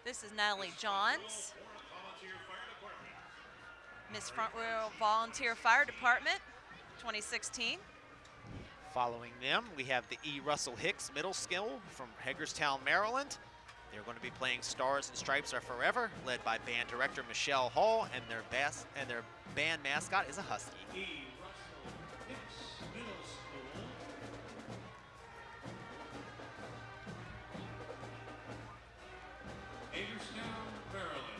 Speaker 1: This is Natalie Johns,
Speaker 13: Volunteer Fire Department.
Speaker 1: Miss Front Royal Volunteer Fire Department 2016.
Speaker 2: Following them, we have the E. Russell Hicks Middle School from Hagerstown, Maryland. They're going to be playing Stars and Stripes Are Forever, led by band director Michelle Hall, and their band mascot is a husky.
Speaker 13: E. Russell Hicks Middle School. Hagerstown, Maryland.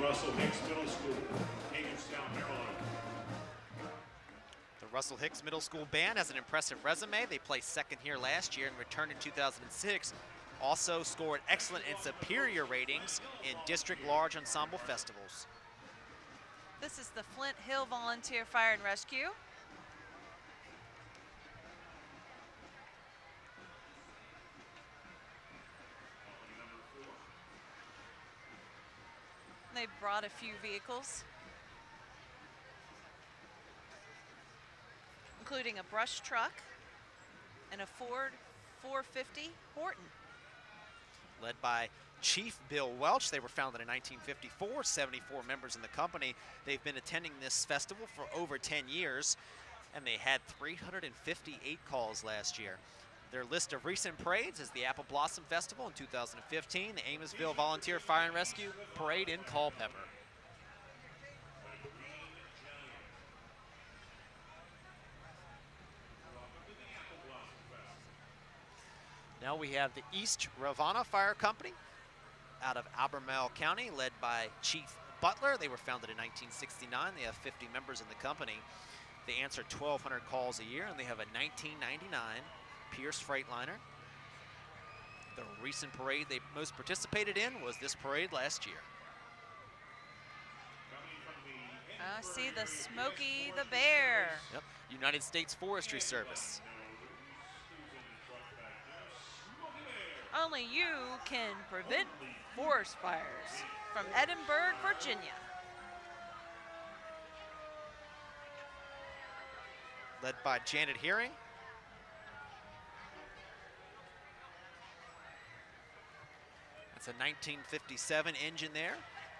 Speaker 13: Russell Hicks Middle School, Hagerstown, Maryland.
Speaker 2: The Russell Hicks Middle School band has an impressive resume. They placed second here last year and returned in 2006. Also scored excellent and superior ratings in district large ensemble festivals.
Speaker 1: This is the Flint Hill Volunteer Fire and Rescue. They brought a few vehicles, including a brush truck and a Ford 450 Horton.
Speaker 2: Led by Chief Bill Welch. They were founded in 1954, 74 members in the company. They've been attending this festival for over 10 years, and they had 358 calls last year. Their list of recent parades is the Apple Blossom Festival in 2015, the Amosville Volunteer Fire and Rescue Parade in Culpeper. Now we have the East Ravenna Fire Company out of Albemarle County, led by Chief Butler. They were founded in 1969. They have 50 members in the company. They answer 1,200 calls a year, and they have a 1999 Pierce Freightliner. The recent parade they most participated in was this parade last year.
Speaker 1: I see the Smokey the Bear.
Speaker 2: Yep, United States Forestry Service.
Speaker 1: Only you can prevent forest fires. From Edinburgh, Virginia.
Speaker 2: Led by Janet Hearing. It's a 1957 engine there.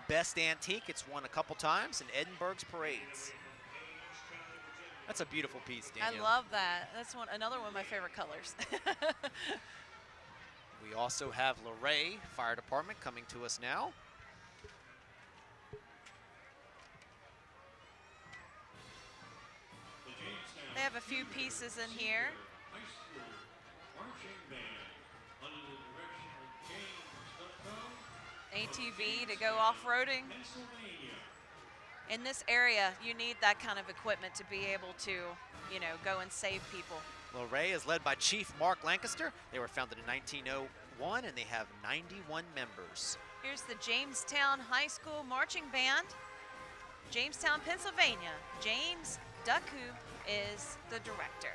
Speaker 2: Best antique, it's won a couple times in Edinburgh's parades. That's a beautiful piece, Danielle.
Speaker 1: I love that. That's another one of my favorite colors.
Speaker 2: We also have Luray Fire Department coming to us now.
Speaker 1: They have a few pieces in here. ATV to go off-roading. In this area, you need that kind of equipment to be able to, you know, go and save people.
Speaker 2: Luray is led by Chief Mark Lancaster. They were founded in 1901 and they have 91 members.
Speaker 1: Here's the Jamestown High School Marching Band. Jamestown, Pennsylvania. James Ducku is the director.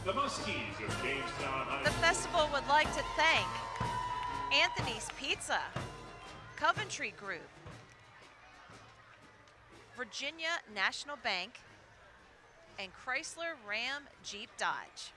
Speaker 13: The Muskies of Jamestown High
Speaker 1: The festival would like to thank Anthony's Pizza, Coventry Group, Virginia National Bank, and Chrysler Ram Jeep Dodge.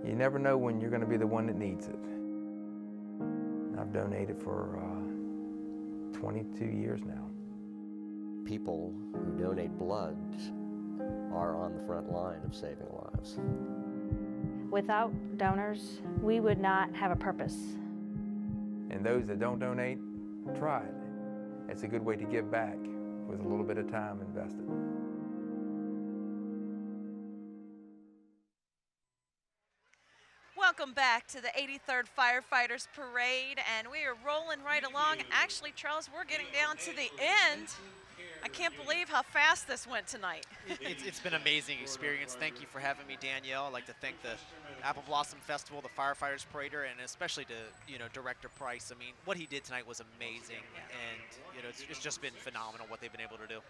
Speaker 18: You never know when you're going to be the one that needs it. I've donated for 22 years now.
Speaker 19: People who donate blood are on the front line of saving lives.
Speaker 20: Without donors, we would not have a purpose.
Speaker 18: And those that don't donate, try it. It's a good way to give back with a little bit of time invested.
Speaker 1: Welcome back to the 83rd Firefighters Parade, and we are rolling right along. Actually, Charles, we're getting down to the end. I can't believe how fast this went tonight.
Speaker 2: It's been an amazing experience. Thank you for having me, Danielle. I'd like to thank the Apple Blossom Festival, the Firefighters Parade, and especially to, you know, Director Price. I mean, what he did tonight was amazing, and, you know, it's just been phenomenal what they've been able to do.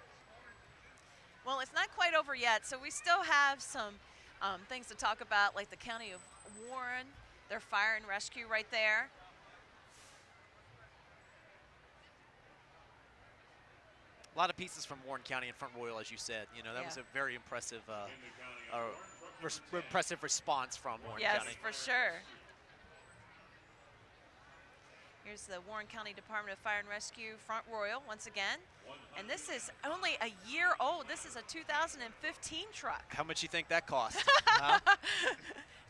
Speaker 1: Well, it's not quite over yet, so we still have some things to talk about, like the County of Warren, their fire and rescue right there.
Speaker 2: A lot of pieces from Warren County and Front Royal, as you said. You know, that was a very impressive, impressive response from Warren County.
Speaker 1: Yes, for sure. Here's the Warren County Department of Fire and Rescue Front Royal once again. And this is only a year old. This is a 2015 truck.
Speaker 2: How much you think that cost? Huh?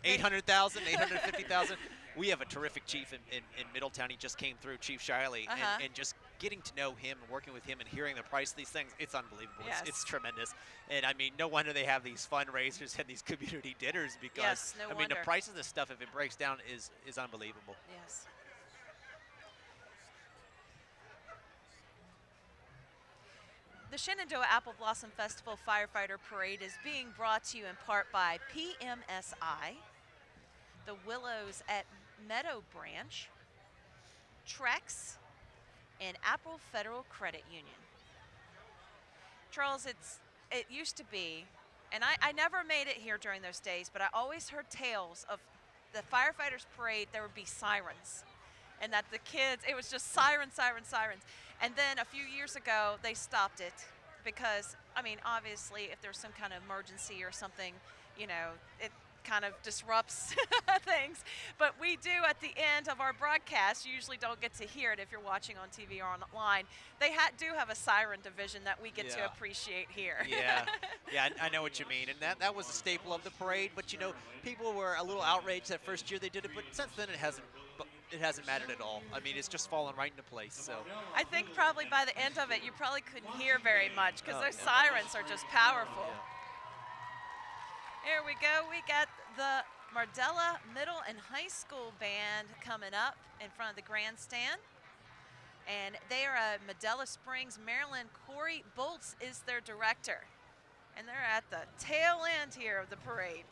Speaker 2: 800,000, 850,000. We have a terrific chief in Middletown. He just came through, Chief Shiley, and just getting to know him and working with him and hearing the price of these things, it's unbelievable.
Speaker 1: Yes.
Speaker 2: It's tremendous. And I mean, no wonder they have these fundraisers and these community dinners because,
Speaker 1: yes, no
Speaker 2: I mean,
Speaker 1: wonder.
Speaker 2: the price of this stuff, if it breaks down, is unbelievable.
Speaker 1: Yes. The Shenandoah Apple Blossom Festival Firefighter Parade is being brought to you in part by PMSI, the Willows at Meadow Branch, Trex, and Apple Federal Credit Union. Charles, it used to be, and I never made it here during those days, but I always heard tales of the Firefighters Parade. There would be sirens, and that the kids, it was just sirens, sirens, sirens. And then a few years ago, they stopped it because, I mean, obviously, if there's some kind of emergency or something, you know, it kind of disrupts things. But we do at the end of our broadcast, you usually don't get to hear it if you're watching on TV or online. They do have a siren division that we get to appreciate here.
Speaker 2: Yeah, yeah, I know what you mean. And that was a staple of the parade. But, you know, people were a little outraged that first year they did it. But since then, it hasn't mattered at all. I mean, it's just fallen right into place. So
Speaker 1: I think probably by the end of it, you probably couldn't hear very much because those sirens are just powerful.
Speaker 2: Yeah.
Speaker 1: Here we go. We got the Mardella Middle and High School Band coming up in front of the grandstand. And they are Medella Springs, Maryland. Corey Boltz is their director. And they're at the tail end here of the parade.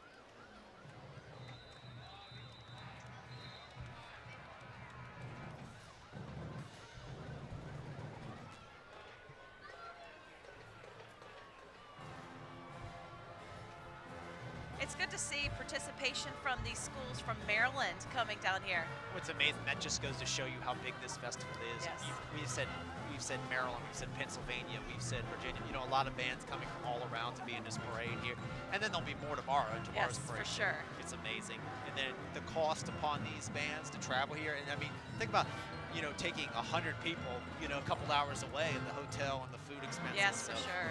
Speaker 1: It's good to see participation from these schools from Maryland coming down here.
Speaker 2: What's amazing, that just goes to show you how big this festival is.
Speaker 1: Yes.
Speaker 2: We've said Maryland, we've said Pennsylvania, we've said Virginia. You know, a lot of bands coming from all around to be in this parade here. And then there'll be more tomorrow in tomorrow's parade.
Speaker 1: Yes, for sure.
Speaker 2: It's amazing. And then the cost upon these bands to travel here. And I mean, think about, you know, taking 100 people, you know, a couple hours away in the hotel and the food expenses.
Speaker 1: Yes, for sure.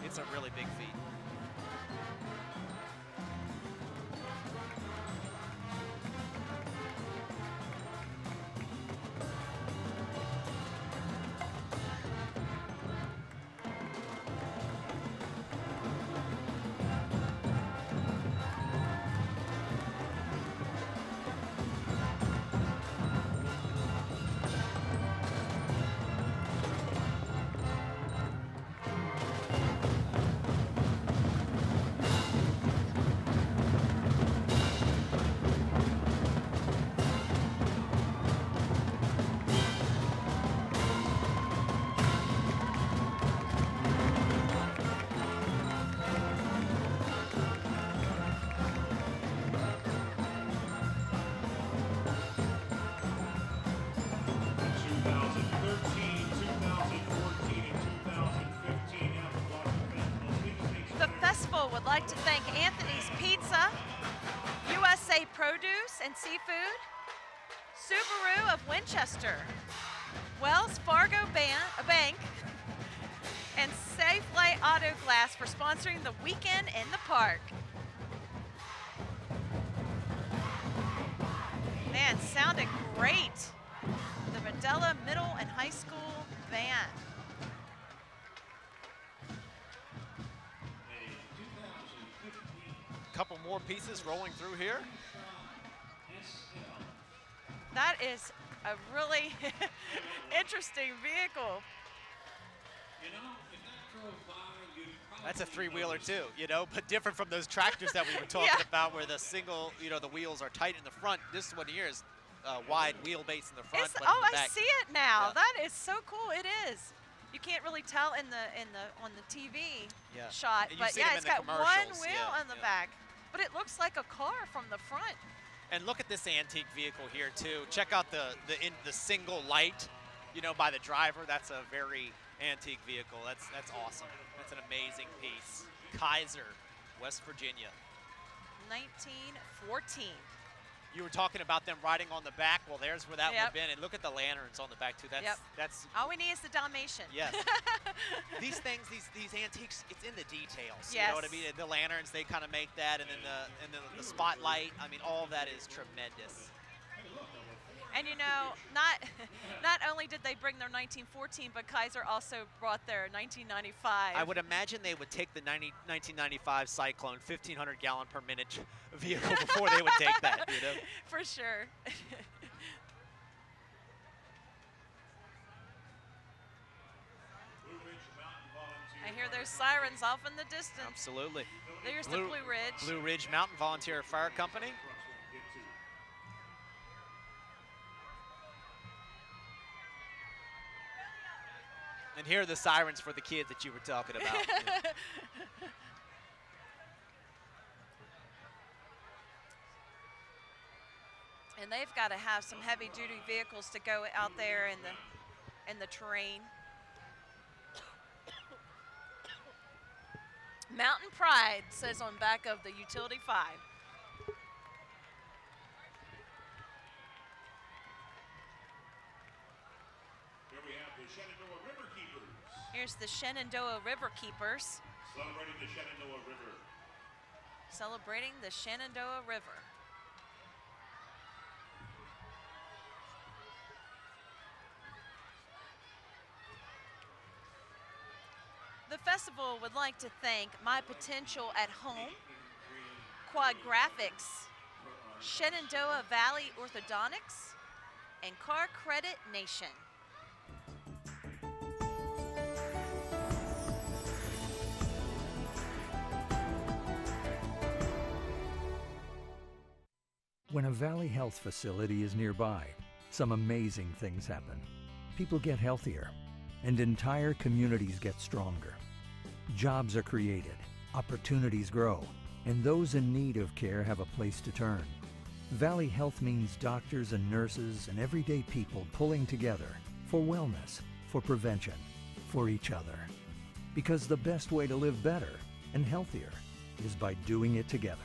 Speaker 2: It's a really big feat.
Speaker 1: Would like to thank Anthony's Pizza, USA Produce and Seafood, Subaru of Winchester, Wells Fargo Bank, and Safeway Auto Glass for sponsoring the weekend in the park. Man, sounded great. The Medella Middle and High School Band.
Speaker 2: Couple more pieces rolling through here.
Speaker 1: That is a really interesting vehicle.
Speaker 2: That's a three-wheeler too, you know, but different from those tractors that we were talking about where the single, you know, the wheels are tight in the front. This one here is wide wheelbase in the front. But
Speaker 1: oh,
Speaker 2: in the back,
Speaker 1: I see it now.
Speaker 2: Yeah.
Speaker 1: That is so cool. It is. You can't really tell on the TV shot, but yeah, it's got one wheel on the back. But it looks like a car from the front.
Speaker 2: And look at this antique vehicle here too. Check out the single light, you know, by the driver. That's a very antique vehicle. That's awesome. That's an amazing piece. Kaiser, West Virginia.
Speaker 1: 1914.
Speaker 2: You were talking about them riding on the back. Well, there's where that would have been. And look at the lanterns on the back too. That's
Speaker 1: all we need is the Dalmatian.
Speaker 2: Yes. These things, these antiques, it's in the details.
Speaker 1: Yes.
Speaker 2: You know what I mean? The lanterns, they kind of make that, and then the spotlight. I mean, all of that is tremendous.
Speaker 1: And you know, not only did they bring their 1914, but Kaiser also brought their 1995.
Speaker 2: I would imagine they would take the 1995 Cyclone 1,500 gallon per minute vehicle before they would take that, you know?
Speaker 1: For sure. I hear those sirens off in the distance.
Speaker 2: Absolutely.
Speaker 1: There's the Blue Ridge.
Speaker 2: Blue Ridge Mountain Volunteer Fire Company. And here are the sirens for the kids that you were talking about.
Speaker 1: And they've got to have some heavy-duty vehicles to go out there in the terrain. Mountain Pride says on back of the Utility 5.
Speaker 13: Here we have the Shenandoah River Keepers.
Speaker 1: Here's the Shenandoah River Keepers.
Speaker 13: Celebrating the Shenandoah River.
Speaker 1: Celebrating the Shenandoah River. The festival would like to thank My Potential at Home, Quad Graphics, Shenandoah Valley Orthodontics, and Car Credit Nation.
Speaker 7: When a Valley Health facility is nearby, some amazing things happen. People get healthier, and entire communities get stronger. Jobs are created, opportunities grow, and those in need of care have a place to turn. Valley Health means doctors and nurses and everyday people pulling together for wellness, for prevention, for each other. Because the best way to live better and healthier is by doing it together.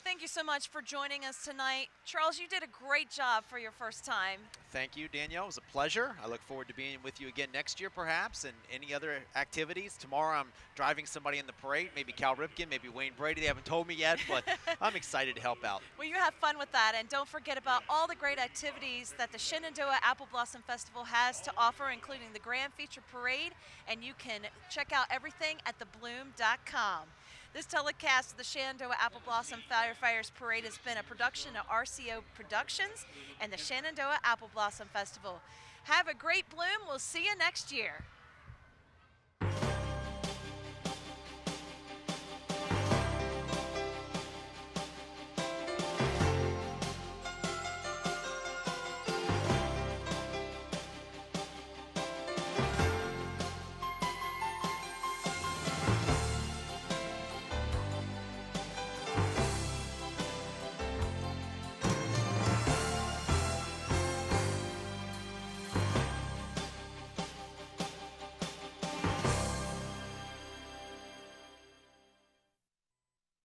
Speaker 1: Thank you so much for joining us tonight. Charles, you did a great job for your first time.
Speaker 2: Thank you, Danielle. It was a pleasure. I look forward to being with you again next year, perhaps, and any other activities. Tomorrow I'm driving somebody in the parade, maybe Cal Ripken, maybe Wayne Brady. They haven't told me yet, but I'm excited to help out.
Speaker 1: Well, you have fun with that, and don't forget about all the great activities that the Shenandoah Apple Blossom Festival has to offer, including the Grand Feature Parade, and you can check out everything at thebloom.com. This telecast of the Shenandoah Apple Blossom Firefighters Parade has been a production of RCO Productions and the Shenandoah Apple Blossom Festival. Have a great bloom. We'll see you next year.